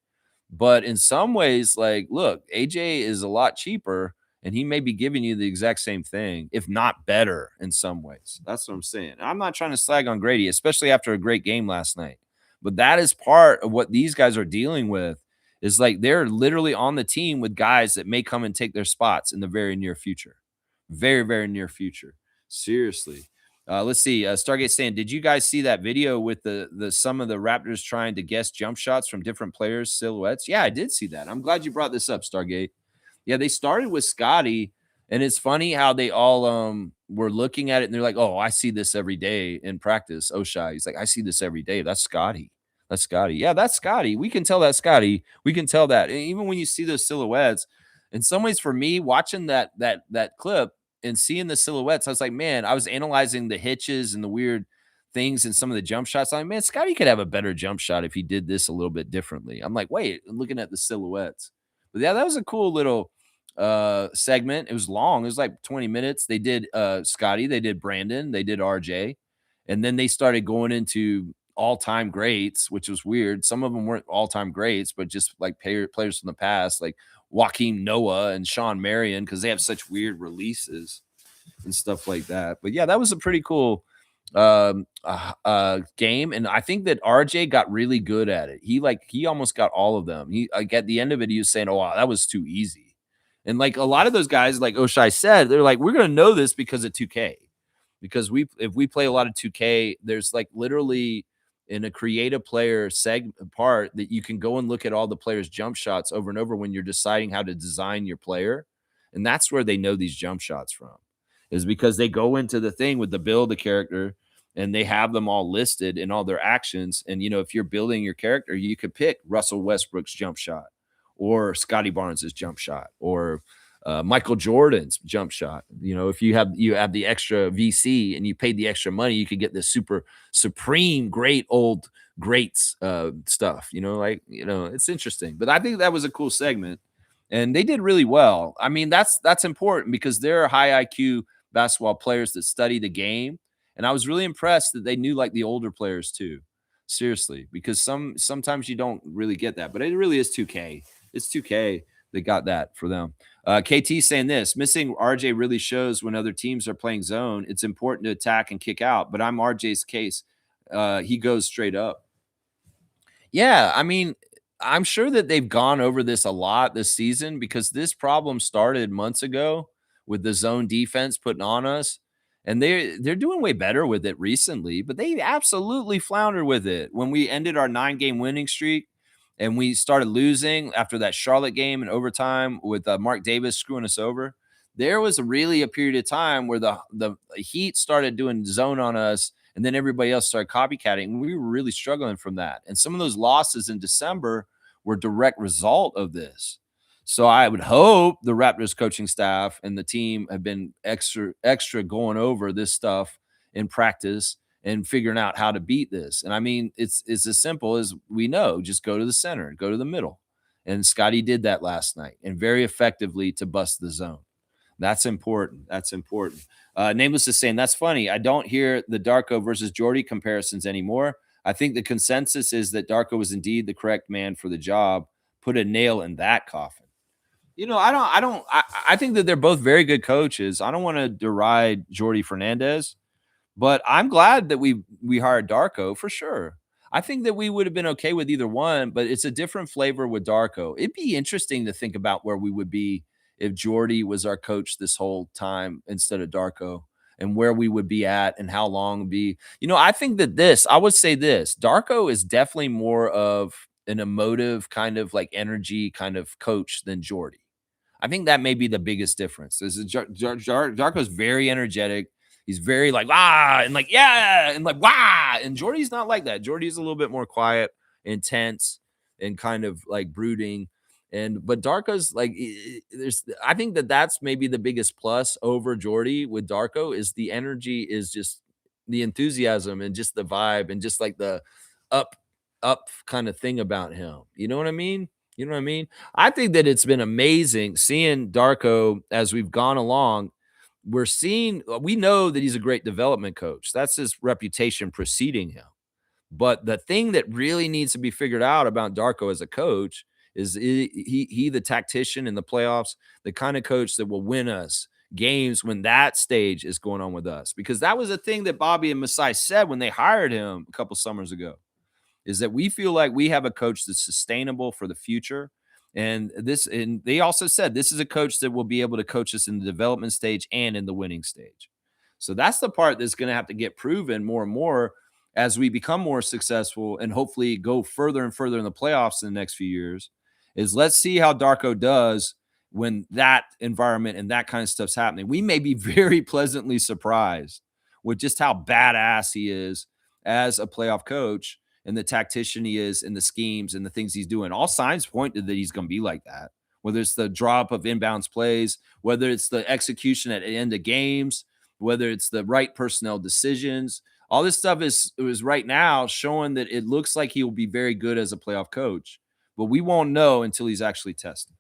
but in some ways, like, look, AJ is a lot cheaper and he may be giving you the exact same thing, if not better in some ways. That's what I'm saying. I'm not trying to slag on Grady, especially after a great game last night. But that is part of what these guys are dealing with is like they're literally on the team with guys that may come and take their spots in the very near future. Very, very near future. Seriously. Let's see. Stargate saying, did you guys see that video with the some of the Raptors trying to guess jump shots from different players' silhouettes? Yeah, I did see that. I'm glad you brought this up, Stargate. Yeah, they started with Scotty, and it's funny how they all were looking at it and they're like, oh, I see this every day in practice. Oshai, he's like, I see this every day. That's Scotty. That's Scotty. Yeah, that's Scotty. We can tell that's Scotty. We can tell that. And even when you see those silhouettes, in some ways, for me, watching that clip, and seeing the silhouettes, I was like, man, I was analyzing the hitches and the weird things and some of the jump shots. I'm like, man, Scotty could have a better jump shot if he did this a little bit differently. I'm like, wait, looking at the silhouettes. But yeah, that was a cool little segment. It was long. It was like 20 minutes. They did Scotty, they did Brandon, they did RJ, and then they started going into all-time greats, which was weird. Some of them weren't all-time greats, but just like players from the past, like Joaquin Noah and Sean Marion, because they have such weird releases and stuff like that. But yeah, that was a pretty cool game, and I think that RJ got really good at it. He almost got all of them. He like at the end of it, he was saying, "Oh wow, that was too easy." And like a lot of those guys, like Oshai said, they're like, "We're gonna know this because of 2K, because we if we play a lot of 2K, there's like literally." In a creative player segment part that you can go and look at all the players' jump shots over and over when you're deciding how to design your player. And that's where they know these jump shots from, is because they go into the thing with the build the character and they have them all listed in all their actions. And, you know, if you're building your character, you could pick Russell Westbrook's jump shot or Scotty Barnes's jump shot or Michael Jordan's jump shot. You know, if you have the extra VC and you paid the extra money, you could get this super supreme great old greats stuff. You know, like it's interesting. But I think that was a cool segment, and they did really well. I mean, that's important because they're high IQ basketball players that study the game, and I was really impressed that they knew like the older players too. Seriously, because sometimes you don't really get that, but it really is 2K. It's 2K that got that for them. KT saying this missing RJ really shows when other teams are playing zone. It's important to attack and kick out, but I'm RJ's case. He goes straight up. Yeah, I mean, I'm sure that they've gone over this a lot this season because this problem started months ago with the zone defense putting on us. And they're doing way better with it recently, but they absolutely floundered with it. When we ended our 9-game winning streak and we started losing after that Charlotte game in overtime with Mark Davis screwing us over, there was really a period of time where the Heat started doing zone on us and then everybody else started copycatting. And we were really struggling from that. And some of those losses in December were direct result of this. So I would hope the Raptors coaching staff and the team have been extra going over this stuff in practice and figuring out how to beat this. And I mean, it's as simple as we know, just go to the center, go to the middle. And Scotty did that last night and very effectively to bust the zone. That's important. That's important. Nameless is saying, that's funny. I don't hear the Darko versus Jordy comparisons anymore. I think the consensus is that Darko was indeed the correct man for the job. Put a nail in that coffin. I think that they're both very good coaches. I don't want to deride Jordy Fernandez, but I'm glad that we hired Darko for sure. I think that we would have been okay with either one, but it's a different flavor with Darko. It'd be interesting to think about where we would be if Jordy was our coach this whole time instead of Darko, and where we would be at and how long it'd be. I think that I would say this, Darko is definitely more of an emotive kind of like energy kind of coach than Jordy. I think that may be the biggest difference. Darko's very energetic. He's very like and like yeah and like and Jordy's not like that. Jordy's a little bit more quiet, intense, and kind of like brooding. But Darko's like I think that's maybe the biggest plus over Jordy with Darko is the energy, is just the enthusiasm and just the vibe and just like the up kind of thing about him. You know what I mean? You know what I mean? I think that it's been amazing seeing Darko as we've gone along. We know that he's a great development coach. That's his reputation preceding him. But the thing that really needs to be figured out about Darko as a coach is he the tactician in the playoffs, the kind of coach that will win us games when that stage is going on with us. Because that was a thing that Bobby and Masai said when they hired him a couple summers ago, is that we feel like we have a coach that's sustainable for the future. And they also said this is a coach that will be able to coach us in the development stage and in the winning stage. So that's the part that's going to have to get proven more and more as we become more successful and hopefully go further and further in the playoffs in the next few years. Is let's see how Darko does when that environment and that kind of stuff's happening. We may be very pleasantly surprised with just how badass he is as a playoff coach and the tactician he is and the schemes and the things he's doing. All signs point to that he's going to be like that. whether it's the drop of inbounds plays, whether it's the execution at the end of games, whether it's the right personnel decisions. All this stuff is right now showing that it looks like he will be very good as a playoff coach, but we won't know until he's actually tested.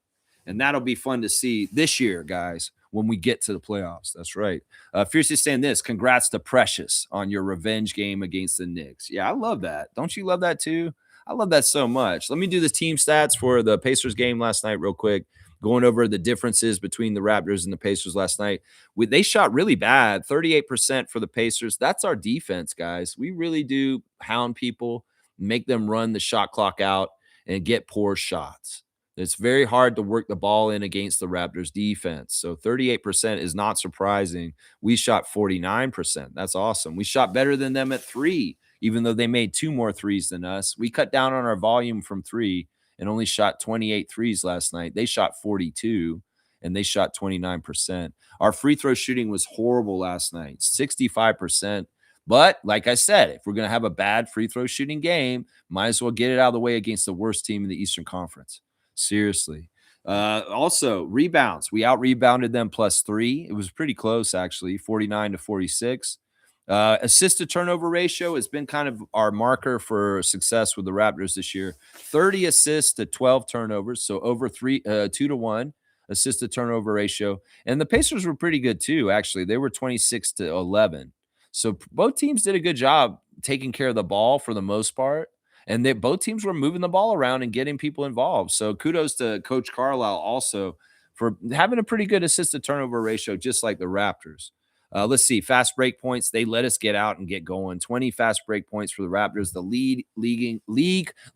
And that'll be fun to see this year, guys, when we get to the playoffs. That's right. Fiercely saying this, congrats to Precious on your revenge game against the Knicks. Yeah, I love that. Don't you love that too? I love that so much. Let me do the team stats for the Pacers game last night real quick, going over the differences between the Raptors and the Pacers last night. They shot really bad, 38% for the Pacers. That's our defense, guys. We really do hound people, make them run the shot clock out, and get poor shots. It's very hard to work the ball in against the Raptors defense. So 38% is not surprising. We shot 49%. That's awesome. We shot better than them at three, even though they made two more threes than us. We cut down on our volume from three and only shot 28 threes last night. They shot 42 and they shot 29%. Our free throw shooting was horrible last night, 65%. But like I said, if we're going to have a bad free throw shooting game, might as well get it out of the way against the worst team in the Eastern Conference. Seriously. Also, rebounds. We out rebounded them +3. It was pretty close, actually, 49-46. Assist to turnover ratio has been kind of our marker for success with the Raptors this year. 30 assists to 12 turnovers, so over 2-1 assist to turnover ratio. And the Pacers were pretty good too, actually. They were 26-11. So both teams did a good job taking care of the ball for the most part. And both teams were moving the ball around and getting people involved. So kudos to Coach Carlisle also for having a pretty good assist to turnover ratio, just like the Raptors. Let's see, fast break points. They let us get out and get going. 20 fast break points for the Raptors, the league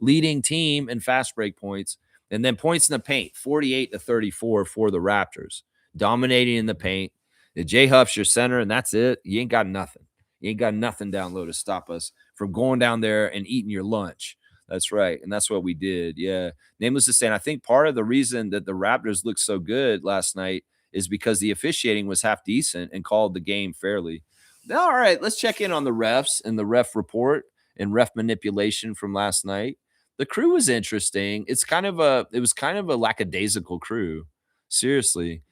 leading team in fast break points. And then points in the paint, 48-34 for the Raptors, dominating in the paint. Jay Huff's your center, and that's it. You ain't got nothing. You ain't got nothing down low to stop us from going down there and eating your lunch. That's right. And that's what we did. Yeah. Nameless is saying, I think part of the reason that the Raptors looked so good last night is because the officiating was half decent and called the game fairly. All right. Let's check in on the refs and the ref report and ref manipulation from last night. The crew was interesting. It was kind of a lackadaisical crew. Seriously.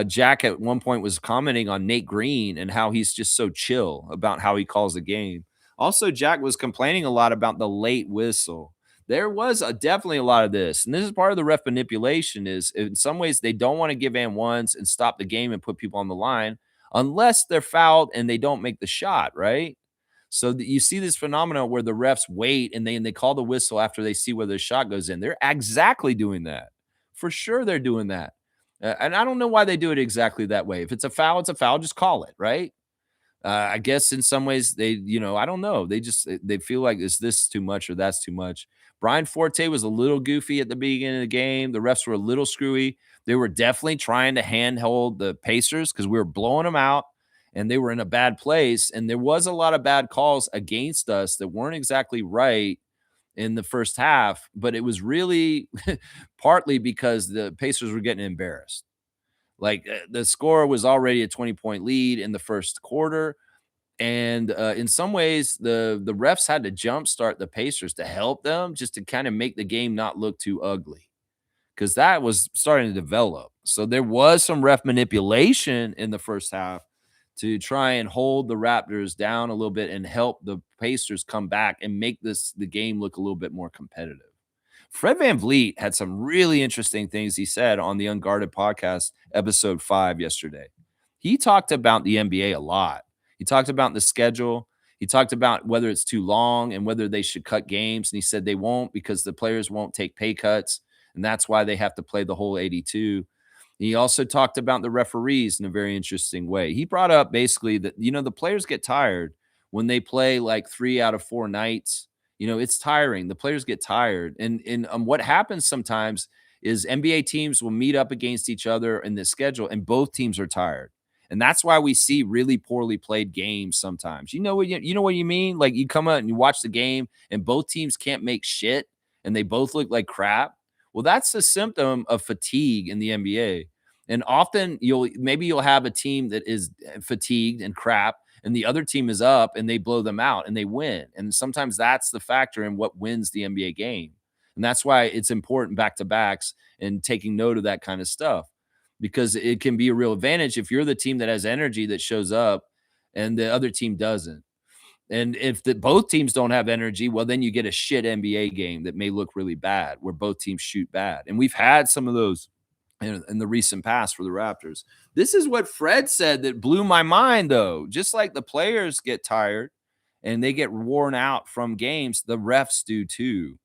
Jack at one point was commenting on Nate Green and how he's just so chill about how he calls the game. Also, Jack was complaining a lot about the late whistle. There was definitely a lot of this. And this is part of the ref manipulation is in some ways they don't want to give and ones and stop the game and put people on the line unless they're fouled and they don't make the shot, right? So you see this phenomenon where the refs wait and they call the whistle after they see whether the shot goes in. They're exactly doing that. For sure they're doing that. And I don't know why they do it exactly that way. If it's a foul, it's a foul. Just call it, right? I guess in some ways I don't know. They feel like, is this too much or that's too much? Brian Forte was a little goofy at the beginning of the game. The refs were a little screwy. They were definitely trying to handhold the Pacers because we were blowing them out and they were in a bad place. And there was a lot of bad calls against us that weren't exactly right in the first half, but it was really partly because the Pacers were getting embarrassed. Like the score was already a 20-point lead in the first quarter. And in some ways, the refs had to jumpstart the Pacers to help them just to kind of make the game not look too ugly because that was starting to develop. So there was some ref manipulation in the first half to try and hold the Raptors down a little bit and help the Pacers come back and make the game look a little bit more competitive. Fred VanVleet had some really interesting things he said on the Unguarded podcast, episode 5 yesterday. He talked about the NBA a lot. He talked about the schedule. He talked about whether it's too long and whether they should cut games. And he said they won't because the players won't take pay cuts. And that's why they have to play the whole 82. He also talked about the referees in a very interesting way. He brought up basically that, the players get tired when they play like 3 out of 4 nights. It's tiring. The players get tired. And what happens sometimes is NBA teams will meet up against each other in the schedule and both teams are tired. And that's why we see really poorly played games sometimes. You know what you mean? Like you come out and you watch the game and both teams can't make shit and they both look like crap. Well, that's a symptom of fatigue in the NBA. And often you'll have a team that is fatigued and crap and the other team is up and they blow them out and they win. And sometimes that's the factor in what wins the NBA game. And that's why it's important back to backs and taking note of that kind of stuff, because it can be a real advantage if you're the team that has energy that shows up and the other team doesn't. And if both teams don't have energy, well, then you get a shit NBA game that may look really bad where both teams shoot bad. And we've had some of those in the recent past for the Raptors. This is what Fred said that blew my mind, though. Just like the players get tired and they get worn out from games, the refs do too.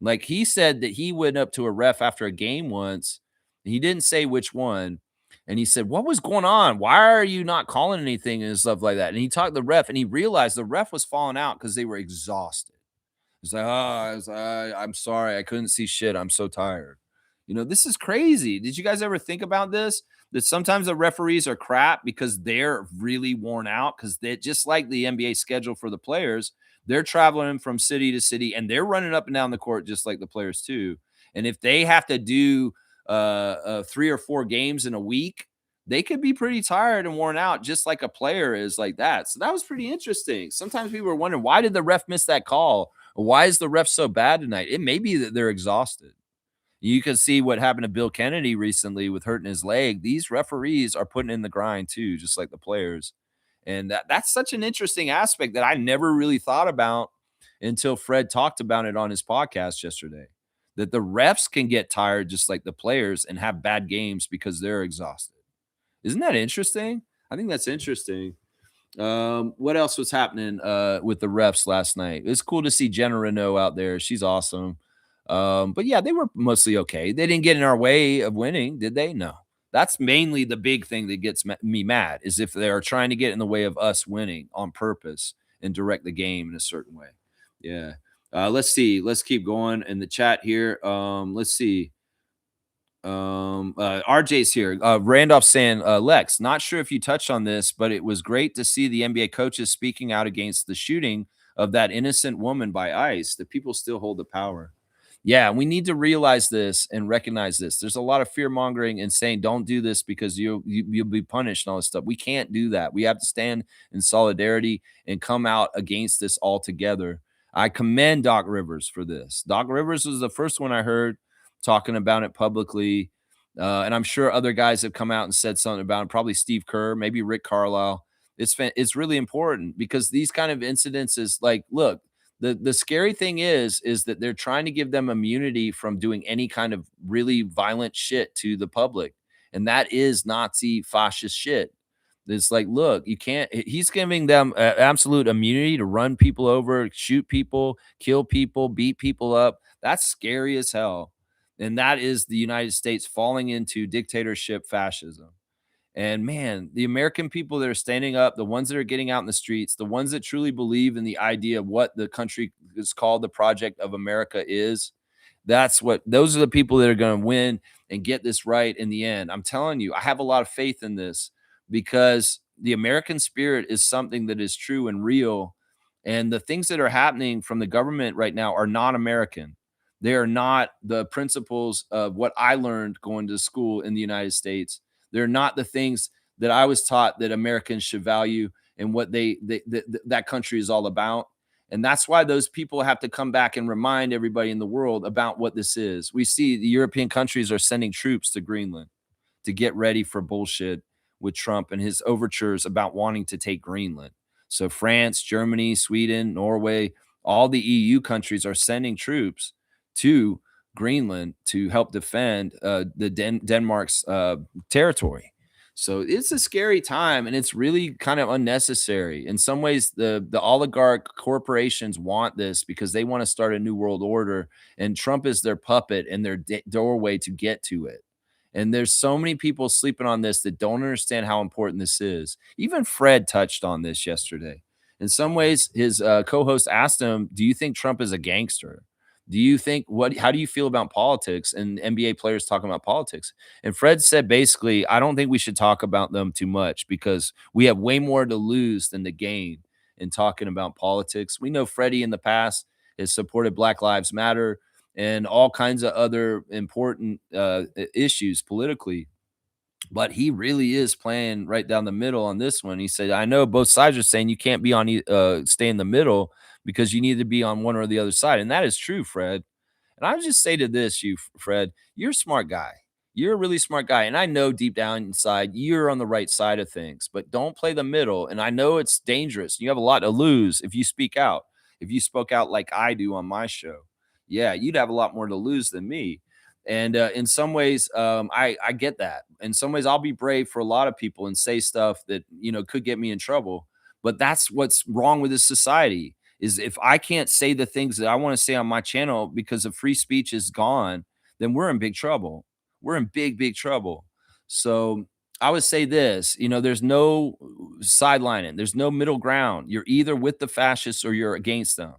Like he said that he went up to a ref after a game once. He didn't say which one. And he said, "What was going on? Why are you not calling anything?" and stuff like that. And he talked to the ref and he realized the ref was falling out because they were exhausted. He's like, I'm sorry. I couldn't see shit. I'm so tired. This is crazy. Did you guys ever think about this? That sometimes the referees are crap because they're really worn out because they just like the NBA schedule for the players. They're traveling from city to city and they're running up and down the court just like the players too. And if they have to do 3 or 4 games in a week, they could be pretty tired and worn out, just like a player is like that. So that was pretty interesting. Sometimes people are wondering, why did the ref miss that call? Why is the ref so bad tonight? It may be that they're exhausted. You can see what happened to Bill Kennedy recently with hurting his leg. These referees are putting in the grind too, just like the players. And that's such an interesting aspect that I never really thought about until Fred talked about it on his podcast yesterday. That the refs can get tired just like the players and have bad games because they're exhausted. Isn't that interesting? I think that's interesting. What else was happening with the refs last night? It's cool to see Jenna Renault out there. She's awesome. But yeah, they were mostly okay. They didn't get in our way of winning, did they? No. That's mainly the big thing that gets me mad, is if they are trying to get in the way of us winning on purpose and direct the game in a certain way. Yeah. Let's see. Let's keep going in the chat here. Let's see. RJ's here. Randolph saying, Lex, not sure if you touched on this, but it was great to see the NBA coaches speaking out against the shooting of that innocent woman by ICE. The people still hold the power. Yeah, we need to realize this and recognize this. There's a lot of fear mongering and saying don't do this because you'll be punished and all this stuff. We can't do that. We have to stand in solidarity and come out against this all together. I commend Doc Rivers for this. Doc Rivers was the first one I heard talking about it publicly. And I'm sure other guys have come out and said something about it. Probably Steve Kerr, maybe Rick Carlisle. It's really important because these kind of incidents is like, look, the scary thing is that they're trying to give them immunity from doing any kind of really violent shit to the public. And that is Nazi fascist shit. It's like, look, you can't, he's giving them absolute immunity to run people over, shoot people, kill people, beat people up. That's scary as hell. And that is the United States falling into dictatorship fascism. And man, the American people that are standing up, the ones that are getting out in the streets, the ones that truly believe in the idea of what the country is called the project of America is, those are the people that are going to win and get this right in the end. I'm telling you, I have a lot of faith in this because the American spirit is something that is true and real. And the things that are happening from the government right now are not American. They are not the principles of what I learned going to school in the United States. They're not the things that I was taught that Americans should value and what that country is all about. And that's why those people have to come back and remind everybody in the world about what this is. We see the European countries are sending troops to Greenland to get ready for bullshit with Trump and his overtures about wanting to take Greenland. So France, Germany, Sweden, Norway, all the EU countries are sending troops to Greenland to help defend Denmark's territory. So it's a scary time, and it's really kind of unnecessary. In some ways, the oligarch corporations want this because they want to start a new world order, and Trump is their puppet and their doorway to get to it. And there's so many people sleeping on this that don't understand how important this is. Even Fred touched on this yesterday. In some ways, his co-host asked him, "Do you think Trump is a gangster? Do you think how do you feel about politics and NBA players talking about politics?" And Fred said basically, I don't think we should talk about them too much because we have way more to lose than to gain in talking about politics. We know Freddie in the past has supported Black Lives Matter and all kinds of other important issues politically. But he really is playing right down the middle on this one. He said, I know both sides are saying you can't be on stay in the middle because you need to be on one or the other side. And that is true, Fred. And I would just say to this, you, Fred, you're a smart guy. You're a really smart guy. And I know deep down inside you're on the right side of things, but don't play the middle. And I know it's dangerous. You have a lot to lose if you speak out. If you spoke out like I do on my show, yeah, you'd have a lot more to lose than me. And in some ways, I get that. In some ways, I'll be brave for a lot of people and say stuff that could get me in trouble. But that's what's wrong with this society is if I can't say the things that I want to say on my channel because of free speech is gone, then we're in big trouble. We're in big, big trouble. So I would say this, there's no sidelining, there's no middle ground. You're either with the fascists or you're against them.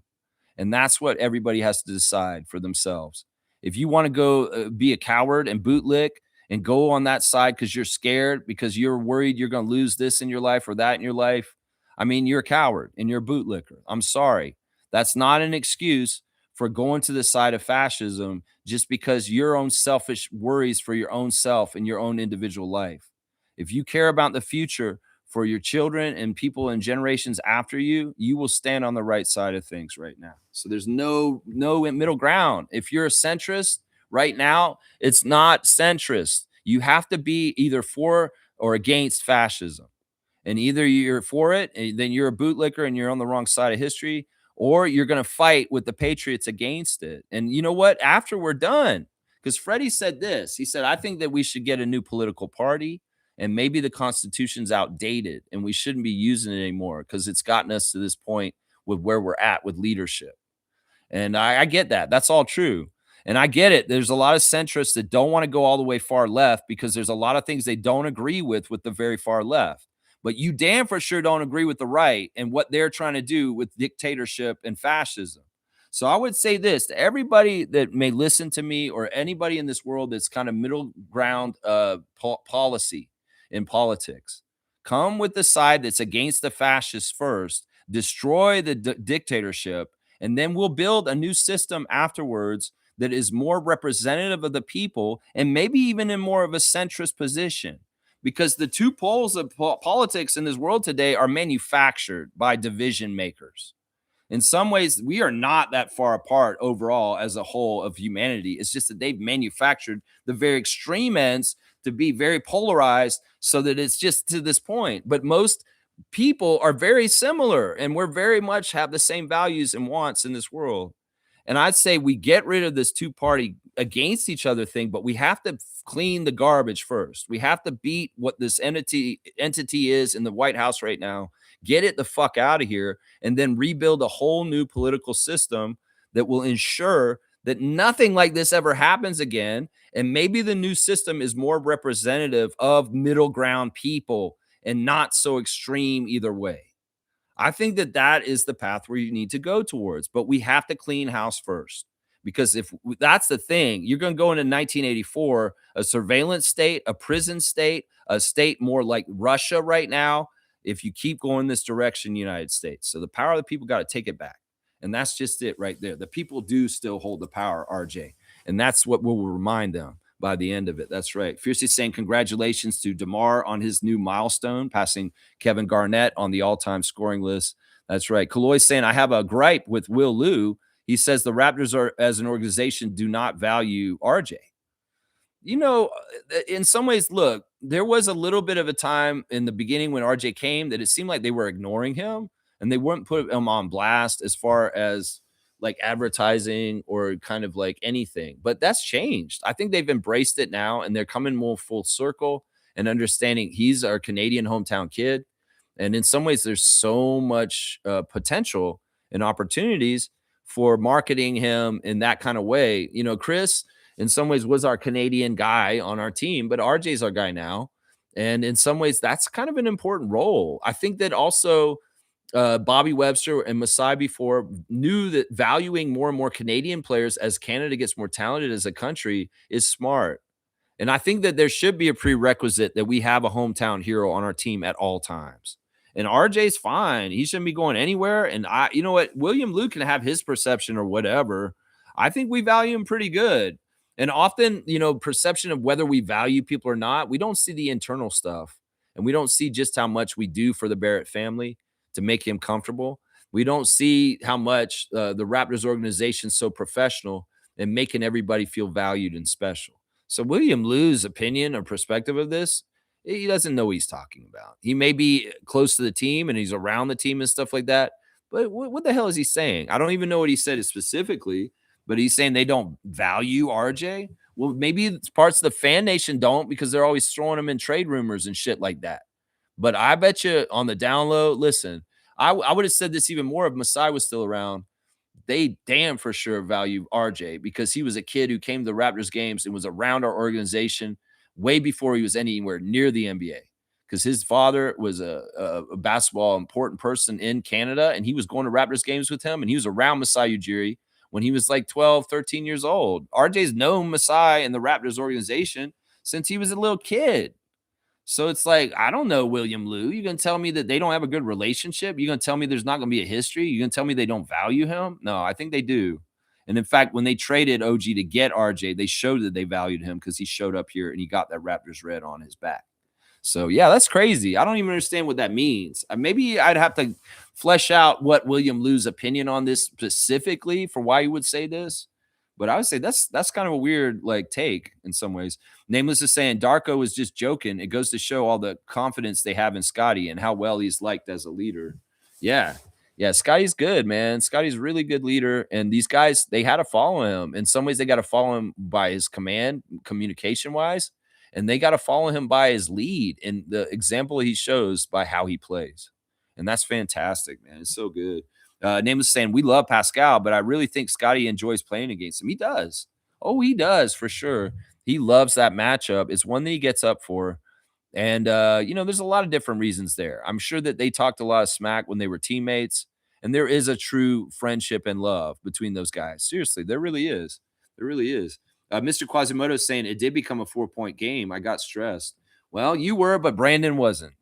And that's what everybody has to decide for themselves. If you want to go be a coward and bootlick and go on that side because you're scared, because you're worried you're going to lose this in your life or that in your life, I mean, you're a coward and you're a bootlicker. I'm sorry. That's not an excuse for going to the side of fascism just because your own selfish worries for your own self and your own individual life. If you care about the future, for your children and people and generations after you, you will stand on the right side of things right now. So there's no middle ground. If you're a centrist right now, it's not centrist. You have to be either for or against fascism. And either you're for it, and then you're a bootlicker and you're on the wrong side of history, or you're going to fight with the patriots against it. And you know what? After we're done, because Freddie said this, he said, I think that we should get a new political party and maybe the Constitution's outdated and we shouldn't be using it anymore because it's gotten us to this point with where we're at with leadership. And I get that. That's all true. And I get it. There's a lot of centrists that don't want to go all the way far left because there's a lot of things they don't agree with the very far left. But you damn for sure don't agree with the right and what they're trying to do with dictatorship and fascism. So I would say this to everybody that may listen to me or anybody in this world that's kind of middle ground policy in politics. Come with the side that's against the fascists first, destroy the dictatorship, and then we'll build a new system afterwards that is more representative of the people and maybe even in more of a centrist position. Because the two poles of politics in this world today are manufactured by division makers. In some ways, we are not that far apart overall as a whole of humanity. It's just that they've manufactured the very extreme ends to be very polarized so that it's just to this point. But most people are very similar and we're very much have the same values and wants in this world. And I'd say we get rid of this two-party against each other thing, but we have to clean the garbage first. We have to beat what this entity is in the White House right now, get it the fuck out of here, and then rebuild a whole new political system that will ensure that nothing like this ever happens again. And maybe the new system is more representative of middle ground people and not so extreme either way. I think that that is the path where you need to go towards, but we have to clean house first. Because if that's the thing, you're going to go into 1984, a surveillance state, a prison state, a state more like Russia right now, if you keep going this direction, United States. So the power of the people got to take it back. And that's just it right there. The people do still hold the power, RJ. And that's what we'll remind them by the end of it. That's right. Fiercely saying congratulations to DeMar on his new milestone, passing Kevin Garnett on the all-time scoring list. That's right. Kaloy saying, I have a gripe with Will Liu. He says the Raptors are, as an organization, do not value RJ. In some ways, look, there was a little bit of a time in the beginning when RJ came that it seemed like they were ignoring him and they wouldn't put him on blast as far as like advertising or kind of like anything. But that's changed. I think they've embraced it now and they're coming more full circle and understanding he's our Canadian hometown kid. And in some ways, there's so much potential and opportunities for marketing him in that kind of way. Chris, in some ways, was our Canadian guy on our team, but RJ's our guy now. And in some ways, that's kind of an important role. I think that also Bobby Webster and Masai before knew that valuing more and more Canadian players as Canada gets more talented as a country is smart. And I think that there should be a prerequisite that we have a hometown hero on our team at all times. And RJ's fine. He shouldn't be going anywhere. And you know what? William Liu can have his perception or whatever. I think we value him pretty good. And often, perception of whether we value people or not, we don't see the internal stuff. And we don't see just how much we do for the Barrett family to make him comfortable. We don't see how much the Raptors organization is so professional and making everybody feel valued and special. So William Lou's opinion or perspective of this, he doesn't know what he's talking about. He may be close to the team and he's around the team and stuff like that, but what the hell is he saying? I don't even know what he said specifically, but he's saying they don't value RJ. Well, maybe it's parts of the fan nation don't because they're always throwing him in trade rumors and shit like that. But I bet you on the down low, listen, I would have said this even more if Masai was still around. They damn for sure value RJ because he was a kid who came to the Raptors games and was around our organization way before he was anywhere near the NBA. Because his father was a basketball important person in Canada, and he was going to Raptors games with him, and he was around Masai Ujiri when he was like 12, 13 years old. RJ's known Masai and the Raptors organization since he was a little kid. So it's like, I don't know, William Lou. You're going to tell me that they don't have a good relationship? You're going to tell me there's not going to be a history? You're going to tell me they don't value him? No, I think they do. And in fact, when they traded OG to get RJ, they showed that they valued him because he showed up here and he got that Raptors red on his back. So, yeah, that's crazy. I don't even understand what that means. Maybe I'd have to flesh out what William Lou's opinion on this specifically for why he would say this. But I would say that's kind of a weird take in some ways. Nameless is saying Darko was just joking. It goes to show all the confidence they have in Scotty and how well he's liked as a leader. Yeah. Yeah, Scotty's good, man. Scotty's a really good leader. And these guys, they had to follow him. In some ways, they got to follow him by his command, communication-wise, and they got to follow him by his lead and the example he shows by how he plays. And that's fantastic, man. It's so good. Nameless saying, we love Pascal, but I really think Scotty enjoys playing against him. He does. Oh, he does, for sure. He loves that matchup. It's one that he gets up for. And, there's a lot of different reasons there. I'm sure that they talked a lot of smack when they were teammates, and there is a true friendship and love between those guys. Seriously, there really is. There really is. Mr. Quasimodo is saying it did become a 4-point game. I got stressed. Well, you were, but Brandon wasn't.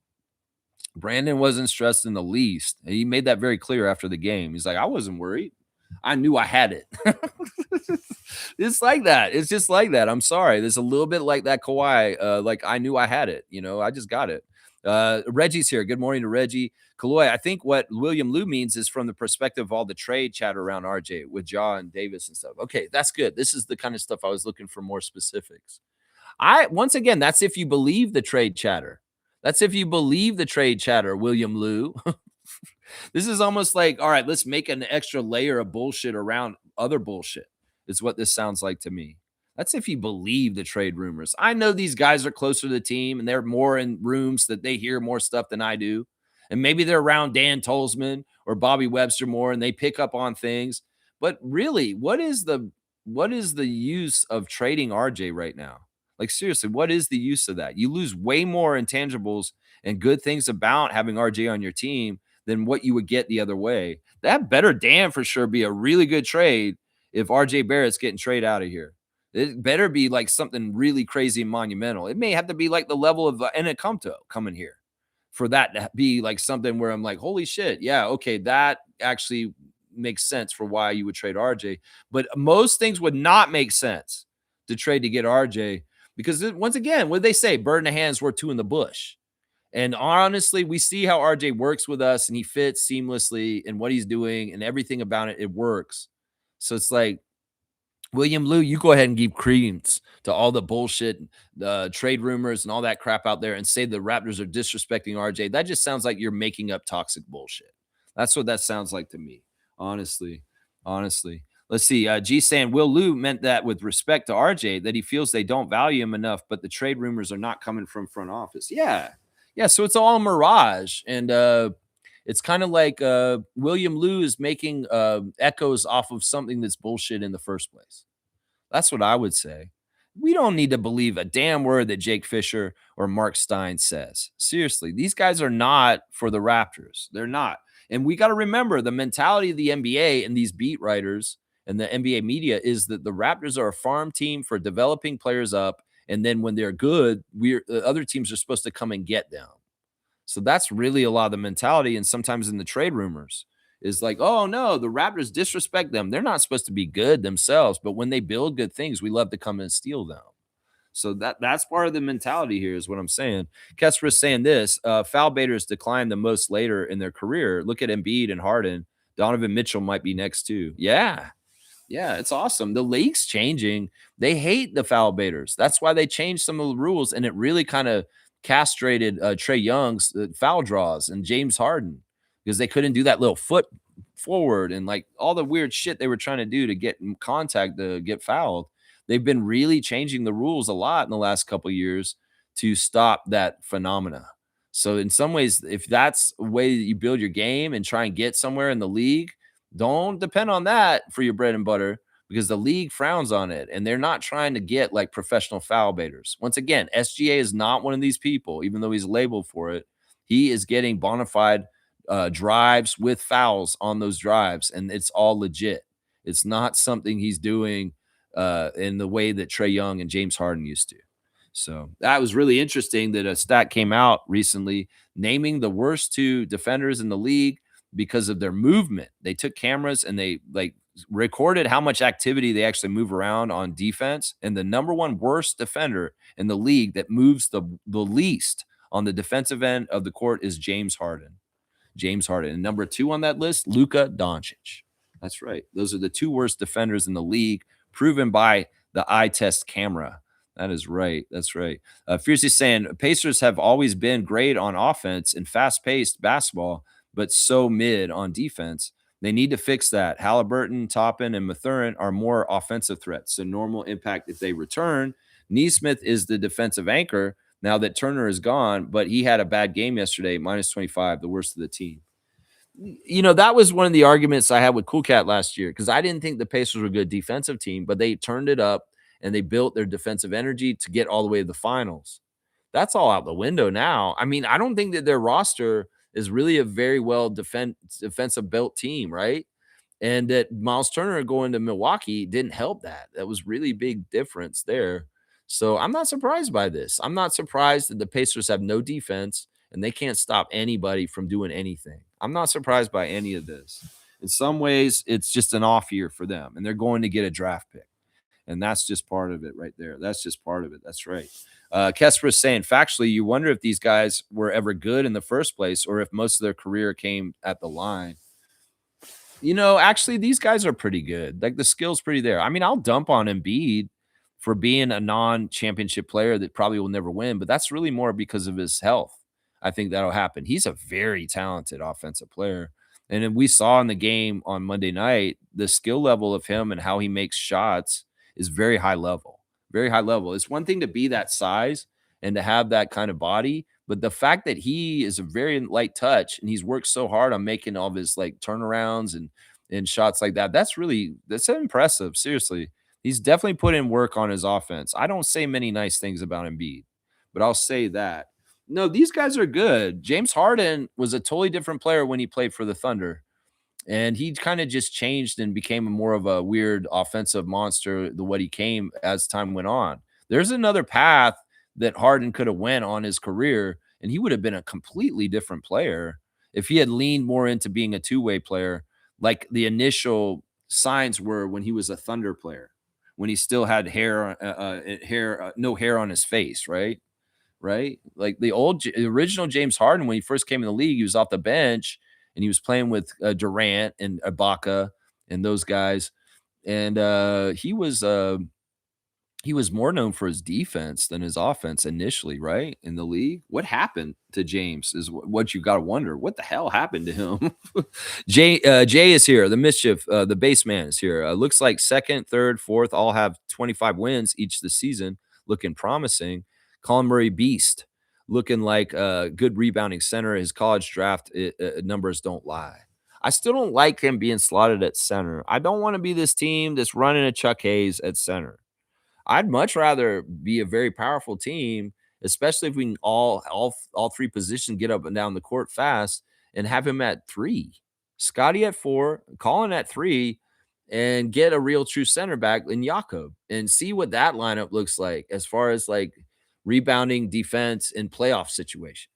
Brandon wasn't stressed in the least. And he made that very clear after the game. He's like, I wasn't worried. I knew I had it. It's like that. It's just like that. I'm sorry. There's a little bit like that Kawhi. Like I knew I had it. I just got it. Reggie's here. Good morning to Reggie. Kaloy, I think what William Lou means is from the perspective of all the trade chatter around RJ with Ja and Davis and stuff. Okay, that's good. This is the kind of stuff I was looking for more specifics. Once again, that's if you believe the trade chatter. That's if you believe the trade chatter, William Lou. This is almost like, all right, let's make an extra layer of bullshit around other bullshit, is what this sounds like to me. That's if you believe the trade rumors. I know these guys are closer to the team and they're more in rooms that they hear more stuff than I do. And maybe they're around Dan Tolzman or Bobby Webster more and they pick up on things. But really, what is the use of trading RJ right now? Like, seriously, what is the use of that? You lose way more intangibles and good things about having RJ on your team than what you would get the other way. That better damn for sure be a really good trade if RJ Barrett's getting traded out of here. It better be like something really crazy and monumental. It may have to be like the level of Enacomto coming here for that to be like something where I'm like, holy shit, yeah, okay, that actually makes sense for why you would trade RJ. But most things would not make sense to trade to get RJ. Because once again, what did they say? Bird in the hand's worth two in the bush. And honestly, we see how RJ works with us and he fits seamlessly in what he's doing and everything about it. It works. So it's like, William Lou, you go ahead and give credence to all the bullshit, trade rumors and all that crap out there and say the Raptors are disrespecting RJ. That just sounds like you're making up toxic bullshit. That's what that sounds like to me. Honestly. Let's see. G saying Will Lou meant that with respect to RJ, that he feels they don't value him enough, but the trade rumors are not coming from front office. Yeah. So it's all a mirage. And it's kind of like William Lou is making echoes off of something that's bullshit in the first place. That's what I would say. We don't need to believe a damn word that Jake Fisher or Mark Stein says. Seriously, these guys are not for the Raptors. They're not. And we got to remember the mentality of the NBA and these beat writers and the NBA media is that the Raptors are a farm team for developing players up. And then when they're good, other teams are supposed to come and get them. So that's really a lot of the mentality. And sometimes in the trade rumors is like, oh, no, the Raptors disrespect them. They're not supposed to be good themselves. But when they build good things, we love to come and steal them. So that's part of the mentality here is what I'm saying. Kessler is saying this. Foul baiters declined the most later in their career. Look at Embiid and Harden. Donovan Mitchell might be next too. Yeah. Yeah, it's awesome. The league's changing. They hate the foul baiters. That's why they changed some of the rules, and it really kind of castrated Trey Young's foul draws and James Harden because they couldn't do that little foot forward and like all the weird shit they were trying to do to get in contact to get fouled. They've been really changing the rules a lot in the last couple years to stop that phenomena. So in some ways, if that's a way that you build your game and try and get somewhere in the league, don't depend on that for your bread and butter because the league frowns on it and they're not trying to get like professional foul baiters. Once again, SGA is not one of these people, even though he's labeled for it. He is getting bona fide drives with fouls on those drives, and it's all legit. It's not something he's doing in the way that Trey Young and James Harden used to. So that was really interesting that a stat came out recently naming the worst two defenders in the league because of their movement. They took cameras and they like recorded how much activity they actually move around on defense. And the number one worst defender in the league that moves the least on the defensive end of the court is James Harden. James Harden. And number two on that list, Luka Doncic. That's right. Those are the two worst defenders in the league, proven by the eye test camera. That is right. That's right. Fiercely saying Pacers have always been great on offense and fast paced basketball, but so mid on defense. They need to fix that. Halliburton, Toppin, and Mathurin are more offensive threats. So normal impact if they return. Neesmith is the defensive anchor now that Turner is gone, but he had a bad game yesterday, minus 25, the worst of the team. You know, that was one of the arguments I had with Cool Cat last year because I didn't think the Pacers were a good defensive team, but they turned it up and they built their defensive energy to get all the way to the finals. That's all out the window now. I mean, I don't think that their roster is really a very well defensive built team, right? And that Miles Turner going to Milwaukee didn't help that. That was really big difference there. So I'm not surprised by this. I'm not surprised that the Pacers have no defense and they can't stop anybody from doing anything. I'm not surprised by any of this. In some ways, it's just an off year for them, and they're going to get a draft pick. And that's just part of it right there. That's just part of it. That's right. Kesper is saying, factually, you wonder if these guys were ever good in the first place or if most of their career came at the line. You know, actually, these guys are pretty good. Like the skill's pretty there. I mean, I'll dump on Embiid for being a non-championship player that probably will never win, but that's really more because of his health. I think that'll happen. He's a very talented offensive player. And then we saw in the game on Monday night, the skill level of him and how he makes shots is very high level. Very high level. It's one thing to be that size and to have that kind of body, but the fact that he is a very light touch and he's worked so hard on making all of his like turnarounds and shots like that, that's impressive. Seriously. He's definitely put in work on his offense. I don't say many nice things about Embiid, but I'll say that. No, these guys are good. James Harden was a totally different player when he played for the Thunder. And he kind of just changed and became more of a weird offensive monster the what he came as time went on. There's another path that Harden could have went on his career, and he would have been a completely different player if he had leaned more into being a two-way player, like the initial signs were when he was a Thunder player, when he still had no hair on his face, right? Right? Like the original James Harden, when he first came in the league, he was off the bench and he was playing with Durant and Ibaka and those guys. And he was more known for his defense than his offense initially, right? In the league. What happened to James is what you got to wonder. What the hell happened to him? Jay is here. The mischief, the base man is here. Looks like second, third, fourth all have 25 wins each this season, looking promising. Colin Murray beast, looking like a good rebounding center. His college draft numbers don't lie. I still don't like him being slotted at center. I don't want to be this team that's running a Chuck Hayes at center. I'd much rather be a very powerful team, especially if we can all three positions get up and down the court fast and have him at three. Scotty at four, Colin at three, and get a real true center back in Jakob and see what that lineup looks like as far as like rebounding defense in playoff situation.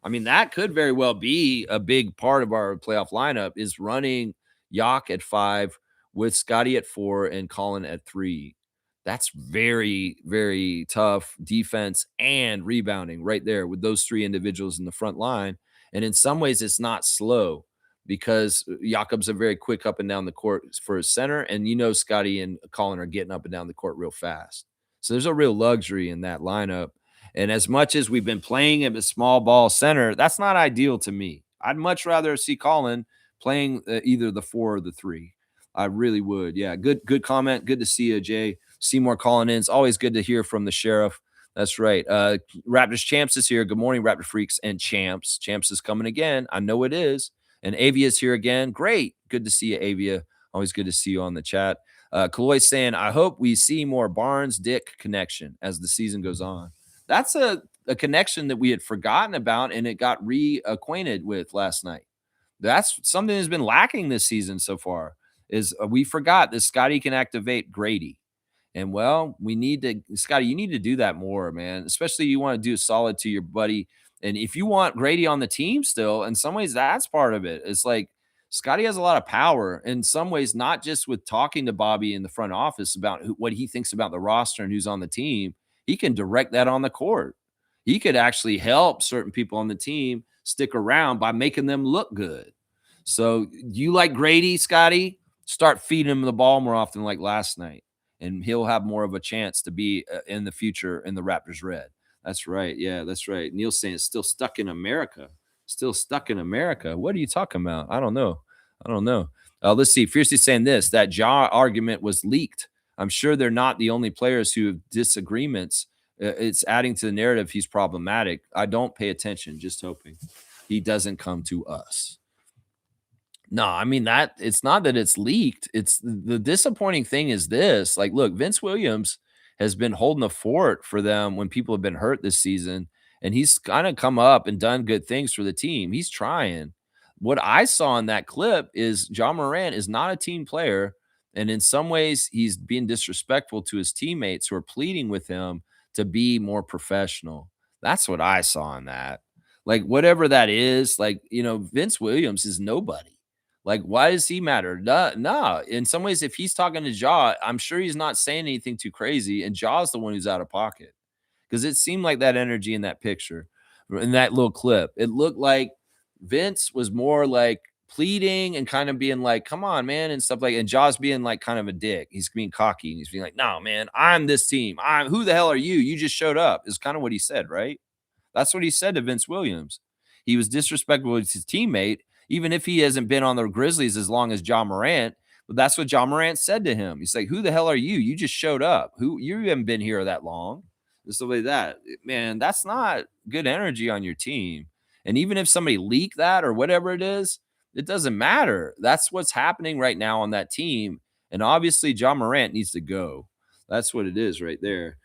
I mean, that could very well be a big part of our playoff lineup is running Yak at five with Scotty at four and Colin at three. That's very, very tough defense and rebounding right there with those three individuals in the front line. And in some ways, it's not slow because Jakob's a very quick up and down the court for his center, and Scotty and Colin are getting up and down the court real fast. So there's a real luxury in that lineup. And as much as we've been playing him a small ball center, that's not ideal to me. I'd much rather see Colin playing either the 4 or the 3. I really would. Yeah, good comment. Good to see you, Jay. Seymour calling in. It's always good to hear from the sheriff. That's right. Raptors Champs is here. Good morning, Raptor Freaks and Champs. Champs is coming again. I know it is. And Avia's here again. Great. Good to see you, Avia. Always good to see you on the chat. Kaloy saying, I hope we see more Barnes Dick connection as the season goes on. That's a connection that we had forgotten about, and it got reacquainted with last night. That's something that's been lacking this season so far, is we forgot that Scotty can activate Grady. And well, we need to, Scotty, you need to do that more, man. Especially you want to do solid to your buddy. And if you want Grady on the team still, in some ways, that's part of it. It's like Scotty has a lot of power in some ways, not just with talking to Bobby in the front office about what he thinks about the roster and who's on the team. He can direct that on the court. He could actually help certain people on the team stick around by making them look good. So you like Grady, Scotty? Start feeding him the ball more often like last night, and he'll have more of a chance to be in the future in the Raptors red. That's right. Yeah, that's right. Neil's saying it's still stuck in America. Still stuck in America. What are you talking about? I don't know. Let's see. Fiercely saying this, that Ja argument was leaked. I'm sure they're not the only players who have disagreements. It's adding to the narrative he's problematic. I don't pay attention, just hoping he doesn't come to us. No, I mean that it's not that it's leaked. It's the disappointing thing is this. Like, look, Vince Williams has been holding the fort for them when people have been hurt this season, and he's kind of come up and done good things for the team. He's trying. What I saw in that clip is John Morant is not a team player, and in some ways, he's being disrespectful to his teammates who are pleading with him to be more professional. That's what I saw in that. Like, whatever that is, like, Vince Williams is nobody. Like, why does he matter? Nah. In some ways, if he's talking to Ja, I'm sure he's not saying anything too crazy, and Ja's the one who's out of pocket. Because it seemed like that energy in that picture, in that little clip, it looked like Vince was more like pleading and kind of being like, come on, man, and stuff like, and Ja's being like kind of a dick. He's being cocky and he's being like, no, man, I'm this team. Who the hell are you? You just showed up, is kind of what he said, right? That's what he said to Vince Williams. He was disrespectful with his teammate, even if he hasn't been on the Grizzlies as long as John Morant. But that's what John Morant said to him. He's like, who the hell are you? You just showed up. You haven't been here that long. And stuff like that. Man, that's not good energy on your team. And even if somebody leaked that or whatever it is, it doesn't matter. That's what's happening right now on that team. And obviously, John Morant needs to go. That's what it is right there.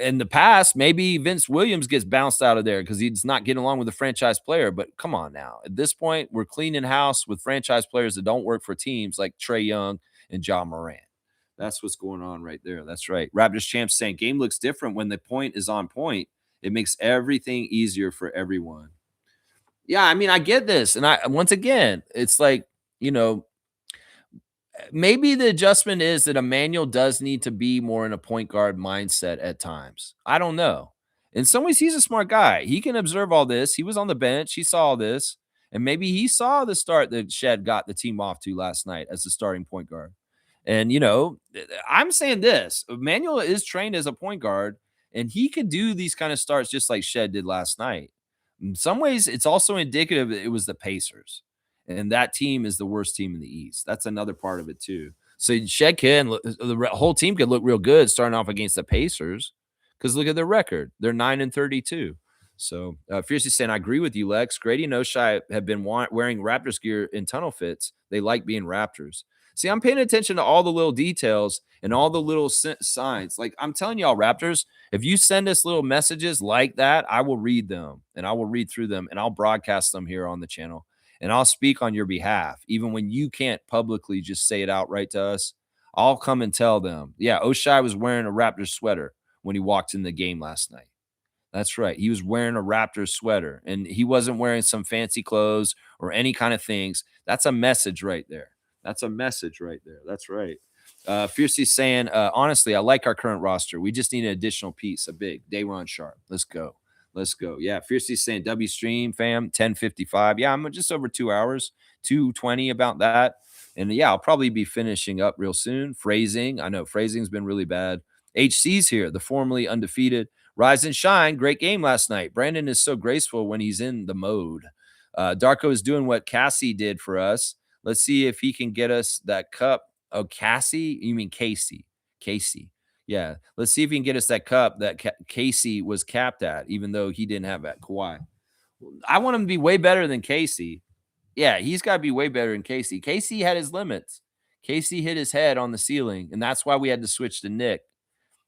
In the past, maybe Vince Williams gets bounced out of there because he's not getting along with the franchise player. But come on now. At this point, we're cleaning house with franchise players that don't work for teams like Trae Young and John Morant. That's what's going on right there. That's right. Raptors champs saying game looks different when the point is on point. It makes everything easier for everyone. Yeah, I mean, I get this. And once again, it's like, maybe the adjustment is that Emmanuel does need to be more in a point guard mindset at times. I don't know. In some ways, he's a smart guy. He can observe all this. He was on the bench. He saw all this. And maybe he saw the start that Shed got the team off to last night as the starting point guard. And, I'm saying this. Emmanuel is trained as a point guard, and he could do these kind of starts just like Shed did last night. In some ways, it's also indicative that it was the Pacers. And that team is the worst team in the East. That's another part of it too. So Shed the whole team could look real good starting off against the Pacers because look at their record. They're 9-32. So Fiercely saying, I agree with you, Lex. Grady and Oshai have been wearing Raptors gear in tunnel fits. They like being Raptors. See, I'm paying attention to all the little details and all the little signs. Like I'm telling y'all, Raptors, if you send us little messages like that, I will read them and I will read through them and I'll broadcast them here on the channel. And I'll speak on your behalf. Even when you can't publicly just say it outright to us, I'll come and tell them. Yeah, Oshai was wearing a Raptors sweater when he walked in the game last night. That's right. He was wearing a Raptors sweater, and he wasn't wearing some fancy clothes or any kind of things. That's a message right there. That's a message right there. That's right. Fiercely saying, honestly, I like our current roster. We just need an additional piece, a big Dayron Sharp. Let's go. Let's go. Yeah, Fiercely saying W stream fam 10:55. Yeah, I'm just over 2 hours, 2:20 about that. And yeah, I'll probably be finishing up real soon. Phrasing, I know phrasing's been really bad. HC's here, the formerly undefeated. Rise and shine. Great game last night. Brandon is so graceful when he's in the mode. Darko is doing what Cassie did for us. Let's see if he can get us that cup. Oh, Cassie? You mean Casey? Casey. Yeah, let's see if he can get us that cup that Casey was capped at, even though he didn't have that Kawhi. I want him to be way better than Casey. Yeah, he's got to be way better than Casey. Casey had his limits. Casey hit his head on the ceiling, and that's why we had to switch to Nick.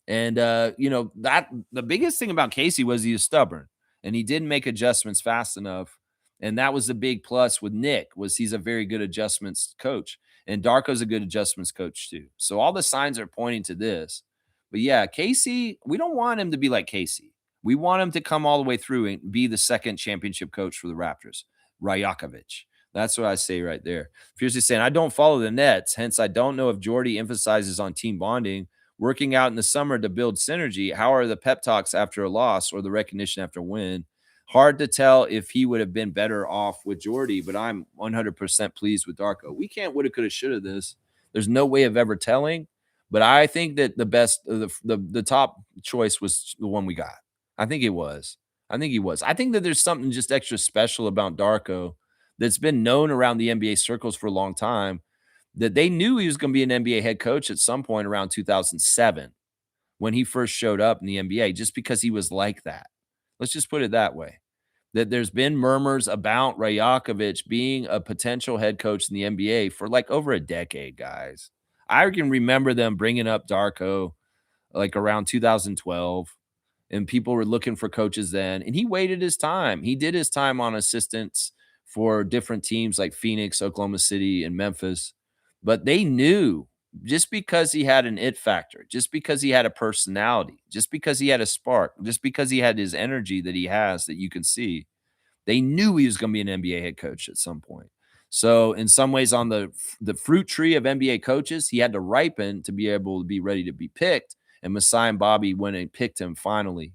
And that the biggest thing about Casey was he was stubborn and he didn't make adjustments fast enough. And that was the big plus with Nick was he's a very good adjustments coach. And Darko's a good adjustments coach too. So all the signs are pointing to this. But yeah, Casey, we don't want him to be like Casey. We want him to come all the way through and be the second championship coach for the Raptors, Rajakovic. That's what I say right there. Fiercely saying, I don't follow the Nets, hence I don't know if Jordy emphasizes on team bonding, working out in the summer to build synergy. How are the pep talks after a loss or the recognition after a win? Hard to tell if he would have been better off with Jordy, but I'm 100% pleased with Darko. We can't woulda, coulda, shoulda this. There's no way of ever telling, but I think that the best, the top choice was the one we got. I think it was. I think he was. I think that there's something just extra special about Darko that's been known around the NBA circles for a long time, that they knew he was going to be an NBA head coach at some point around 2007 when he first showed up in the NBA, just because he was like that. Let's just put it that way. That there's been murmurs about Rajakovic being a potential head coach in the NBA for like over a decade, guys. I can remember them bringing up Darko like around 2012, and people were looking for coaches then, and he waited his time. He did his time on assistants for different teams like Phoenix, Oklahoma City, and Memphis. But they knew just because he had an it factor, just because he had a personality, just because he had a spark, just because he had his energy that he has that you can see, they knew he was going to be an NBA head coach at some point. So in some ways, on the fruit tree of NBA coaches, he had to ripen to be able to be ready to be picked. And Masai and Bobby went and picked him finally.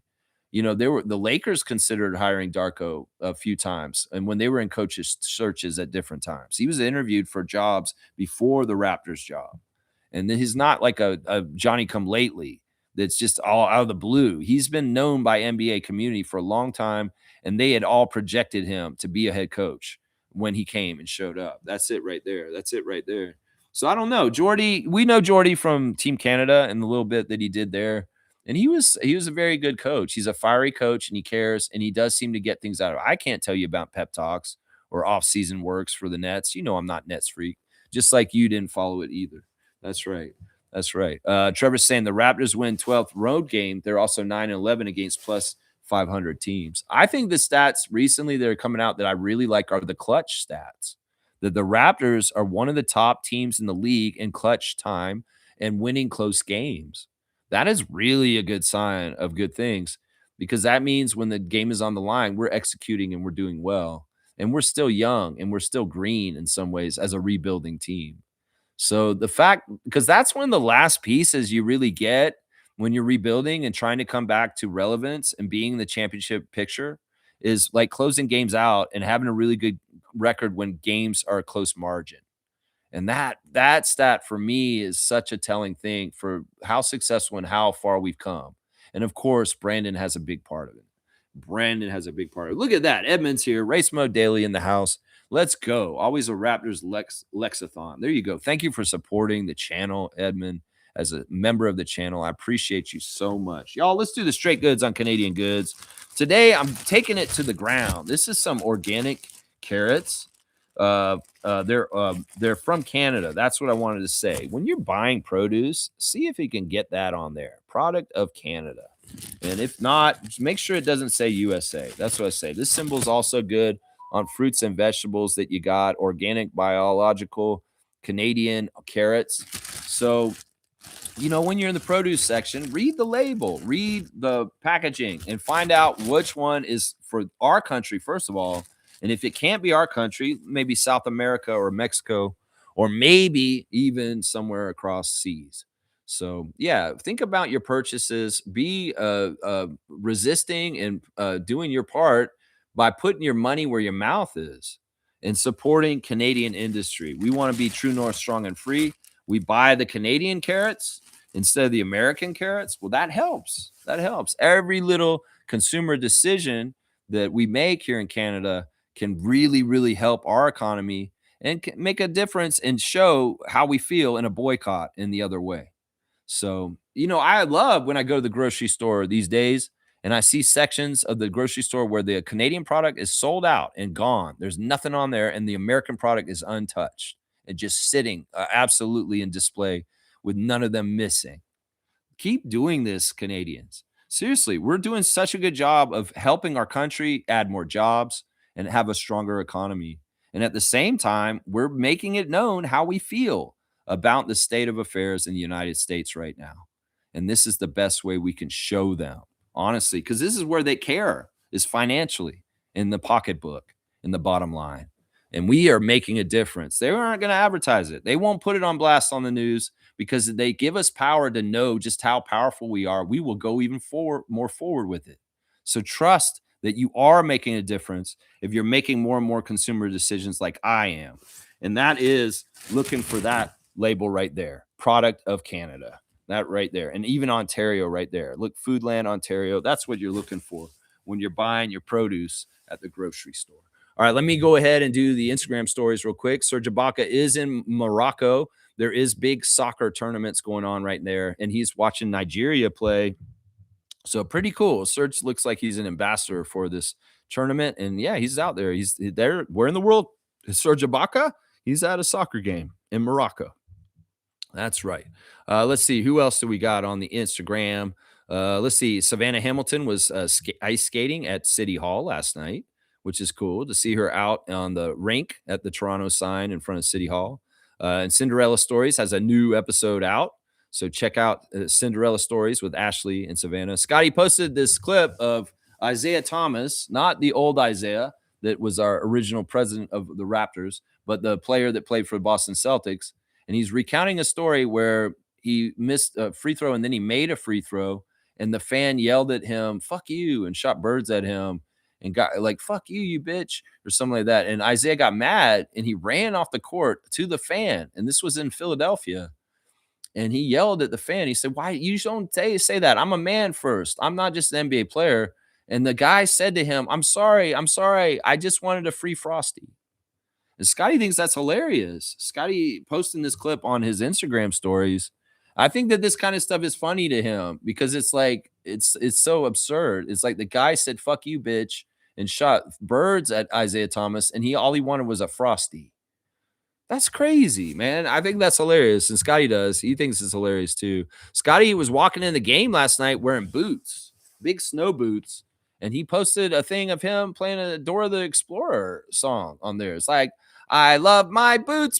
The Lakers considered hiring Darko a few times, and when they were in coaches searches at different times, he was interviewed for jobs before the Raptors job. And he's not like a Johnny come lately that's just all out of the blue. He's been known by NBA community for a long time, and they had all projected him to be a head coach when he came and showed up. That's it right there. That's it right there. So I don't know. Jordy, we know Jordy from Team Canada and the little bit that he did there. And he was a very good coach. He's a fiery coach and he cares and he does seem to get things out of it. I can't tell you about pep talks or off-season works for the Nets. I'm not Nets freak, just like you didn't follow it either. That's right. That's right. Trevor's saying the Raptors win 12th road game. They're also 9-11 against plus 500 teams. I think the stats recently that are coming out that I really like are the clutch stats. That the Raptors are one of the top teams in the league in clutch time and winning close games. That is really a good sign of good things, because that means when the game is on the line, we're executing and we're doing well. And we're still young and we're still green in some ways as a rebuilding team. So the fact, because that's one of the last pieces you really get when you're rebuilding and trying to come back to relevance and being in the championship picture, is like closing games out and having a really good record when games are a close margin. And that stat for me is such a telling thing for how successful and how far we've come. And of course, Brandon has a big part of it. Brandon has a big part of it. Look at that. Edmund's here. Race Mode Daily in the house. Let's go. Always a Raptors Lexathon. There you go. Thank you for supporting the channel, Edmund, as a member of the channel. I appreciate you so much. Y'all, let's do the straight goods on Canadian goods. Today, I'm taking it to the ground. This is some organic carrots. They're from Canada. That's what I wanted to say. When you're buying produce, see if you can get that on there. Product of Canada. And if not, just make sure it doesn't say USA. That's what I say. This symbol is also good on fruits and vegetables that you got. Organic, biological, Canadian carrots. So, when you're in the produce section, read the label, read the packaging, and find out which one is for our country, first of all. And if it can't be our country, maybe South America or Mexico, or maybe even somewhere across seas. So yeah, think about your purchases. Be resisting and doing your part by putting your money where your mouth is and supporting Canadian industry. We want to be true north, strong and free. We buy the Canadian carrots instead of the American carrots. Well, that helps. That helps. Every little consumer decision that we make here in Canada can really, really help our economy and can make a difference and show how we feel in a boycott in the other way. So, I love when I go to the grocery store these days and I see sections of the grocery store where the Canadian product is sold out and gone. There's nothing on there, and the American product is untouched and just sitting absolutely in display with none of them missing. Keep doing this, Canadians. Seriously, we're doing such a good job of helping our country add more jobs and have a stronger economy. And at the same time, we're making it known how we feel about the state of affairs in the United States right now. And this is the best way we can show them, honestly, because this is where they care is financially in the pocketbook, in the bottom line. And we are making a difference. They aren't going to advertise it. They won't put it on blast on the news because they give us power to know just how powerful we are. We will go even more forward with it. So trust that you are making a difference if you're making more and more consumer decisions like I am. And that is looking for that label right there, product of Canada, that right there. And even Ontario right there. Look, Foodland, Ontario. That's what you're looking for when you're buying your produce at the grocery store. All right, let me go ahead and do the Instagram stories real quick. Serge Ibaka is in Morocco. There is big soccer tournaments going on right there, and he's watching Nigeria play. So pretty cool. Serge looks like he's an ambassador for this tournament, and yeah, he's out there. He's there. Where in the world is Serge Ibaka? He's at a soccer game in Morocco. That's right. Let's see who else do we got on the Instagram. Let's see. Savannah Hamilton was ice skating at City Hall last night, which is cool to see her out on the rink at the Toronto sign in front of City Hall. And Cinderella Stories has a new episode out. So check out Cinderella Stories with Ashley and Savannah. Scotty posted this clip of Isaiah Thomas, not the old Isaiah that was our original president of the Raptors, but the player that played for the Boston Celtics. And he's recounting a story where he missed a free throw and then he made a free throw. And the fan yelled at him, "Fuck you," and shot birds at him and got like, "Fuck you, you bitch," or something like that. And Isaiah got mad and he ran off the court to the fan. And this was in Philadelphia. And he yelled at the fan. He said, "Why you don't say that? I'm a man first. I'm not just an NBA player." And the guy said to him, "I'm sorry. I'm sorry. I just wanted a free Frosty." And Scotty thinks that's hilarious. Scotty posting this clip on his Instagram stories. I think that this kind of stuff is funny to him because it's like it's so absurd. It's like the guy said "fuck you, bitch" and shot birds at Isaiah Thomas, and all he wanted was a Frosty. That's crazy, man. I think that's hilarious. And Scotty does. He thinks it's hilarious too. Scotty was walking in the game last night wearing boots, big snow boots. And he posted a thing of him playing a Dora the Explorer song on there. It's like, "I love my boots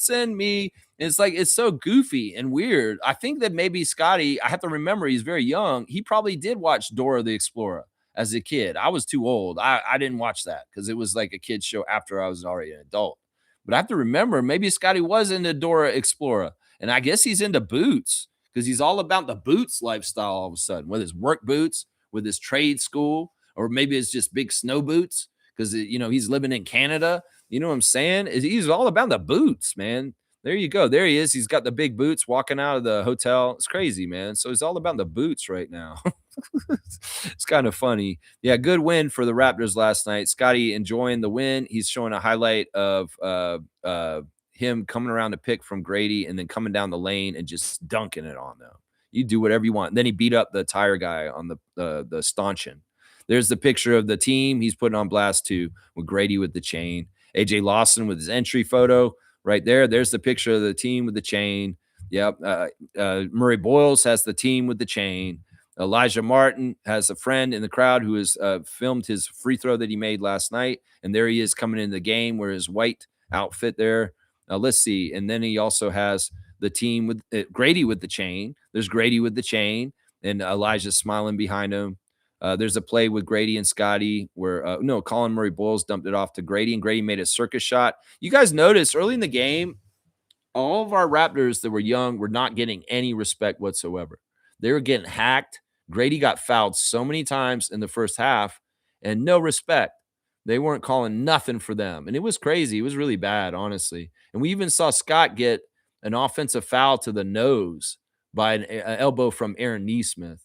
and me." And it's like, it's so goofy and weird. I think that maybe Scotty, I have to remember he's very young. He probably did watch Dora the Explorer as a kid. I was too old. I didn't watch that because it was like a kid's show after I was already an adult. But I have to remember, maybe Scotty was into Dora Explorer, and I guess he's into boots because he's all about the boots lifestyle all of a sudden, with his work boots, with his trade school, or maybe it's just big snow boots because he's living in Canada. You know what I'm saying? He's all about the boots, man. There you go. There he is. He's got the big boots walking out of the hotel. It's crazy, man. So he's all about the boots right now. It's kind of funny. Yeah, good win for the Raptors last night. Scotty enjoying the win. He's showing a highlight of him coming around to pick from Grady and then coming down the lane and just dunking it on them. You do whatever you want. And then he beat up the tire guy on the stanchion. There's the picture of the team he's putting on blast too, with Grady with the chain. AJ Lawson with his entry photo right there. There's the picture of the team with the chain. Yep. Murray-Boyles has the team with the chain. Elijah Martin has a friend in the crowd who has filmed his free throw that he made last night. And there he is coming in the game where his white outfit there. Let's see. And then he also has the team with Grady with the chain. There's Grady with the chain and Elijah smiling behind him. There's a play with Grady and Scotty where, Colin Murray-Boyles dumped it off to Grady, and Grady made a circus shot. You guys noticed early in the game, All of our Raptors that were young were not getting any respect whatsoever. They were getting hacked. Grady got fouled so many times in the first half and no respect. They weren't calling nothing for them. And it was crazy. It was really bad, honestly. And we even saw Scott get an offensive foul to the nose by an elbow from Aaron Neesmith.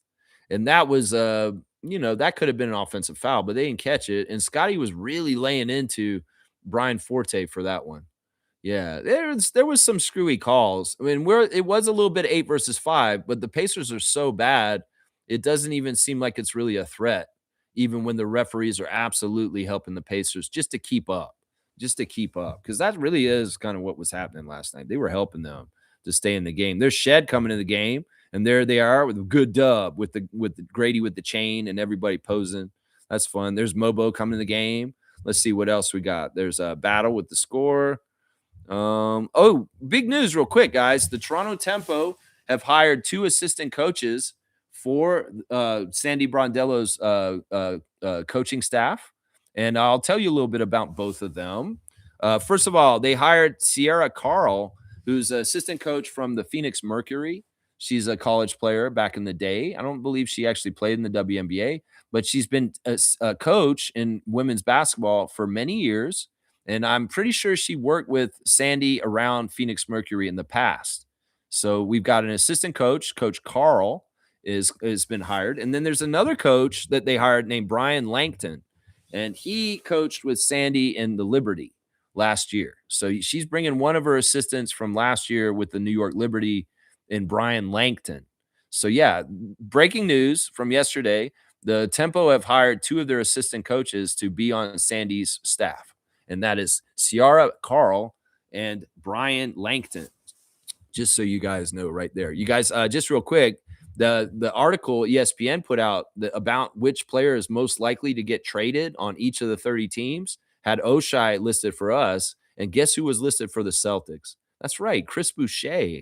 And that was, that could have been an offensive foul, but they didn't catch it. And Scotty was really laying into Brian Forte for that one. Yeah, there was some screwy calls. I mean, it was a little bit 8 versus 5, but the Pacers are so bad, it doesn't even seem like it's really a threat, even when the referees are absolutely helping the Pacers just to keep up, because that really is kind of what was happening last night. They were helping them to stay in the game. There's Shed coming in the game, and there they are with a good dub with the Grady with the chain and everybody posing. That's fun. There's Mobo coming in the game. Let's see what else we got. There's a battle with the score. Big news real quick, guys. The Toronto Tempo have hired 2 assistant coaches for Sandy Brondello's coaching staff. And I'll tell you a little bit about both of them. First of all, they hired Sierra Carl, who's an assistant coach from the Phoenix Mercury. She's a college player back in the day. I don't believe she actually played in the WNBA, but she's been a coach in women's basketball for many years. And I'm pretty sure she worked with Sandy around Phoenix Mercury in the past. So we've got an assistant coach, Coach Carl, has been hired. And then there's another coach that they hired named Brian Langton. And he coached with Sandy in the Liberty last year. So she's bringing one of her assistants from last year with the New York Liberty in Brian Langton. So yeah, breaking news from yesterday, the Tempo have hired 2 of their assistant coaches to be on Sandy's staff. And that is Ciara Carl and Brian Langton. Just so you guys know right there. You guys, just real quick, the article ESPN put out about which player is most likely to get traded on each of the 30 teams had Oshai listed for us. And guess who was listed for the Celtics? That's right, Chris Boucher.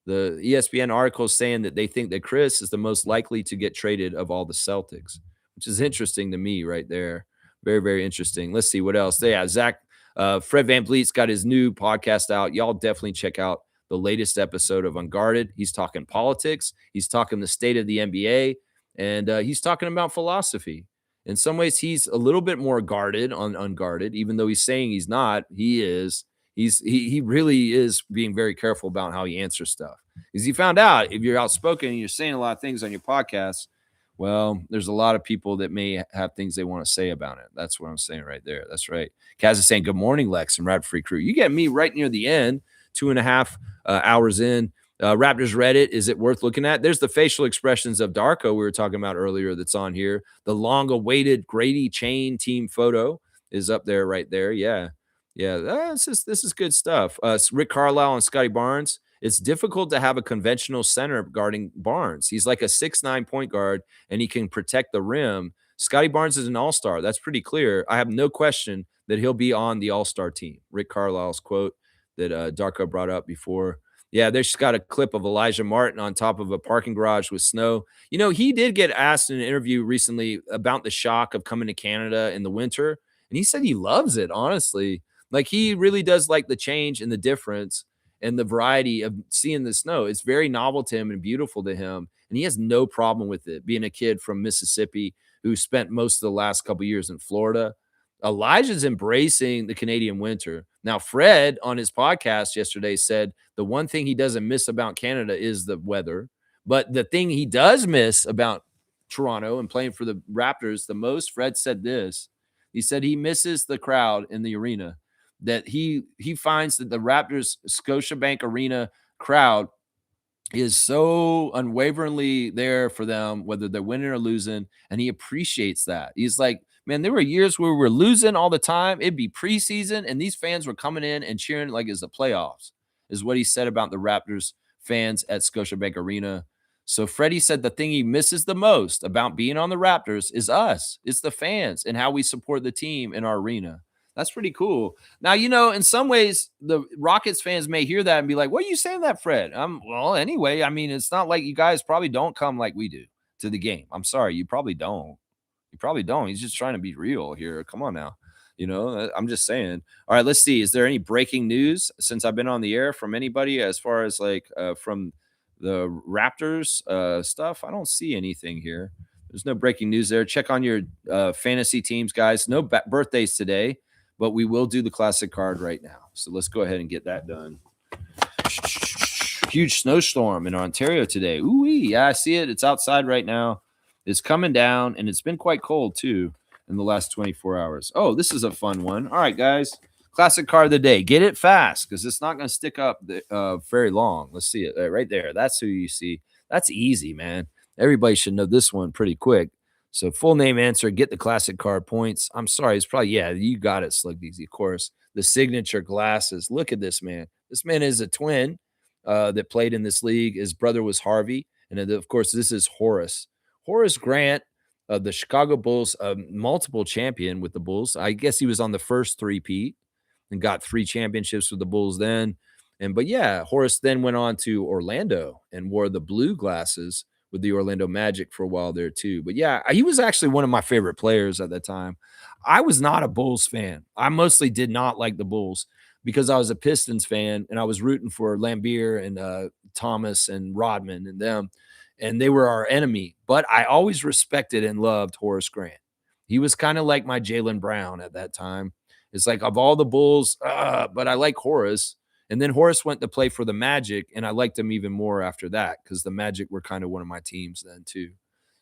The ESPN article is saying that they think that Chris is the most likely to get traded of all the Celtics, which is interesting to me right there. Very, very interesting. Let's see what else. Yeah, Fred VanVleet's got his new podcast out. Y'all definitely check out the latest episode of Unguarded. He's talking politics. He's talking the state of the NBA, and he's talking about philosophy. In some ways, he's a little bit more guarded on Unguarded, even though he's saying he's not. He is. He really is being very careful about how he answers stuff. Because he found out if you're outspoken and you're saying a lot of things on your podcast, well, there's a lot of people that may have things they want to say about it. That's what I'm saying right there. That's right. Kaz is saying, good morning, Lex and Rap Free Crew. You get me right near the end, 2.5 hours in. Raptors Reddit, is it worth looking at? There's the facial expressions of Darko we were talking about earlier that's on here. The long-awaited Grady chain team photo is up there right there. Yeah. This is good stuff. Rick Carlisle and Scotty Barnes. It's difficult to have a conventional center guarding Barnes. He's like a 6'9" point guard, and he can protect the rim. Scotty Barnes is an all-star. That's pretty clear. I have no question that he'll be on the all-star team. Rick Carlisle's quote that Darko brought up before. Yeah, there's got a clip of Elijah Martin on top of a parking garage with snow. You know, he did get asked in an interview recently about the shock of coming to Canada in the winter, and he said he loves it, honestly. Like, he really does like the change and the difference and the variety of seeing the snow. It's very novel to him and beautiful to him, and he has no problem with it, being a kid from Mississippi who spent most of the last couple of years in Florida. Elijah's embracing the Canadian winter. Now, Fred on his podcast yesterday said the one thing he doesn't miss about Canada is the weather, but the thing he does miss about Toronto and playing for the Raptors the most, Fred said this. He said he misses the crowd in the arena, that he finds that the Raptors Scotiabank Arena crowd is so unwaveringly there for them, whether they're winning or losing, and he appreciates that. He's like, man, there were years where we were losing all the time. It'd be preseason, and these fans were coming in and cheering like it's the playoffs, is what he said about the Raptors fans at Scotiabank Arena. So Freddie said the thing he misses the most about being on the Raptors is us. It's the fans and how we support the team in our arena. That's pretty cool. Now, you know, in some ways, the Rockets fans may hear that and be like, what are you saying that, Fred? Well, anyway, I mean, it's not like you guys probably don't come like we do to the game. I'm sorry. You probably don't. You probably don't. He's just trying to be real here. Come on now. I'm just saying. All right, let's see. Is there any breaking news since I've been on the air from anybody as far as like from the Raptors stuff? I don't see anything here. There's no breaking news there. Check on your fantasy teams, guys. No birthdays today, but we will do the classic card right now. So let's go ahead and get that done. Huge snowstorm in Ontario today. Ooh, yeah, I see it. It's outside right now. It's coming down, and it's been quite cold too in the last 24 hours. Oh, this is a fun one. All right, guys. Classic card of the day. Get it fast because it's not going to stick up very long. Let's see it right there. That's who you see. That's easy, man. Everybody should know this one pretty quick. So full name answer, get the classic card points. I'm sorry. It's probably, yeah, you got it, Slug Easy, of course. The signature glasses. Look at this man. This man is a twin that played in this league. His brother was Harvey. And then, of course, this is Horace. Horace Grant, the Chicago Bulls, multiple champion with the Bulls. I guess he was on the first three-peat and got 3 championships with the Bulls then. But yeah, Horace then went on to Orlando and wore the blue glasses with the Orlando Magic for a while there too. But yeah, he was actually one of my favorite players at that time. I was not a Bulls fan. I mostly did not like the Bulls because I was a Pistons fan and I was rooting for Lambeer and Thomas and Rodman and them, and they were our enemy. But I always respected and loved Horace Grant. He was kind of like my Jaylen Brown at that time. It's like of all the Bulls, but I like Horace. And then Horace went to play for the Magic, and I liked him even more after that because the Magic were kind of one of my teams then too.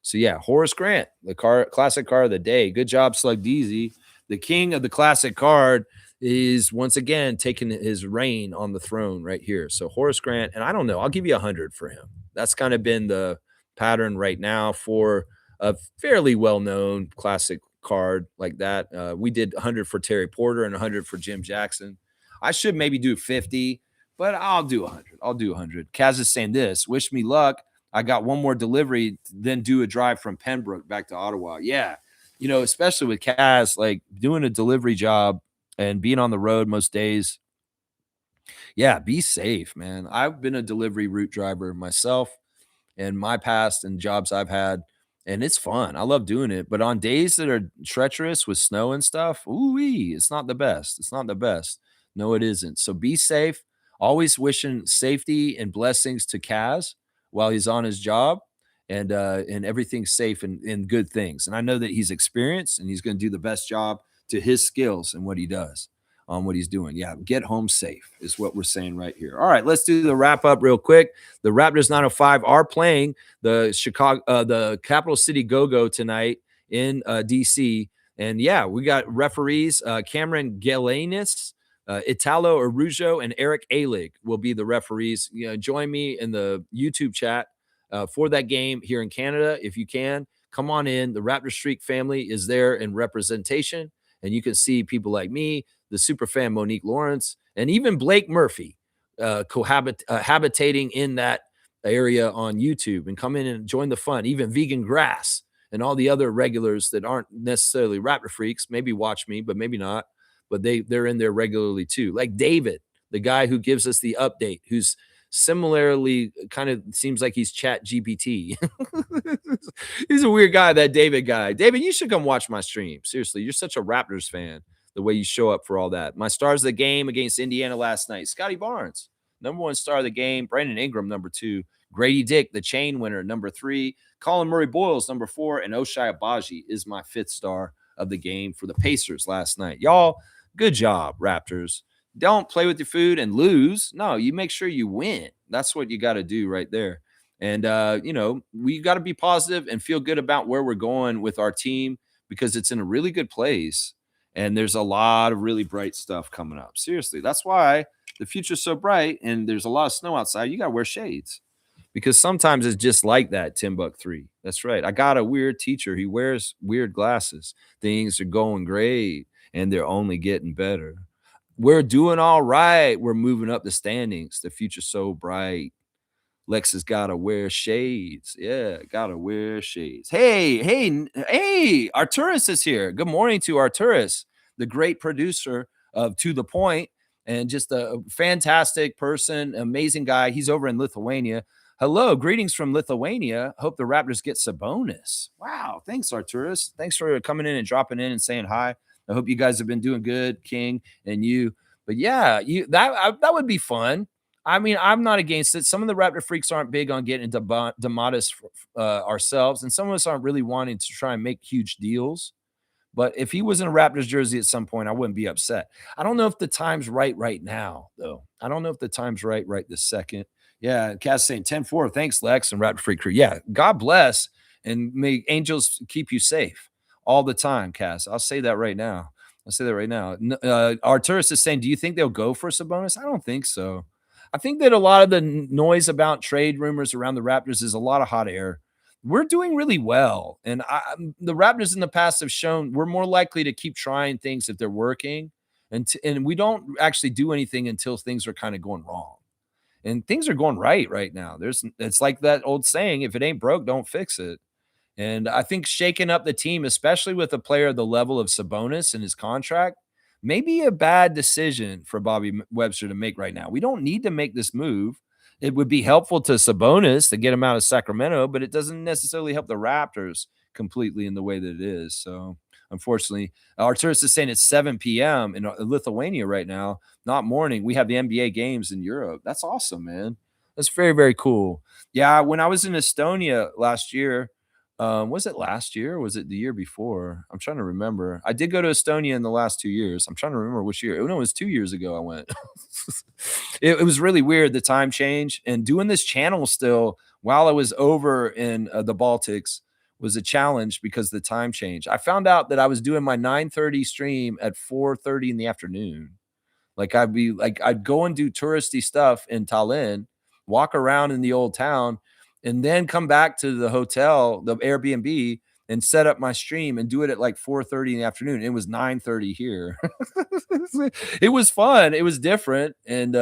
So yeah, Horace Grant, the classic card of the day. Good job, Slug Deezy. The king of the classic card is once again taking his reign on the throne right here. So Horace Grant, and I don't know, I'll give you 100 for him. That's kind of been the pattern right now for a fairly well-known classic card like that. We did 100 for Terry Porter and 100 for Jim Jackson. I should maybe do 50, but I'll do 100. I'll do 100. Kaz is saying this. Wish me luck. I got one more delivery, then do a drive from Pembroke back to Ottawa. Yeah. Especially with Kaz, like doing a delivery job and being on the road most days. Yeah, be safe, man. I've been a delivery route driver myself in my past and jobs I've had, and it's fun. I love doing it. But on days that are treacherous with snow and stuff, ooh-wee, it's not the best. It's not the best. No, it isn't. So be safe. Always wishing safety and blessings to Kaz while he's on his job, and everything's safe and good things. And I know that he's experienced and he's going to do the best job to his skills and what he does on what he's doing. Yeah, get home safe is what we're saying right here. All right, let's do the wrap up real quick. The Raptors 905 are playing the Capital City Go-Go tonight in DC. And yeah, we got referees Cameron Galanis, Italo Arujo, and Eric Alig will be the referees. Join me in the YouTube chat for that game here in Canada. If you can, come on in. The Raptor Streak family is there in representation, and you can see people like me, the super fan Monique Lawrence, and even Blake Murphy habitating in that area on YouTube, and come in and join the fun. Even Vegan Grass and all the other regulars that aren't necessarily Raptor freaks, maybe watch me, but maybe not. But they're in there regularly too. Like David, the guy who gives us the update, who's similarly kind of seems like he's Chat GPT. He's a weird guy, that David guy. David, you should come watch my stream. Seriously, you're such a Raptors fan, the way you show up for all that. My stars of the game against Indiana last night, Scotty Barnes, #1 star of the game. Brandon Ingram, #2. Grady Dick, the chain winner, #3. Colin Murray-Boyles, #4. And Oshai Abaji is my 5th star of the game for the Pacers last night. Y'all, good job, Raptors. Don't play with your food and lose. No, you make sure you win. That's what you got to do right there. And, we got to be positive and feel good about where we're going with our team because it's in a really good place. And there's a lot of really bright stuff coming up. Seriously, that's why the future's so bright and there's a lot of snow outside. You got to wear shades because sometimes it's just like that, Timbuk 3. That's right. I got a weird teacher. He wears weird glasses. Things are going great and they're only getting better. We're doing all right. We're moving up the standings. The future's so bright. Lex has got to wear shades. Yeah, got to wear shades. Hey, Arturus is here. Good morning to Arturus, the great producer of To The Point and just a fantastic person, amazing guy. He's over in Lithuania. Hello, greetings from Lithuania. Hope the Raptors get Sabonis. Wow, thanks, Arturus. Thanks for coming in and dropping in and saying hi. I hope you guys have been doing good, King and you. But yeah, that would be fun. I mean, I'm not against it. Some of the Raptor freaks aren't big on getting into Demotis ourselves, and some of us aren't really wanting to try and make huge deals. But if he was in a Raptors jersey at some point, I wouldn't be upset. I don't know if the time's right now, though. I don't know if the time's right this second. Yeah, Cass saying 10-4. Thanks, Lex and Raptor Freak Crew. Yeah, God bless and may angels keep you safe all the time, Cass. I'll say that right now. I'll say that right now. Arturus is saying, do you think they'll go for Sabonis? I don't think so. I think that a lot of the noise about trade rumors around the Raptors is a lot of hot air. We're doing really well. And the Raptors in the past have shown we're more likely to keep trying things if they're working. And we don't actually do anything until things are kind of going wrong. And things are going right now. It's like that old saying, if it ain't broke, don't fix it. And I think shaking up the team, especially with a player of the level of Sabonis and his contract, may be a bad decision for Bobby Webster to make right now. We don't need to make this move. It would be helpful to Sabonis to get him out of Sacramento, but it doesn't necessarily help the Raptors completely in the way that it is. So, unfortunately, Arturus is saying it's 7 p.m. in Lithuania right now, not morning. We have the NBA games in Europe. That's awesome, man. That's very cool. Yeah, when I was in Estonia last year, was it last year? Or was it the year before? I'm trying to remember. I did go to Estonia in the last 2 years. I'm trying to remember which year. Oh, no, it was 2 years ago I went. It was really weird, the time change. And doing this channel still while I was over in the Baltics was a challenge because the time change. I found out that I was doing my 9:30 stream at 4:30 in the afternoon. Like I'd go and do touristy stuff in Tallinn, walk around in the old town, and then come back to the hotel, the Airbnb, and set up my stream and do it at like 4:30 in the afternoon. It was 9:30 here. It was fun. It was different. And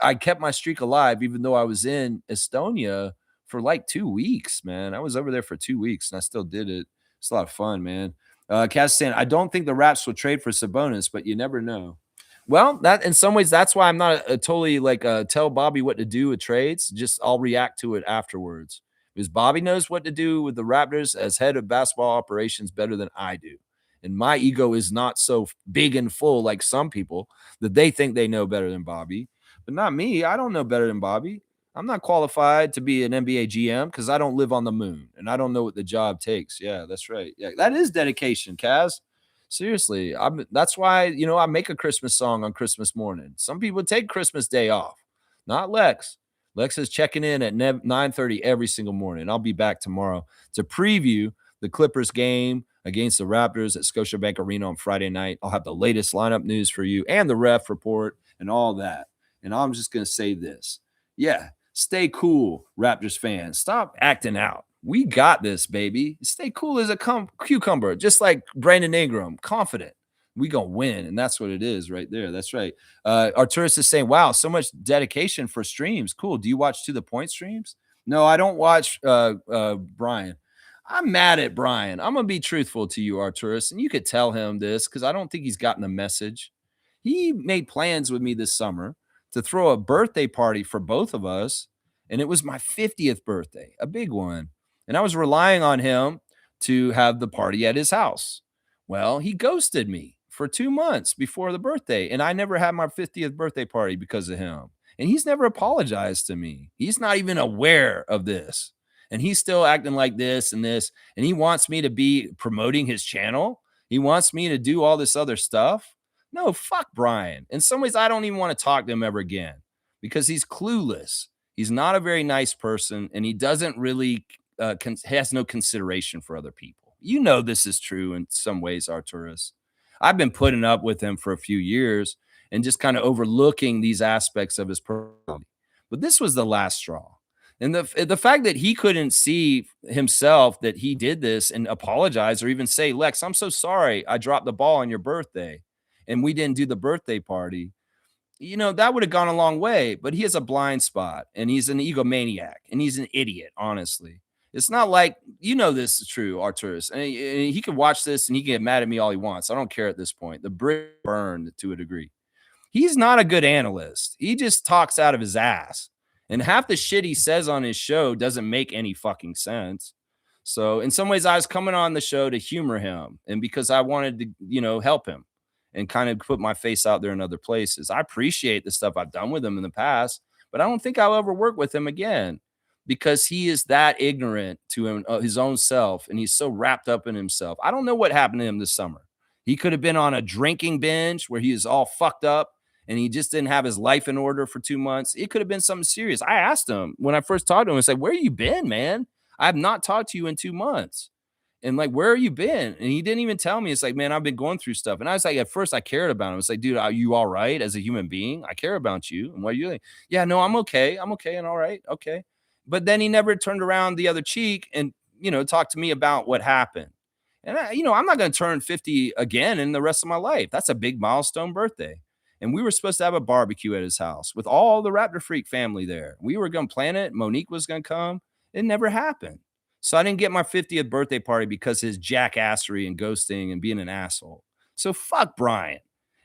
I kept my streak alive, even though I was in Estonia for like 2 weeks, man. I was over there for 2 weeks and I still did it. It's a lot of fun, man. Cass saying, I don't think the Raps will trade for Sabonis, but you never know. Well, that in some ways, that's why I'm not totally like tell Bobby what to do with trades. Just I'll react to it afterwards because Bobby knows what to do with the Raptors as head of basketball operations better than I do. And my ego is not so big and full like some people that they think they know better than Bobby, but not me. I don't know better than Bobby. I'm not qualified to be an NBA GM because I don't live on the moon and I don't know what the job takes. Yeah, that's right. Yeah, that is dedication, Kaz. Seriously, that's why, I make a Christmas song on Christmas morning. Some people take Christmas Day off. Not Lex. Lex is checking in at 9:30 every single morning. I'll be back tomorrow to preview the Clippers game against the Raptors at Scotiabank Arena on Friday night. I'll have the latest lineup news for you and the ref report and all that. And I'm just going to say this. Yeah, stay cool, Raptors fans. Stop acting out. We got this, baby. Stay cool as a cucumber, just like Brandon Ingram, confident. We gonna win, and that's what it is right there. That's right. Arturus is saying, wow, so much dedication for streams. Cool. Do you watch To The Point streams? No, I don't watch Brian. I'm mad at Brian. I'm gonna be truthful to you, Arturus, and you could tell him this because I don't think he's gotten the message. He made plans with me this summer to throw a birthday party for both of us, and it was my 50th birthday, a big one. And I was relying on him to have the party at his house. Well, he ghosted me for 2 months before the birthday, and I never had my 50th birthday party because of him. And he's never apologized to me. He's not even aware of this. And he's still acting like this. And he wants me to be promoting his channel. He wants me to do all this other stuff. No, fuck Brian. In some ways, I don't even want to talk to him ever again because he's clueless. He's not a very nice person, and he doesn't really has no consideration for other people. This is true in some ways, Arturus. I've been putting up with him for a few years and just kind of overlooking these aspects of his personality. But this was the last straw. And the fact that he couldn't see himself that he did this and apologize or even say, Lex, I'm so sorry I dropped the ball on your birthday and we didn't do the birthday party. That would have gone a long way, but he has a blind spot and he's an egomaniac and he's an idiot, honestly. It's not like, this is true, Arturus. And he can watch this and he can get mad at me all he wants. I don't care at this point. The bridge burned to a degree. He's not a good analyst. He just talks out of his ass. And half the shit he says on his show doesn't make any fucking sense. So in some ways, I was coming on the show to humor him, and because I wanted to, help him and kind of put my face out there in other places. I appreciate the stuff I've done with him in the past, but I don't think I'll ever work with him again because he is that ignorant to his own self, and he's so wrapped up in himself. I don't know what happened to him this summer. He could have been on a drinking binge where he is all fucked up and he just didn't have his life in order for 2 months. It could have been something serious. I asked him when I first talked to him, I said, "Where you been, man? I have not talked to you in 2 months. And like, where have you been?" And he didn't even tell me. It's like, man, I've been going through stuff. And I was like, at first, I cared about him. It's like, dude, are you all right as a human being? I care about you. And what are you like? Yeah, no, I'm okay. I'm okay and all right. Okay. But then he never turned around the other cheek and, talked to me about what happened. And, I'm not going to turn 50 again in the rest of my life. That's a big milestone birthday. And we were supposed to have a barbecue at his house with all the Raptor Freak family there. We were going to plan it. Monique was going to come. It never happened. So I didn't get my 50th birthday party because his jackassery and ghosting and being an asshole. So fuck Brian.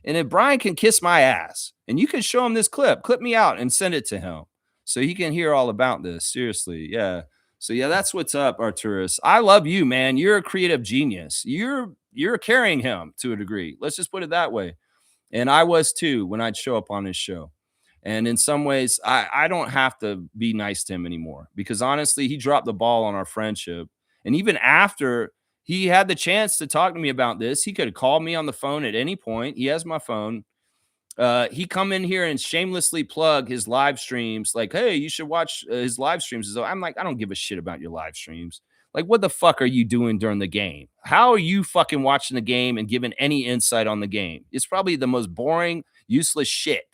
And if Brian can kiss my ass and you can show him this clip me out and send it to him so he can hear all about this. Seriously. Yeah. So yeah, that's what's up, Arturus. I love you, man. You're a creative genius. You're carrying him to a degree. Let's just put it that way. And I was too when I'd show up on his show. And in some ways, I don't have to be nice to him anymore because honestly, he dropped the ball on our friendship. And even after he had the chance to talk to me about this, he could have called me on the phone at any point. He has my phone. He come in here and shamelessly plug his live streams like, hey, you should watch his live streams. So I'm like, I don't give a shit about your live streams. Like, what the fuck are you doing during the game? How are you fucking watching the game and giving any insight on the game? It's probably the most boring, useless shit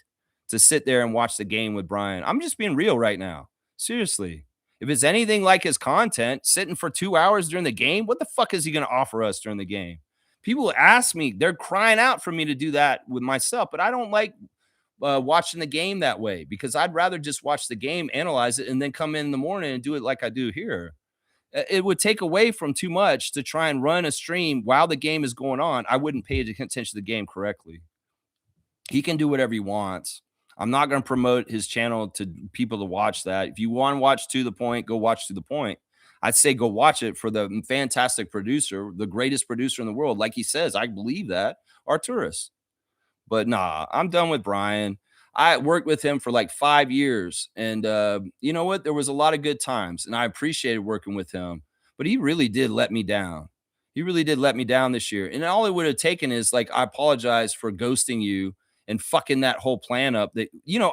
to sit there and watch the game with Brian. I'm just being real right now. Seriously. If it's anything like his content, sitting for 2 hours during the game, what the fuck is he going to offer us during the game? People ask me, they're crying out for me to do that with myself, but I don't like watching the game that way because I'd rather just watch the game, analyze it, and then come in the morning and do it like I do here. It would take away from too much to try and run a stream while the game is going on. I wouldn't pay attention to the game correctly. He can do whatever he wants. I'm not going to promote his channel to people to watch that. If you want to watch To The Point, go watch To The Point. I'd say go watch it for the fantastic producer, the greatest producer in the world. Like he says, I believe that, Arturus. But nah, I'm done with Brian. I worked with him for like 5 years. And you know what? There was a lot of good times, and I appreciated working with him. But he really did let me down. He really did let me down this year. And all it would have taken is like, I apologize for ghosting you and fucking that whole plan up. That,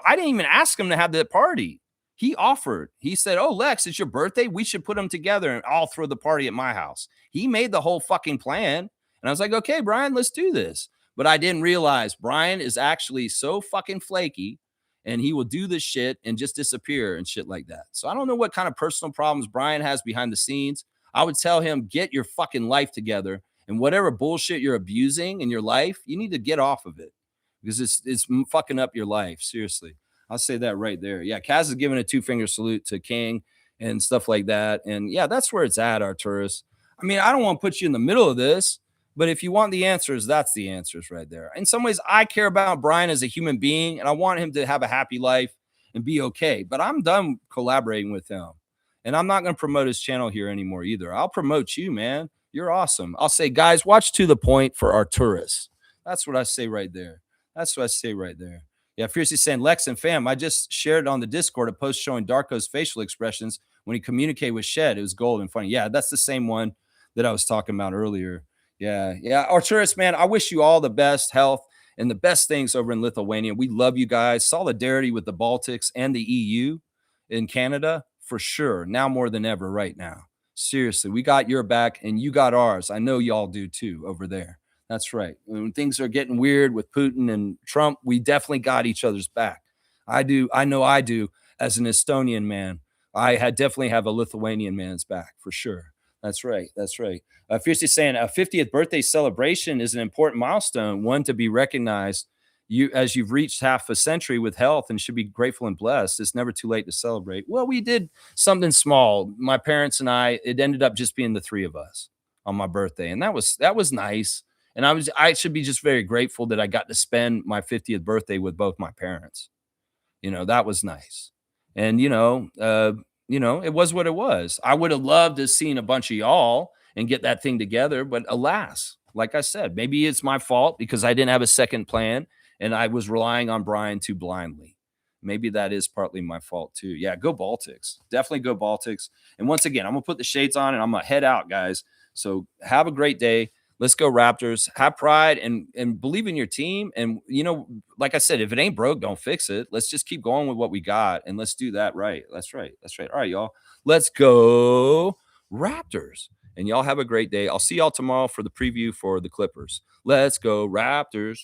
I didn't even ask him to have that party. He offered. He said, "Oh, Lex, it's your birthday. We should put them together and I'll throw the party at my house." He made the whole fucking plan. And I was like, "Okay, Brian, let's do this." But I didn't realize Brian is actually so fucking flaky and he will do this shit and just disappear and shit like that. So I don't know what kind of personal problems Brian has behind the scenes. I would tell him, get your fucking life together, and whatever bullshit you're abusing in your life, you need to get off of it because it's fucking up your life. Seriously. I'll say that right there. Yeah, Kaz is giving a 2-finger salute to King and stuff like that. And yeah, that's where it's at, Arturus. I mean, I don't want to put you in the middle of this, but if you want the answers, that's the answers right there. In some ways, I care about Brian as a human being, and I want him to have a happy life and be okay. But I'm done collaborating with him. And I'm not going to promote his channel here anymore either. I'll promote you, man. You're awesome. I'll say, guys, watch To The Point for Arturus. That's what I say right there. That's what I say right there. Yeah, Fiercely saying, Lex and fam, I just shared on the Discord a post showing Darko's facial expressions when he communicated with Shed. It was gold and funny. Yeah, that's the same one that I was talking about earlier. Yeah. Arturus, man, I wish you all the best health and the best things over in Lithuania. We love you guys. Solidarity with the Baltics and the EU in Canada, for sure. Now more than ever right now. Seriously, we got your back and you got ours. I know y'all do too over there. That's right. When things are getting weird with Putin and Trump, we definitely got each other's back. I do. I know I do. As an Estonian man, definitely have a Lithuanian man's back for sure. That's right. That's right. Fiercely saying a 50th birthday celebration is an important milestone, one to be recognized. As you've reached half a century with health and should be grateful and blessed. It's never too late to celebrate. Well, we did something small. My parents and I, it ended up just being the three of us on my birthday. And that was nice. And I should be just very grateful that I got to spend my 50th birthday with both my parents. That was nice. And, you know, it was what it was. I would have loved to have seen a bunch of y'all and get that thing together, but alas, like I said, maybe it's my fault because I didn't have a second plan and I was relying on Brian too blindly. Maybe that is partly my fault too. Yeah, go Baltics. Definitely go Baltics. And once again, I'm gonna put the shades on and I'm gonna head out, guys. So have a great day. Let's go Raptors. Have pride and believe in your team. And you know, like I said, if it ain't broke, don't fix it. Let's just keep going with what we got and let's do that right. That's right. That's right. All right, y'all. Let's go Raptors. And y'all have a great day. I'll see y'all tomorrow for the preview for the Clippers. Let's go Raptors.